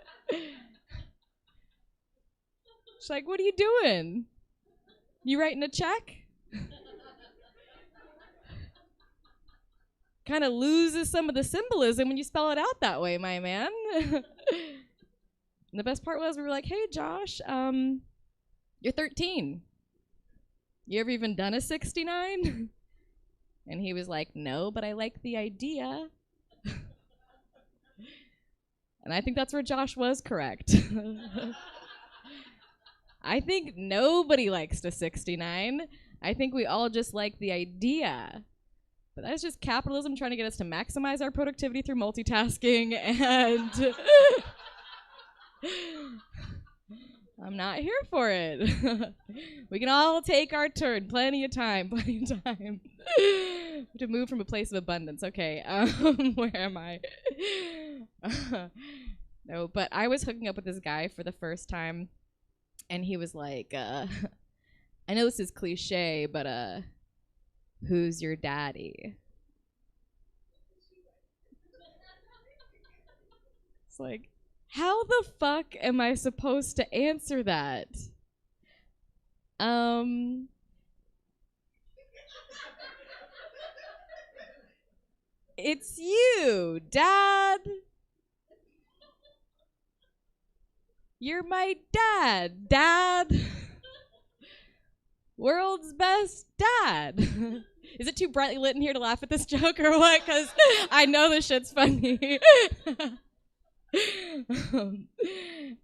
Speaker 20: She's like, what are you doing? You writing a check? Kind of loses some of the symbolism when you spell it out that way, my man. And the best part was we were like, hey, Josh, you're 13. You ever even done a 69? And he was like, no, but I like the idea. And I think that's where Josh was correct. I think nobody likes the 69. I think we all just like the idea. But that's just capitalism trying to get us to maximize our productivity through multitasking, and I'm not here for it. We can all take our turn. Plenty of time. To move from a place of abundance. Okay, where am I? No, but I was hooking up with this guy for the first time, and he was like, I know this is cliche, but who's your daddy? It's like, how the fuck am I supposed to answer that? It's you, Dad. You're my dad, Dad. World's best dad. Is it too brightly lit in here to laugh at this joke or what? Because I know this shit's funny.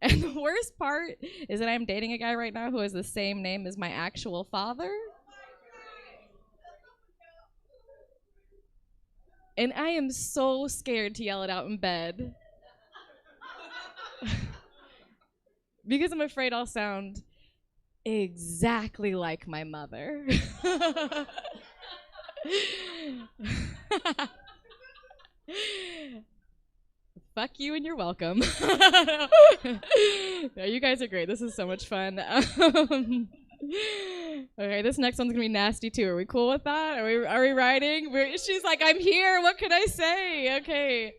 Speaker 20: And the worst part is that I'm dating a guy right now who has the same name as my actual father. And I am so scared to yell it out in bed. Because I'm afraid I'll sound exactly like my mother. Fuck you and you're welcome. No, you guys are great. This is so much fun. Okay, this next one's gonna be nasty too. Are we cool with that? Are we riding? She's like, I'm here. What can I say? Okay.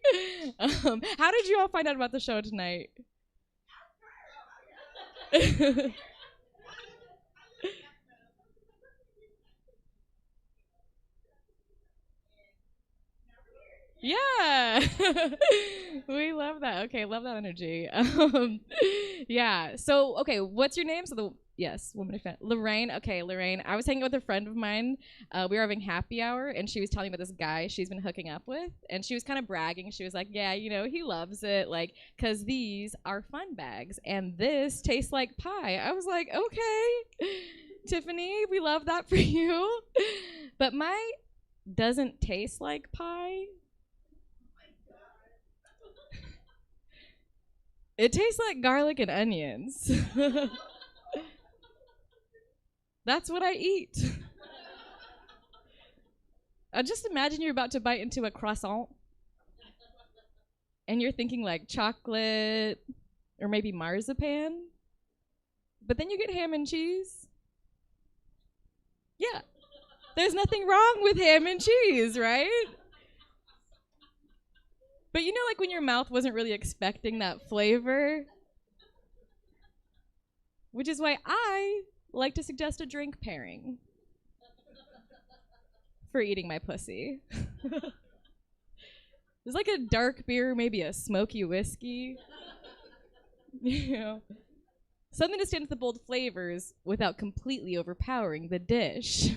Speaker 20: How did you all find out about the show tonight? Yeah. We love that. Okay, love that energy. Yeah. So, okay, what's your name? So woman fan. Lorraine. Okay, Lorraine. I was hanging with a friend of mine. We were having happy hour, and she was telling me about this guy she's been hooking up with, and she was kind of bragging. She was like, yeah, he loves it, like, because these are fun bags, and this tastes like pie. I was like, okay, Tiffany, we love that for you. But my doesn't taste like pie. It tastes like garlic and onions. That's what I eat. Just imagine you're about to bite into a croissant and you're thinking like chocolate or maybe marzipan, but then you get ham and cheese. Yeah, there's nothing wrong with ham and cheese, right? But like when your mouth wasn't really expecting that flavor, which is why I like to suggest a drink pairing for eating my pussy. There's like a dark beer, maybe a smoky whiskey. Something to stand with the bold flavors without completely overpowering the dish.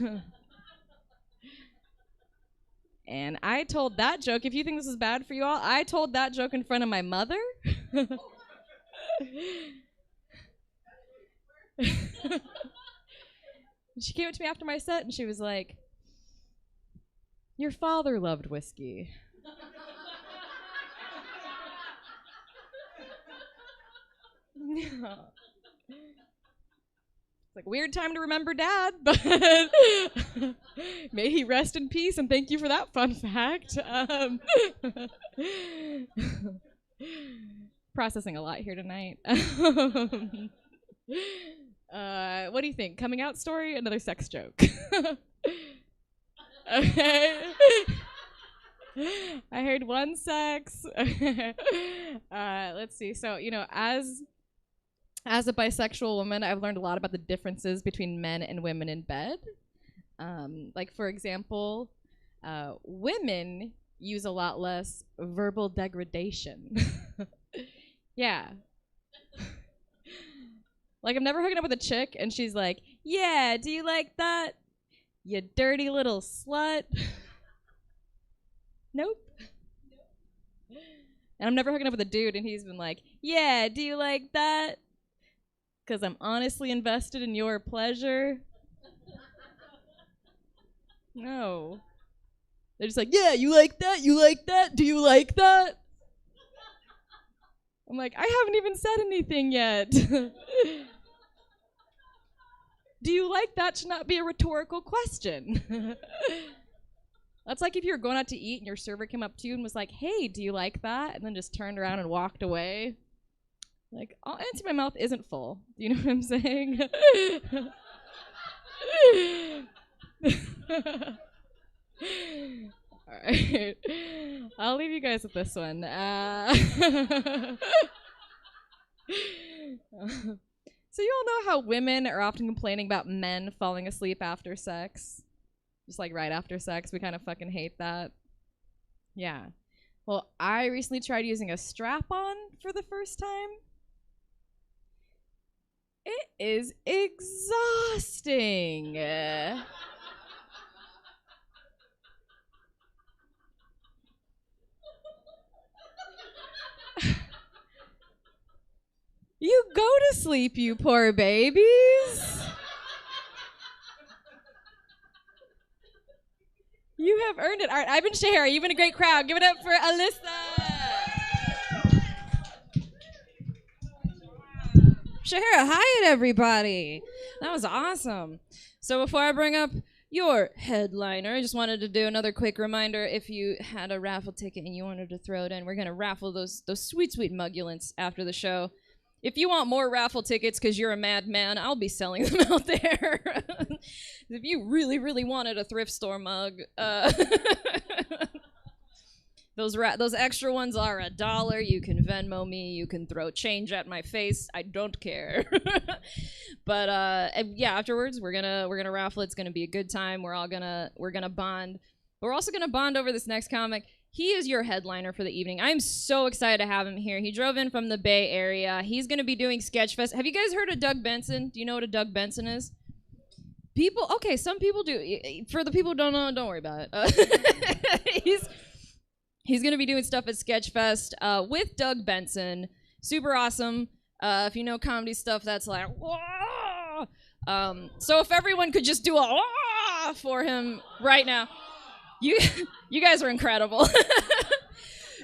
Speaker 20: And I told that joke, if you think this is bad for you all, I told that joke in front of my mother. She came up to me after my set and she was like, your father loved whiskey. It's like weird time to remember Dad, but may he rest in peace, and thank you for that fun fact. Processing a lot here tonight. What do you think? Coming out story? Another sex joke? Okay. I heard one sex. Let's see. So, as a bisexual woman, I've learned a lot about the differences between men and women in bed. Like, for example, women use a lot less verbal degradation. Yeah. Like, I've never hooking up with a chick, and she's like,
Speaker 18: yeah, do you like that? You dirty little slut. Nope. And I'm never hooking up with a dude, and he's been like, yeah, do you like that? Because I'm honestly invested in your pleasure. No. They're just like, yeah, you like that? You like that? Do you like that? I'm like, I haven't even said anything yet. Do you like that should not be a rhetorical question. That's like if you were going out to eat and your server came up to you and was like, hey, do you like that? And then just turned around and walked away. Like, I'll answer, my mouth isn't full. Do you know what I'm saying? All right. I'll leave you guys with this one. So you all know how women are often complaining about men falling asleep after sex? Just like right after sex. We kind of fucking hate that. Yeah. Well, I recently tried using a strap-on for the first time. It is exhausting. You go to sleep, you poor babies. You have earned it. All right, I've been Shahara. You've been a great crowd. Give it up for Alyssa. Shahara, hi, everybody. That was awesome. So before I bring up your headliner, I just wanted to do another quick reminder. If you had a raffle ticket and you wanted to throw it in, we're going to raffle those sweet, sweet mugulants after the show. If you want more raffle tickets because you're a madman, I'll be selling them out there. If you really, really wanted a thrift store mug, those extra ones are $1. You can Venmo me. You can throw change at my face. I don't care. But yeah, afterwards we're gonna raffle. It's gonna be a good time. We're gonna bond. But we're also gonna bond over this next comic. He is your headliner for the evening. I'm so excited to have him here. He drove in from the Bay Area. He's going to be doing Sketchfest. Have you guys heard of Doug Benson? Do you know what a Doug Benson is? Okay, some people do. For the people who don't know, don't worry about it. He's going to be doing stuff at Sketchfest with Doug Benson. Super awesome. If you know comedy stuff, that's like, whoa! So if everyone could just do a whoa for him right now. You guys are incredible.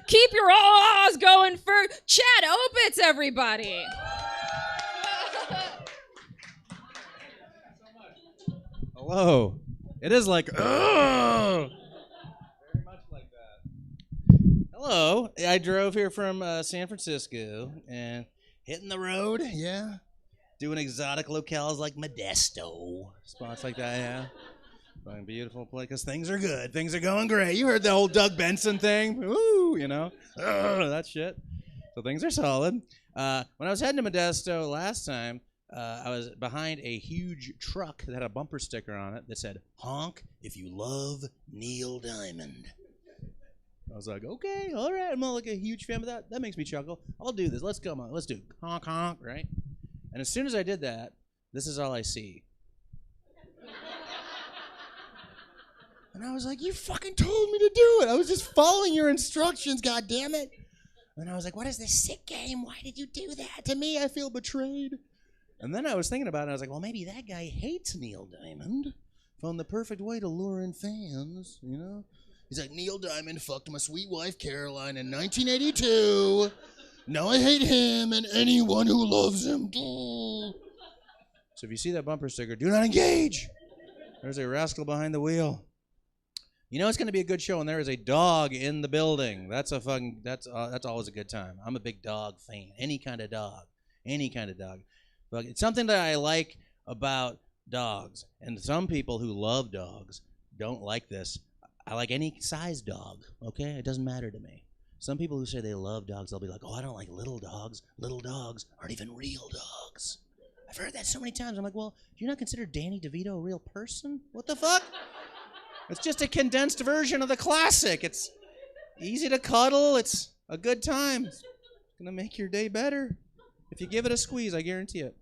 Speaker 18: Keep your ahs going for Chad Opitz, everybody.
Speaker 17: Hello. It is like, very much like that. Hello. I drove here from San Francisco and hitting the road, yeah. Doing exotic locales like Modesto. Spots like that, yeah. Fine, beautiful place, because things are good. Things are going great. You heard the whole Doug Benson thing. Ooh, you know. That shit. So things are solid. When I was heading to Modesto last time, I was behind a huge truck that had a bumper sticker on it that said, honk if you love Neil Diamond. I was like, okay, all right. I'm not like a huge fan of that. That makes me chuckle. I'll do this. Let's come on. Let's do honk, honk, right? And as soon as I did that, this is all I see. And I was like, you fucking told me to do it. I was just following your instructions, goddammit. And I was like, what is this sick game? Why did you do that to me? I feel betrayed. And then I was thinking about it, and I was like, well, maybe that guy hates Neil Diamond. Found the perfect way to lure in fans, you know? He's like, Neil Diamond fucked my sweet wife, Caroline, in 1982. Now I hate him and anyone who loves him. So if you see that bumper sticker, do not engage. There's a rascal behind the wheel. You know it's going to be a good show when there is a dog in the building. That's always a good time. I'm a big dog fan. Any kind of dog. But it's something that I like about dogs. And some people who love dogs don't like this. I like any size dog, okay? It doesn't matter to me. Some people who say they love dogs, they'll be like, oh, I don't like little dogs. Little dogs aren't even real dogs. I've heard that so many times. I'm like, well, do you not consider Danny DeVito a real person? What the fuck? It's just a condensed version of the classic. It's easy to cuddle. It's a good time. It's going to make your day better. If you give it a squeeze, I guarantee it.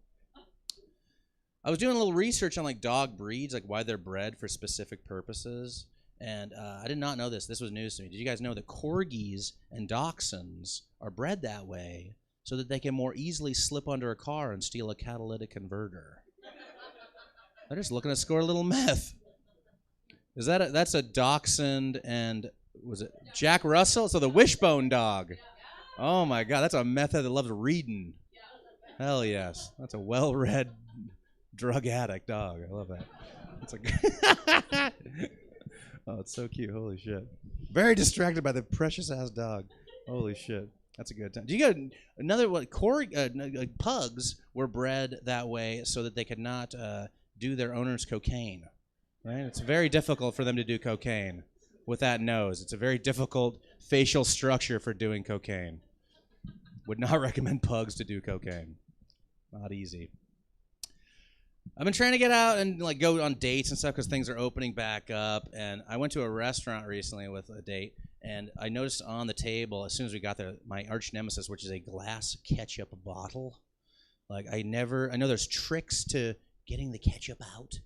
Speaker 21: I was doing a little research on like dog breeds, like why they're bred for specific purposes, and I did not know this. This was news to me. Did you guys know that corgis and dachshunds are bred that way so that they can more easily slip under a car and steal a catalytic converter? They're just looking to score a little meth. That's a dachshund and was it Jack Russell? So the wishbone dog. Oh my God, that's a meth head that loves reading. Hell yes, that's a well-read drug addict dog. I love that. It's like, oh, it's so cute. Holy shit. Very distracted by the precious ass dog. Holy shit. That's a good time. Do you got another one? Pugs were bred that way so that they could not do their owner's cocaine. Right? It's very difficult for them to do cocaine with that nose. It's a very difficult facial structure for doing cocaine. Would not recommend pugs to do cocaine. Not easy. I've been trying to get out and like go on dates and stuff because things are opening back up. And I went to a restaurant recently with a date, and I noticed on the table as soon as we got there, my arch nemesis, which is a glass ketchup bottle. Like I know there's tricks to getting the ketchup out,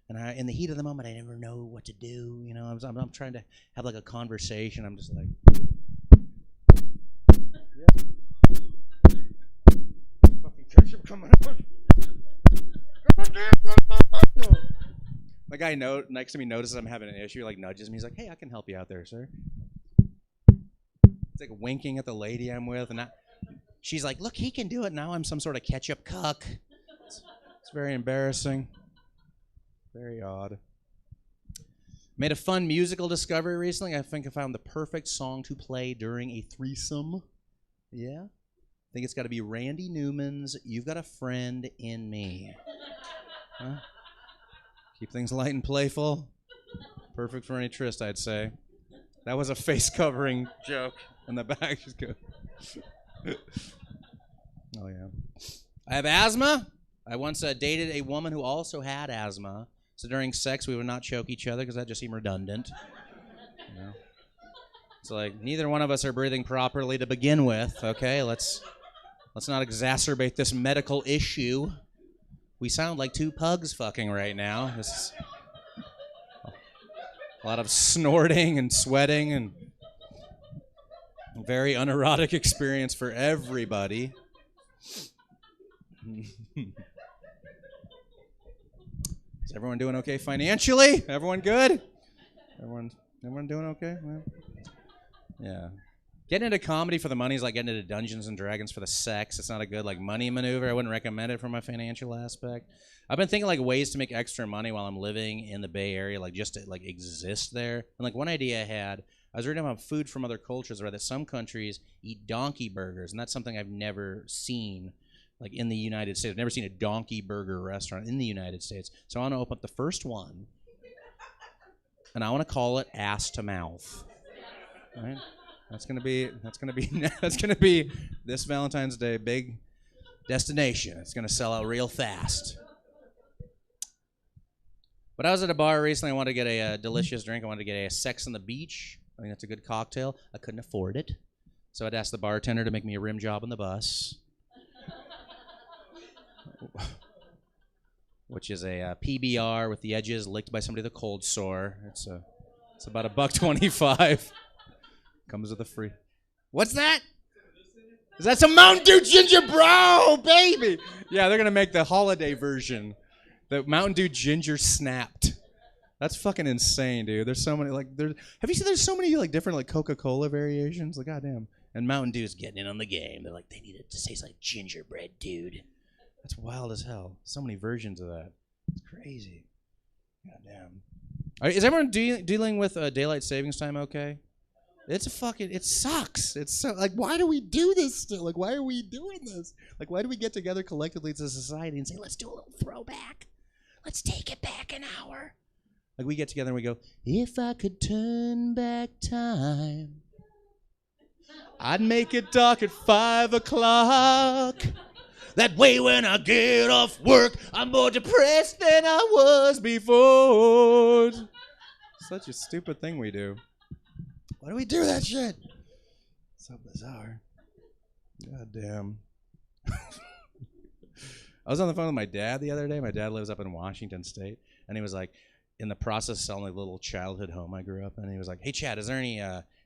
Speaker 21: and in the heat of the moment, I never know what to do. You know, I'm trying to have like a conversation. I'm just like, fucking ketchup coming out. My guy next to me notices I'm having an issue, like nudges me. He's like, "Hey, I can help you out there, sir." It's like winking at the lady I'm with, and she's like, "Look, he can do it." Now I'm some sort of ketchup cuck. It's very embarrassing. Very odd. Made a fun musical discovery recently. I think I found the perfect song to play during a threesome. Yeah? I think it's got to be Randy Newman's "You've Got a Friend in Me." Huh? Keep things light and playful. Perfect for any tryst, I'd say. That was a face-covering joke in the back. She's good. Oh, yeah. I have asthma. I once dated a woman who also had asthma. So during sex, we would not choke each other because that just seemed redundant. You know? It's like neither one of us are breathing properly to begin with. Okay, let's not exacerbate this medical issue. We sound like two pugs fucking right now. This is a lot of snorting and sweating and a very unerotic experience for everybody. Is everyone doing okay financially? Everyone good? Everyone doing okay? Well, yeah. Getting into comedy for the money is like getting into Dungeons and Dragons for the sex. It's not a good like money maneuver. I wouldn't recommend it for my financial aspect. I've been thinking like ways to make extra money while I'm living in the Bay Area, like just to like exist there. And like one idea I had, I was reading about food from other cultures, right? That some countries eat donkey burgers, and that's something I've never seen like in the United States. I've never seen a donkey burger restaurant in the United States. So I want to open up the first one, and I want to call it Ass to Mouth. Right? That's gonna be this Valentine's Day big destination. It's gonna sell out real fast. But I was at a bar recently. I wanted to get a delicious drink. I wanted to get a Sex on the Beach. I think that's a good cocktail. I couldn't afford it, so I'd ask the bartender to make me a rim job on the bus, which is a PBR with the edges licked by somebody with a cold sore. It's about $1.25. Comes with a free. What's that? Is that some Mountain Dew Ginger Bro, baby? Yeah, they're gonna make the holiday version, the Mountain Dew Ginger Snapped. That's fucking insane, dude. There's so many have you seen there's so many like different like Coca-Cola variations? Like goddamn. And Mountain Dew's getting in on the game. They're like they need it to taste like gingerbread, dude. That's wild as hell. So many versions of that. It's crazy. Goddamn. All right, is everyone dealing with daylight savings time okay? It sucks. It's so, like, why do we do this still? Like, why are we doing this? Like, why do we get together collectively as a society and say, let's do a little throwback? Let's take it back an hour. Like, we get together and we go, if I could turn back time, I'd make it dark at 5 o'clock. That way when I get off work, I'm more depressed than I was before. Such a stupid thing we do. Why do we do that shit? So bizarre. God damn. I was on the phone with my dad the other day. My dad lives up in Washington State, and he was like, in the process of selling a little childhood home I grew up in, he was like, "Hey, Chad, is there any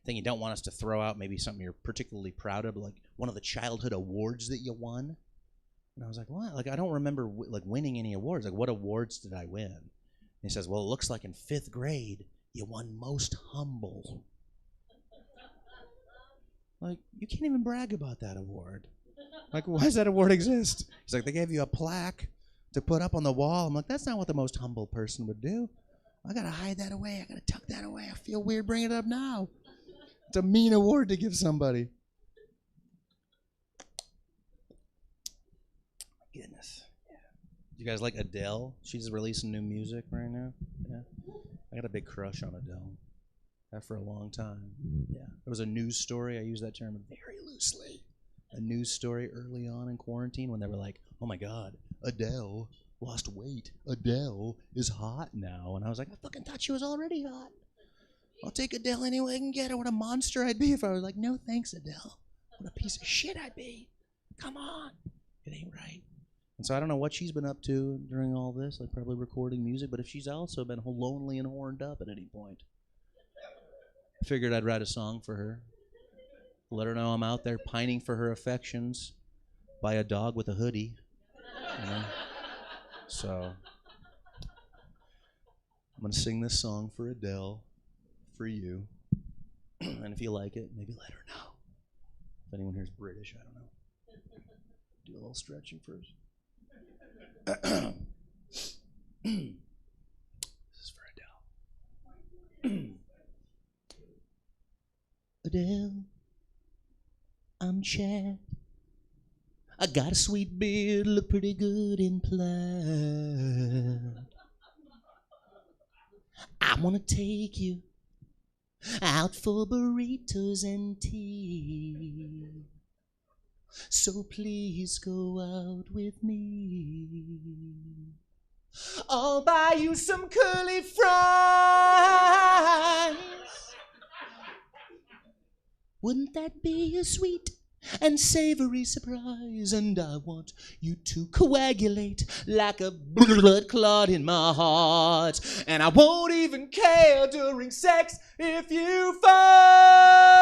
Speaker 21: thing you don't want us to throw out? Maybe something you're particularly proud of, like one of the childhood awards that you won?" And I was like, "What? Like, I don't remember like winning any awards. Like, what awards did I win?" And he says, "Well, it looks like in 5th grade you won most humble." Like, you can't even brag about that award. Like, why does that award exist? He's like, "They gave you a plaque to put up on the wall." I'm like, "That's not what the most humble person would do. I gotta hide that away. I gotta tuck that away. I feel weird bringing it up now. It's a mean award to give somebody." Goodness. Yeah. You guys like Adele? She's releasing new music right now. Yeah. I got a big crush on Adele. Have for a long time. Yeah. There was a news story. I use that term very loosely. A news story early on in quarantine when they were like, "Oh my God, Adele lost weight. Adele is hot now." And I was like, I fucking thought she was already hot. I'll take Adele any way I can get her. What a monster I'd be if I was like, "No thanks, Adele." What a piece of shit I'd be. Come on. It ain't right. And so I don't know what she's been up to during all this, like probably recording music, but if she's also been lonely and horned up at any point, I figured I'd write a song for her. Let her know I'm out there pining for her affections by a dog with a hoodie. You know? So I'm going to sing this song for Adele, for you. And if you like it, maybe let her know. If anyone here is British, I don't know. Do a little stretching first. This is for Adele. Adele, I'm Chad. I got a sweet beard, look pretty good in plaid. I wanna take you out for burritos and tea. So please go out with me. I'll buy you some curly fries. Wouldn't that be a sweet and savory surprise? And I want you to coagulate like a blood clot in my heart. And I won't even care during sex if you fart.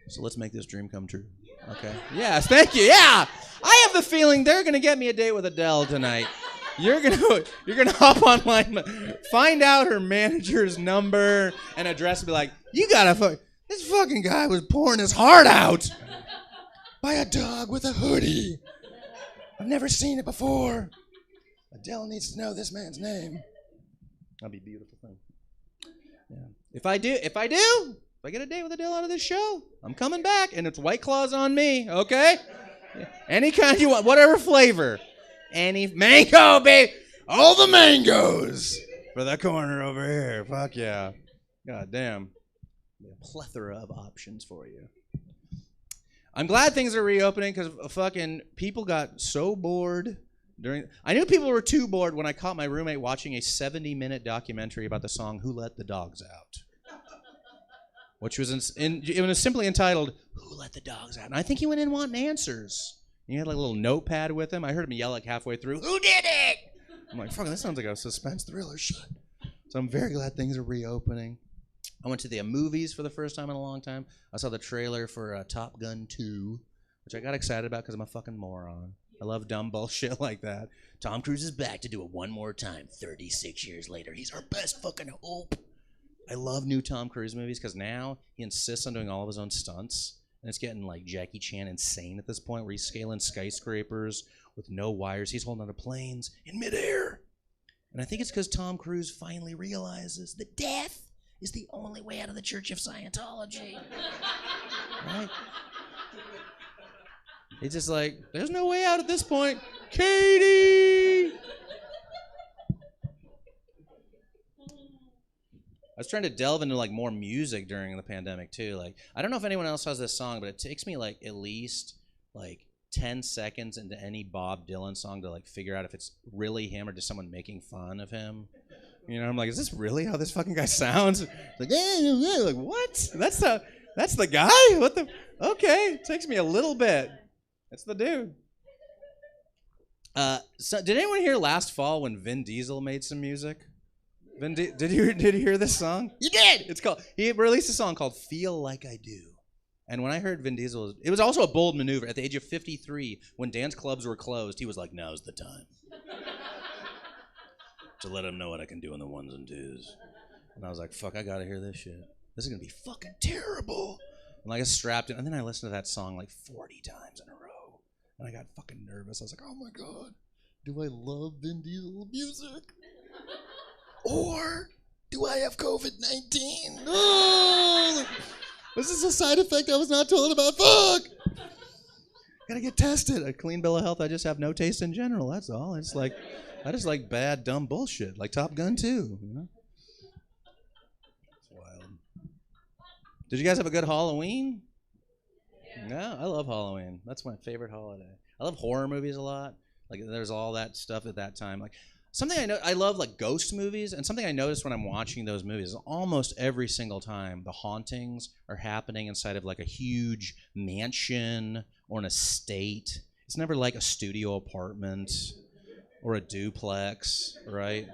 Speaker 21: So let's make this dream come true. Okay. Yes, thank you. Yeah. I have the feeling they're gonna get me a date with Adele tonight. You're gonna hop online, find out her manager's number and address, and be like, "You gotta this fucking guy was pouring his heart out by a dog with a hoodie. I've never seen it before. Adele needs to know this man's name." That'd be a beautiful thing. Yeah. If I get a date with Adele out of this show, I'm coming back, and it's White Claws on me, okay? Any kind you want, whatever flavor. Any mango, babe. All the mangoes for the corner over here. Fuck yeah. God damn. A plethora of options for you. I'm glad things are reopening because fucking people got so bored I knew people were too bored when I caught my roommate watching a 70-minute documentary about the song "Who Let the Dogs Out," which was it was simply entitled "Who Let the Dogs Out?" And I think he went in wanting answers. He had like a little notepad with him. I heard him yell like halfway through, "Who did it?" I'm like, fuck, this sounds like a suspense thriller shit. So I'm very glad things are reopening. I went to the movies for the first time in a long time. I saw the trailer for Top Gun 2, which I got excited about because I'm a fucking moron. I love dumb bullshit like that. Tom Cruise is back to do it one more time 36 years later. He's our best fucking hope. I love new Tom Cruise movies because now he insists on doing all of his own stunts. And it's getting like Jackie Chan insane at this point where he's scaling skyscrapers with no wires. He's holding onto planes in midair. And I think it's because Tom Cruise finally realizes that death is the only way out of the Church of Scientology. Right? It's just like, there's no way out at this point. Katie! I was trying to delve into like more music during the pandemic too. Like, I don't know if anyone else has this song, but it takes me like at least like 10 seconds into any Bob Dylan song to like figure out if it's really him or just someone making fun of him. You know, I'm like, is this really how this fucking guy sounds? Like, like what? That's the guy? What the? Okay, it takes me a little bit. That's the dude. So did anyone hear last fall when Vin Diesel made some music? Did you hear this song? You did. It's called. He released a song called "Feel Like I Do," and when I heard Vin Diesel, it was also a bold maneuver. At the age of 53, when dance clubs were closed, he was like, "Now's the time to let him know what I can do on the ones and twos." And I was like, "Fuck, I gotta hear this shit. This is gonna be fucking terrible." And I got strapped in, and then I listened to that song like 40 times in a row, and I got fucking nervous. I was like, "Oh my god, do I love Vin Diesel music? Or do I have COVID-19? Oh, was this a side effect I was not told about? Fuck! Gotta get tested. A clean bill of health. I just have no taste in general. That's all. I just like bad, dumb bullshit, like Top Gun 2. You know? It's wild. Did you guys have a good Halloween? Yeah, I love Halloween. That's my favorite holiday. I love horror movies a lot. Like there's all that stuff at that time. Like something I know, I love like ghost movies, and something I noticed when I'm watching those movies is almost every single time the hauntings are happening inside of like a huge mansion or an estate. It's never like a studio apartment or a duplex, right?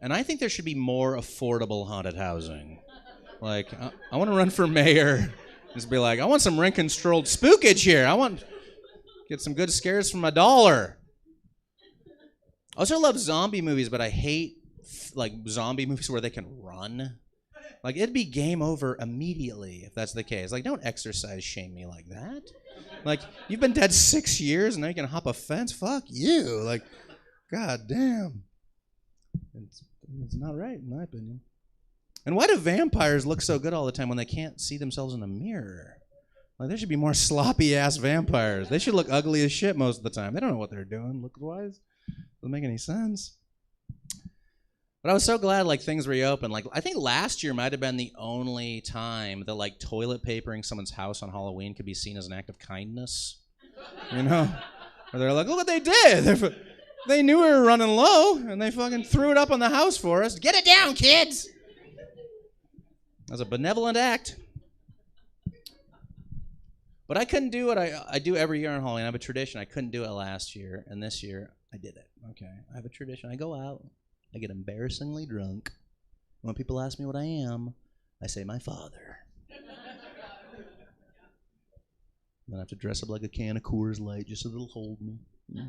Speaker 21: And I think there should be more affordable haunted housing. Like I want to run for mayor. Just be like, I want some rent-controlled spookage here. I want get some good scares for my dollar. I also love zombie movies, but I hate like zombie movies where they can run. Like it'd be game over immediately if that's the case. Like don't exercise shame me like that. Like you've been dead 6 years and now you can hop a fence. Fuck you. Like, god damn. It's not right in my opinion. And why do vampires look so good all the time when they can't see themselves in a mirror? Like there should be more sloppy ass vampires. They should look ugly as shit most of the time. They don't know what they're doing look-wise. Doesn't make any sense. But I was so glad like things reopened. Like I think last year might have been the only time that like toilet papering someone's house on Halloween could be seen as an act of kindness. You know? Where they're like, look what they did. They knew we were running low and they fucking threw it up on the house for us. Get it down, kids! That was a benevolent act. But I couldn't do what I do every year on Halloween. I have a tradition. I couldn't do it last year, and this year I did it. Okay, I have a tradition. I go out, I get embarrassingly drunk. When people ask me what I am, I say my father. Then I have to dress up like a can of Coors Light just so they'll hold me. Yeah.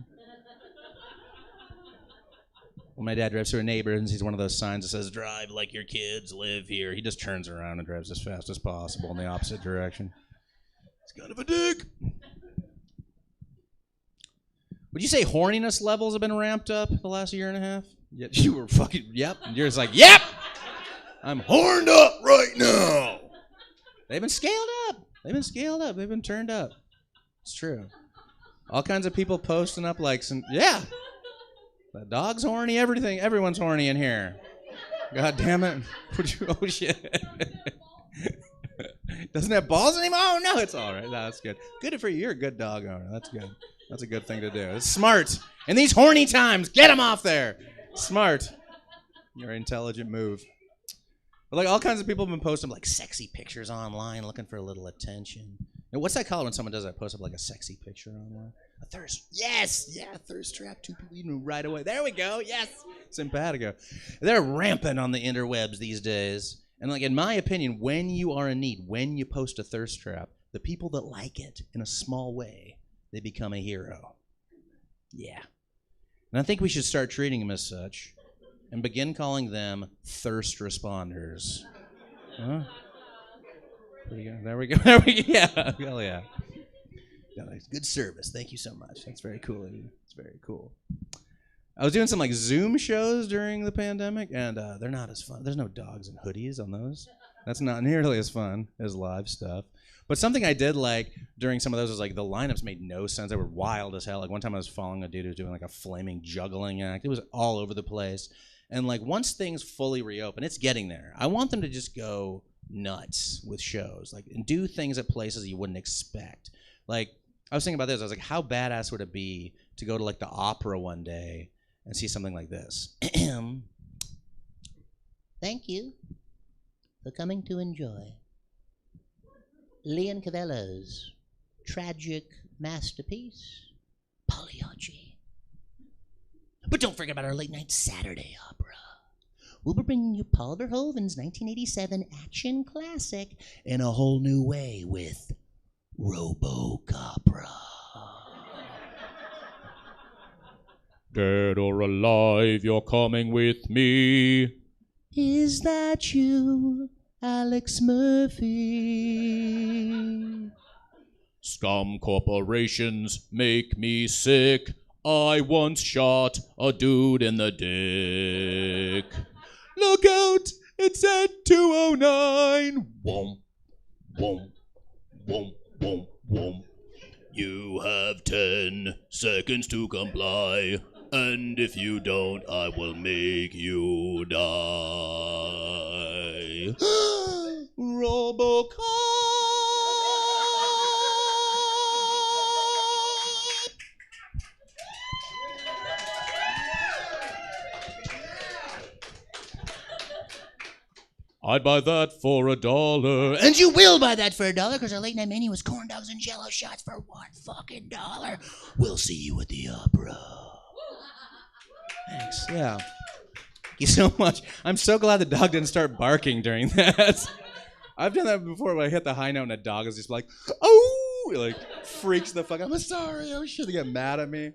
Speaker 21: When my dad drives through a neighborhood and sees one of those signs that says, drive like your kids live here, he just turns around and drives as fast as possible in the opposite direction. It's kind of a dick. Would you say horniness levels have been ramped up the last year and a half? Yeah, you were fucking, yep. And you're just like, yep! I'm horned up right now. They've been scaled up. They've been scaled up. They've been turned up. It's true. All kinds of people posting up like some, yeah. The dog's horny, everything. Everyone's horny in here. God damn it. Oh, shit. Doesn't have balls anymore? Oh, no, it's all right. No, that's good. Good for you. You're a good dog owner. That's good. That's a good thing to do. It's smart. In these horny times, get them off there. Smart. Your intelligent move. But like all kinds of people have been posting like sexy pictures online looking for a little attention. And what's that called when someone does that? Post up like a sexy picture online? A thirst. Yes. Yeah, thirst trap. 2 people eating right away. There we go. Yes. Simpatico. They're rampant on the interwebs these days. And like in my opinion, when you are in need, when you post a thirst trap, the people that like it in a small way, they become a hero. Yeah. And I think we should start treating them as such and begin calling them thirst responders. Huh? There we go. There we go. Yeah. Hell yeah. Good service. Thank you so much. That's very cool of you. It's very cool. I was doing some like Zoom shows during the pandemic, and they're not as fun. There's no dogs and hoodies on those. That's not nearly as fun as live stuff. But something I did like during some of those was like the lineups made no sense. They were wild as hell. Like one time I was following a dude who was doing like a flaming juggling act. It was all over the place. And like once things fully reopen, it's getting there. I want them to just go nuts with shows, like and do things at places you wouldn't expect. Like I was thinking about this. I was like, how badass would it be to go to like the opera one day and see something like this?
Speaker 6: Thank you for coming to enjoy Leon Cavello's tragic masterpiece, Pagliacci. But don't forget about our late night Saturday opera. We'll be bringing you Paul Verhoeven's 1987 action classic in a whole new way with Robocopra.
Speaker 16: Dead or alive, you're coming with me.
Speaker 6: Is that you, Alex Murphy?
Speaker 16: Scum corporations make me sick. I once shot a dude in the dick. Look out, it's at 209. Womp, womp, womp, womp, womp. You have 10 seconds to comply, and if you don't, I will make you die.
Speaker 6: Robocop!
Speaker 16: I'd buy that for $1.
Speaker 6: And you will buy that for $1 because our late night menu was corn dogs and jello shots for $1. We'll see you at the opera.
Speaker 21: Thanks. Yeah. Thank you so much. I'm so glad the dog didn't start barking during that. I've done that before where I hit the high note and a dog is just like, oh, it like freaks the fuck out. I'm sorry. Oh shit, they get mad at me.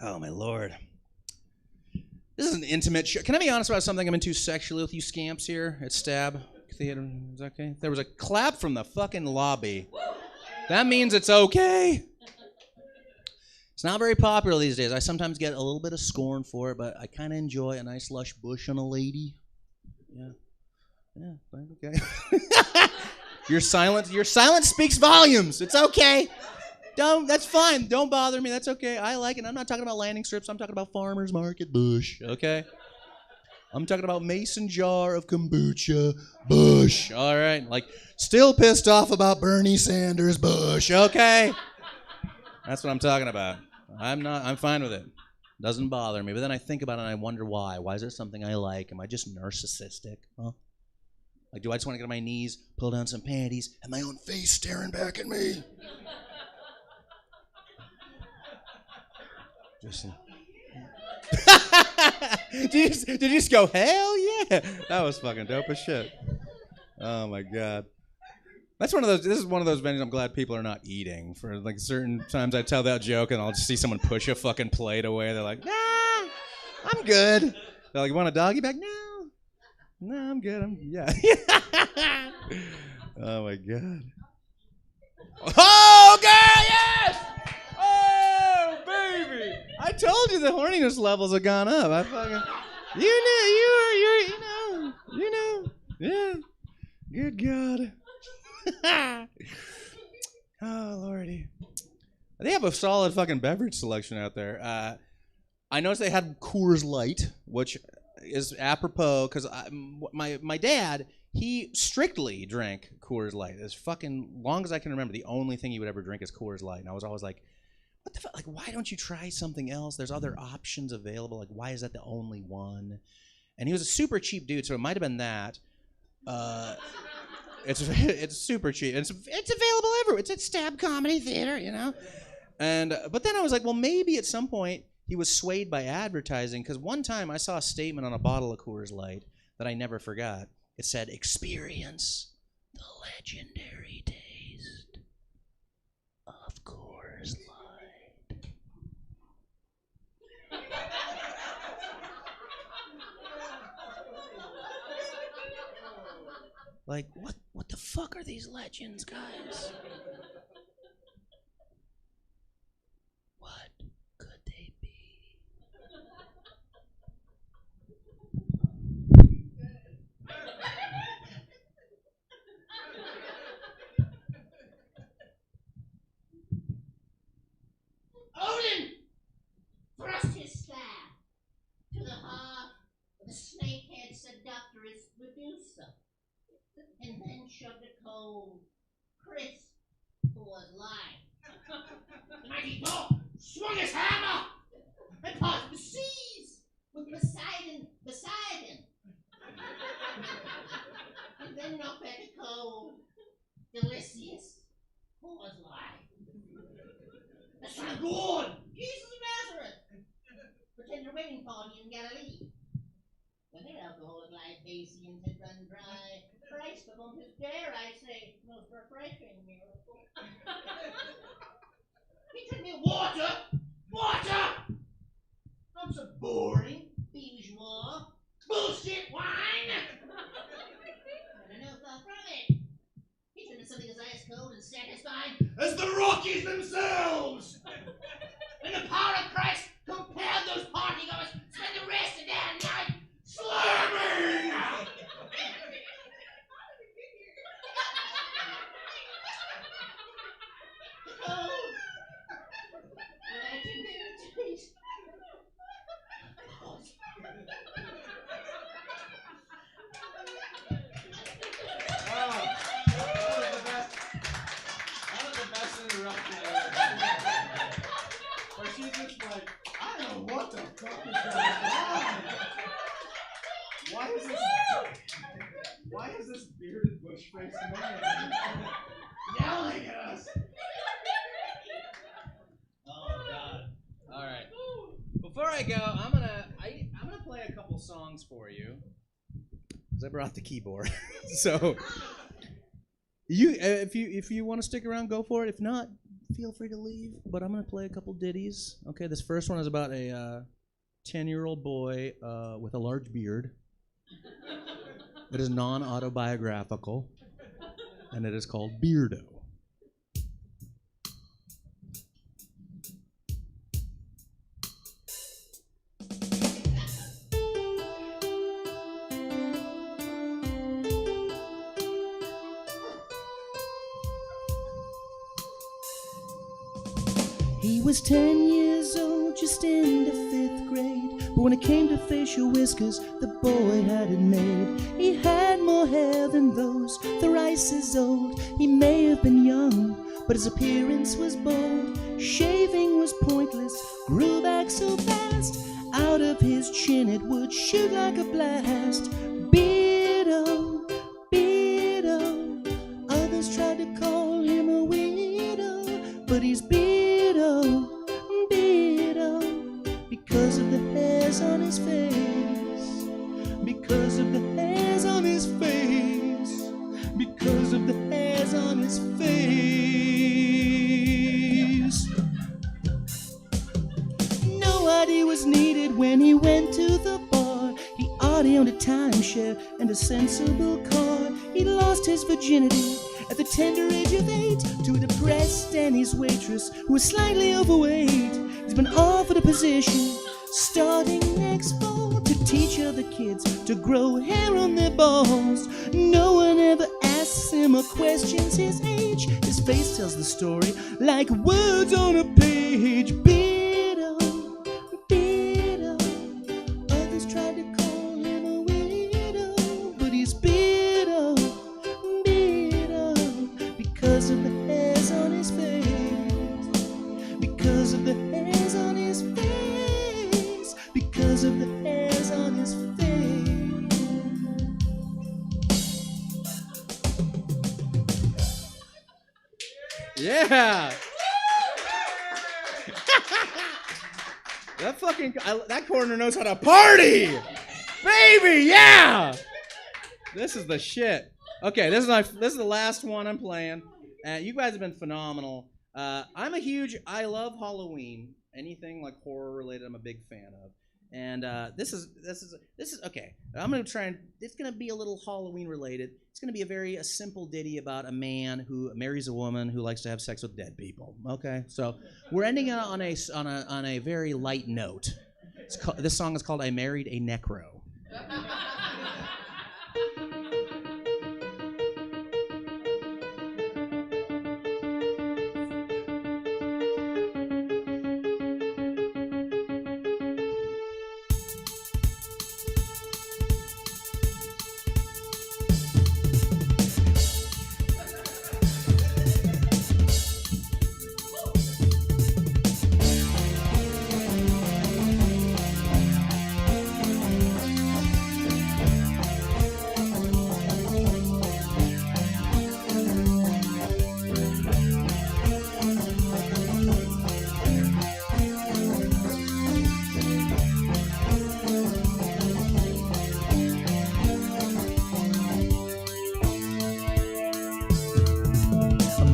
Speaker 21: Oh my lord. This is an intimate show. Can I be honest about something I'm into sexually with you scamps here at Stab Theater? Is that okay? There was a clap from the fucking lobby. That means it's okay. It's not very popular these days. I sometimes get a little bit of scorn for it, but I kind of enjoy a nice lush bush on a lady. Yeah. Yeah, okay. Your silence speaks volumes. It's okay. That's fine. Don't bother me. That's okay. I like it. I'm not talking about landing strips. I'm talking about farmer's market bush, okay? I'm talking about mason jar of kombucha bush, all right? Like, still pissed off about Bernie Sanders bush, okay? That's what I'm talking about. I'm fine with it. Doesn't bother me. But then I think about it and I wonder why. Why is it something I like? Am I just narcissistic? Huh? Like, do I just want to get on my knees, pull down some panties, and my own face staring back at me? Just, did you just go, hell yeah? That was fucking dope as shit. Oh my god. This is one of those venues I'm glad people are not eating. For like certain times I tell that joke and I'll just see someone push a fucking plate away. They're like, nah, I'm good. They're like, you want a doggy bag? No, I'm good. Yeah. Oh my god. Oh god, yes! Oh baby! I told you the horniness levels have gone up. I fucking, you know, yeah. Good God. Oh lordy. They have a solid fucking beverage selection out there. I noticed they had Coors Light, which is apropos because my dad, he strictly drank Coors Light. As fucking long as I can remember, the only thing he would ever drink is Coors Light. And I was always like, what the fuck? Like, why don't you try something else? There's other options available. Like, why is that the only one? And he was a super cheap dude, so it might have been that. It's super cheap. It's available everywhere. It's at Stab Comedy Theater, you know. And but then I was like, well, maybe at some point he was swayed by advertising, because one time I saw a statement on a bottle of Coors Light that I never forgot. It said, "Experience the legendary taste of Coors Light." Like, what the fuck are these legends, guys? What could they be?
Speaker 6: Odin thrust his staff to the heart of the snakehead seductress Medusa, and then shoved a cold, crisp towards life. The mighty Thor swung his hammer and parted the seas with Poseidon, the Poseidon. And then up at the cold, delicious. Who was like? The son of God, Jesus of Nazareth. Pretend a wedding party in Galilee. When their alcoholic libations had run dry, Christ performed his dare, I say, most refreshing miracle. He turned me water! Water! Not so boring, bourgeois, bullshit wine! And I know far from it. He turned to something as ice cold and satisfying as the Rockies themselves! And the power of Christ compelled those partygoers to spend the rest of their night slamming!
Speaker 17: Or she's just like, I don't know what the fuck is going on. Why is this bearded bush-faced man yelling at us?
Speaker 21: Oh God! All right. Before I go, I'm gonna play a couple songs for you because I brought the keyboard. So if you want to stick around, go for it. If not, feel free to leave. But I'm gonna play a couple ditties. Okay. This first one is about a 10-year-old boy with a large beard. It is non-autobiographical, and it is called Beardo.
Speaker 9: He was 10 years old, just in the 5th grade. But when it came to facial whiskers, the boy had it made. He had more hair than those thrice as old. He may have been young, but his appearance was bold. Shaving was pointless, grew back so fast. Out of his chin it would shoot like a blast. Beardo, Beardo. Others tried to call him a weirdo, but he's Beardo, Beardo. Because of the hairs on his face. Because of the hairs on his face. Because of the hairs on his face. No ID was needed when he went to the bar. He already owned a timeshare and a sensible car. He lost his virginity at the tender age of 8 to a depressed Denny's waitress who was slightly overweight. He's been offered a position starting next fall to teach other kids to grow hair on their balls. No one ever asks him or questions his age. His face tells the story like words on a page. Beardo, Beardo. Others tried to call him a weirdo, but he's Beardo, Beardo. Because of the hairs on his face. Because of the hairs on his face. Because of the hairs on his face.
Speaker 21: Yeah. That corner knows how to party, baby. Yeah. This is the shit. Okay, this is the last one I'm playing. You guys have been phenomenal. I love Halloween. Anything like horror related, I'm a big fan of. And this is okay. I'm gonna try and it's gonna be a little Halloween related. It's gonna be a simple ditty about a man who marries a woman who likes to have sex with dead people. Okay, so we're ending it on a very light note. This song is called "I Married a Necro."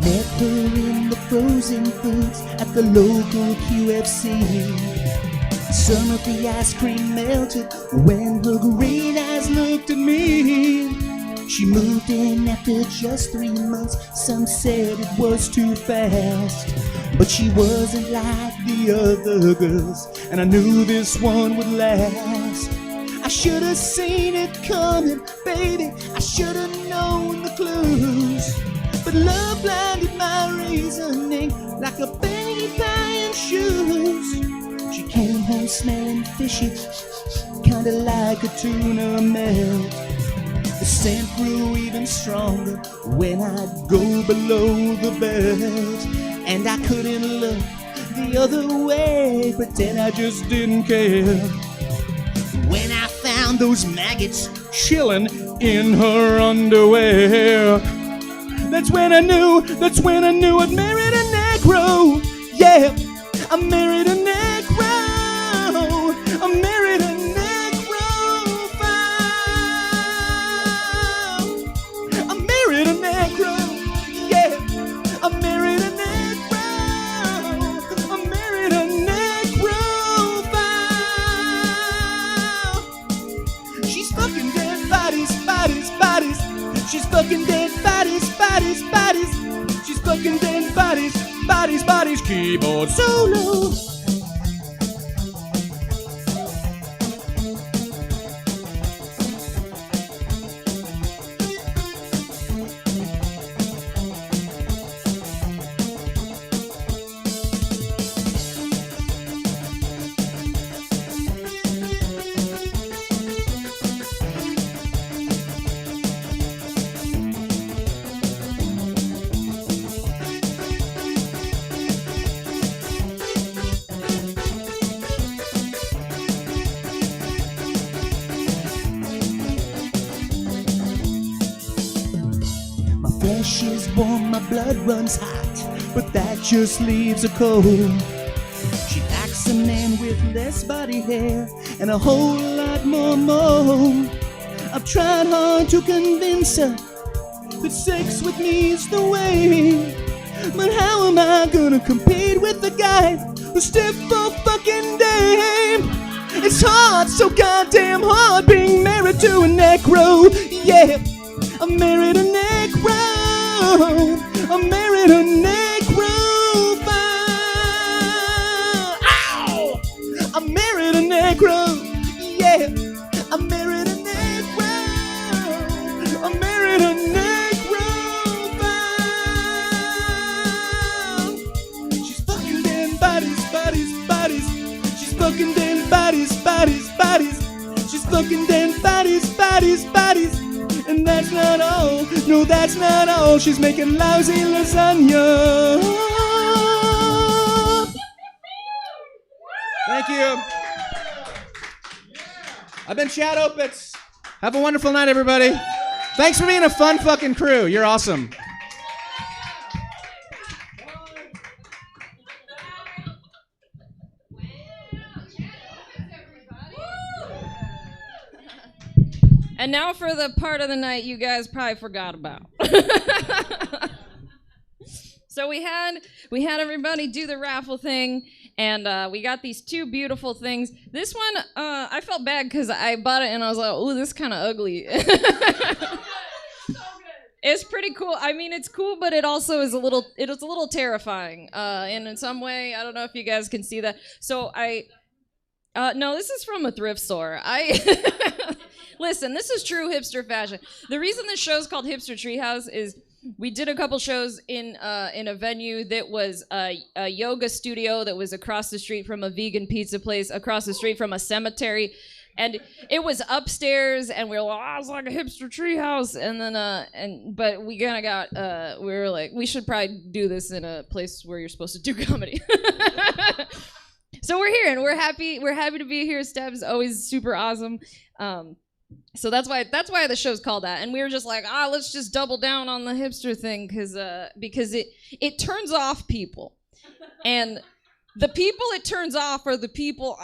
Speaker 9: met her in the frozen foods at the local QFC. Some of the ice cream melted when her green eyes looked at me. She moved in after just 3 months. Some said it was too fast, but she wasn't like the other girls, and I knew this one would last. I should have seen it coming, baby. I should have known the clues, but love blinded my reasoning like a baby buying shoes. She came home smelling fishy, kinda like a tuna melt. The scent grew even stronger when I'd go below the belt, and I couldn't look the other way, pretend I just didn't care. When I found those maggots chilling in her underwear, that's when I knew I'd married a Negro. Yeah, I married a Negro. I married a Negro. I married a Negro. Yeah, I married a Negro. I married a Negro. She's fucking dead bodies, bodies, bodies. She's fucking dead bodies, bodies, bodies. She's fucking dead bodies, bodies, bodies. Keyboard solo. Flesh is warm, my blood runs hot, but that just leaves her cold. She likes a man with less body hair and a whole lot more mold. I've tried hard to convince her that sex with me is the way, but how am I gonna compete with a guy who's stiff for fucking dame? It's hard, so goddamn hard being married to a Negro. Yeah, I married a Negro. I married a Negro. Ow! I married a Negro. Yeah, I married a Negro. I married a Negro. She's fucking dead bodies, bodies, bodies. She's fucking dead bodies, bodies, bodies. She's fucking dead bodies, bodies, bodies. And that's not all, no, that's not all. She's making lousy lasagna.
Speaker 8: Thank you. I've been Chad Opitz. Have a wonderful night, everybody. Thanks for being a fun fucking crew. You're awesome.
Speaker 18: And now for the part of the night you guys probably forgot about. So we had everybody do the raffle thing, and we got these two beautiful things. This one, I felt bad because I bought it and I was like, "Ooh, this is kind of ugly." It's pretty cool. I mean, it's cool, but it also is a little terrifying. And in some way, I don't know if you guys can see that. So no, this is from a thrift store. Listen, this is true hipster fashion. The reason this show's called Hipster Treehouse is we did a couple shows in a venue that was a yoga studio that was across the street from a vegan pizza place, across the street from a cemetery, and it was upstairs. And we were like, "Oh, it's like a hipster treehouse." And then but we kind of got we were like, we should probably do this in a place where you're supposed to do comedy. So we're here and we're happy to be here. Steb's always super awesome. So that's why the show's called that. And we were just like, let's just double down on the hipster thing because it turns off people. And the people it turns off are the people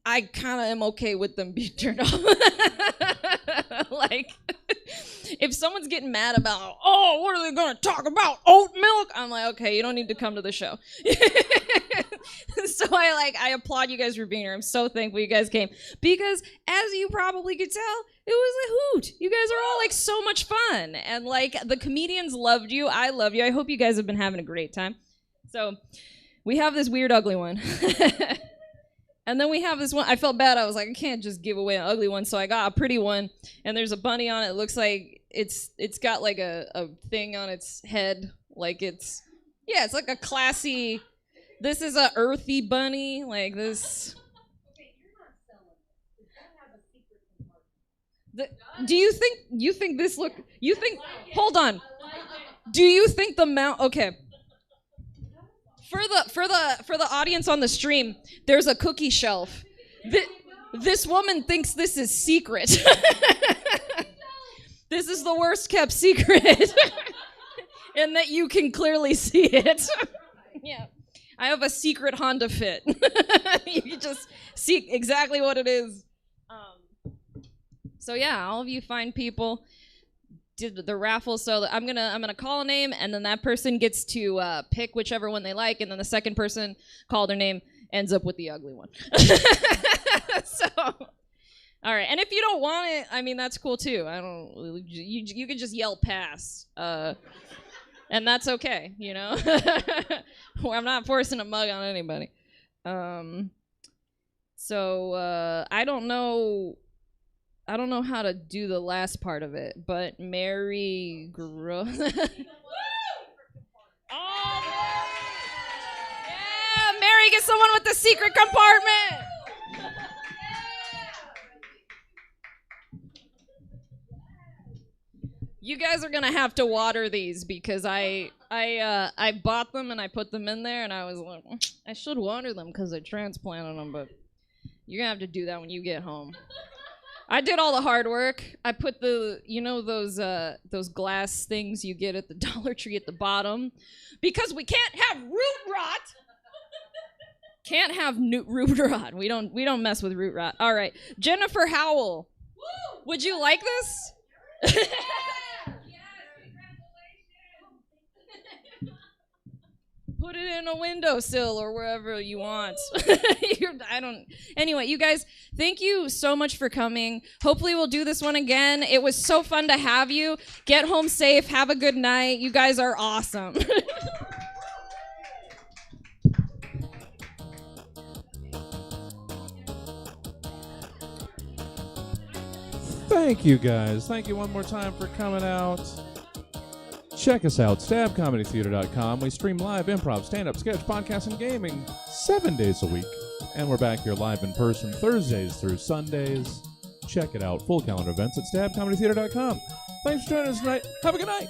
Speaker 18: I kind of am okay with them being turned off. Like, if someone's getting mad about, oh, what are they going to talk about? Oat milk? I'm like, okay, you don't need to come to the show. So I applaud you guys for being here. I'm so thankful you guys came. Because as you probably could tell, it was a hoot. You guys are all like so much fun. And like the comedians loved you. I love you. I hope you guys have been having a great time. So we have this weird ugly one. And then we have this one. I felt bad. I was like, I can't just give away an ugly one. So I got a pretty one. And there's a bunny on it. It looks like it's got like a thing on its head. Like it's like a classy. This is a earthy bunny. Like this. Do you think this look? You think? Hold on. Do you think the mount? Okay. For the audience on the stream, there's a cookie shelf. This woman thinks this is secret. This is the worst kept secret, and that you can clearly see it. Yeah, I have a secret Honda Fit. You can just see exactly what it is. So yeah, all of you fine people did the raffle. So I'm gonna call a name, and then that person gets to pick whichever one they like, and then the second person called their name ends up with the ugly one. So, all right. And if you don't want it, I mean that's cool too. You can just yell pass, and that's okay. You know, I'm not forcing a mug on anybody. So I don't know how to do the last part of it, but Mary Yeah, Mary gets someone with the secret compartment. You guys are gonna have to water these because I bought them and I put them in there and I was like, I should water them because I transplanted them, but you're gonna have to do that when you get home. I did all the hard work. I put those glass things you get at the Dollar Tree at the bottom, because we can't have root rot. Can't have root rot. We don't mess with root rot. All right, Jennifer Howell. Would you like this? Put it in a windowsill or wherever you want. Anyway, you guys, thank you so much for coming. Hopefully we'll do this one again. It was so fun to have you. Get home safe. Have a good night. You guys are awesome.
Speaker 16: Thank you, guys. Thank you one more time for coming out. Check us out, stabcomedytheater.com. We stream live improv, stand-up, sketch, podcast, and gaming 7 days a week. And we're back here live in person Thursdays through Sundays. Check it out. Full calendar events at stabcomedytheater.com. Thanks for joining us tonight. Have a good night.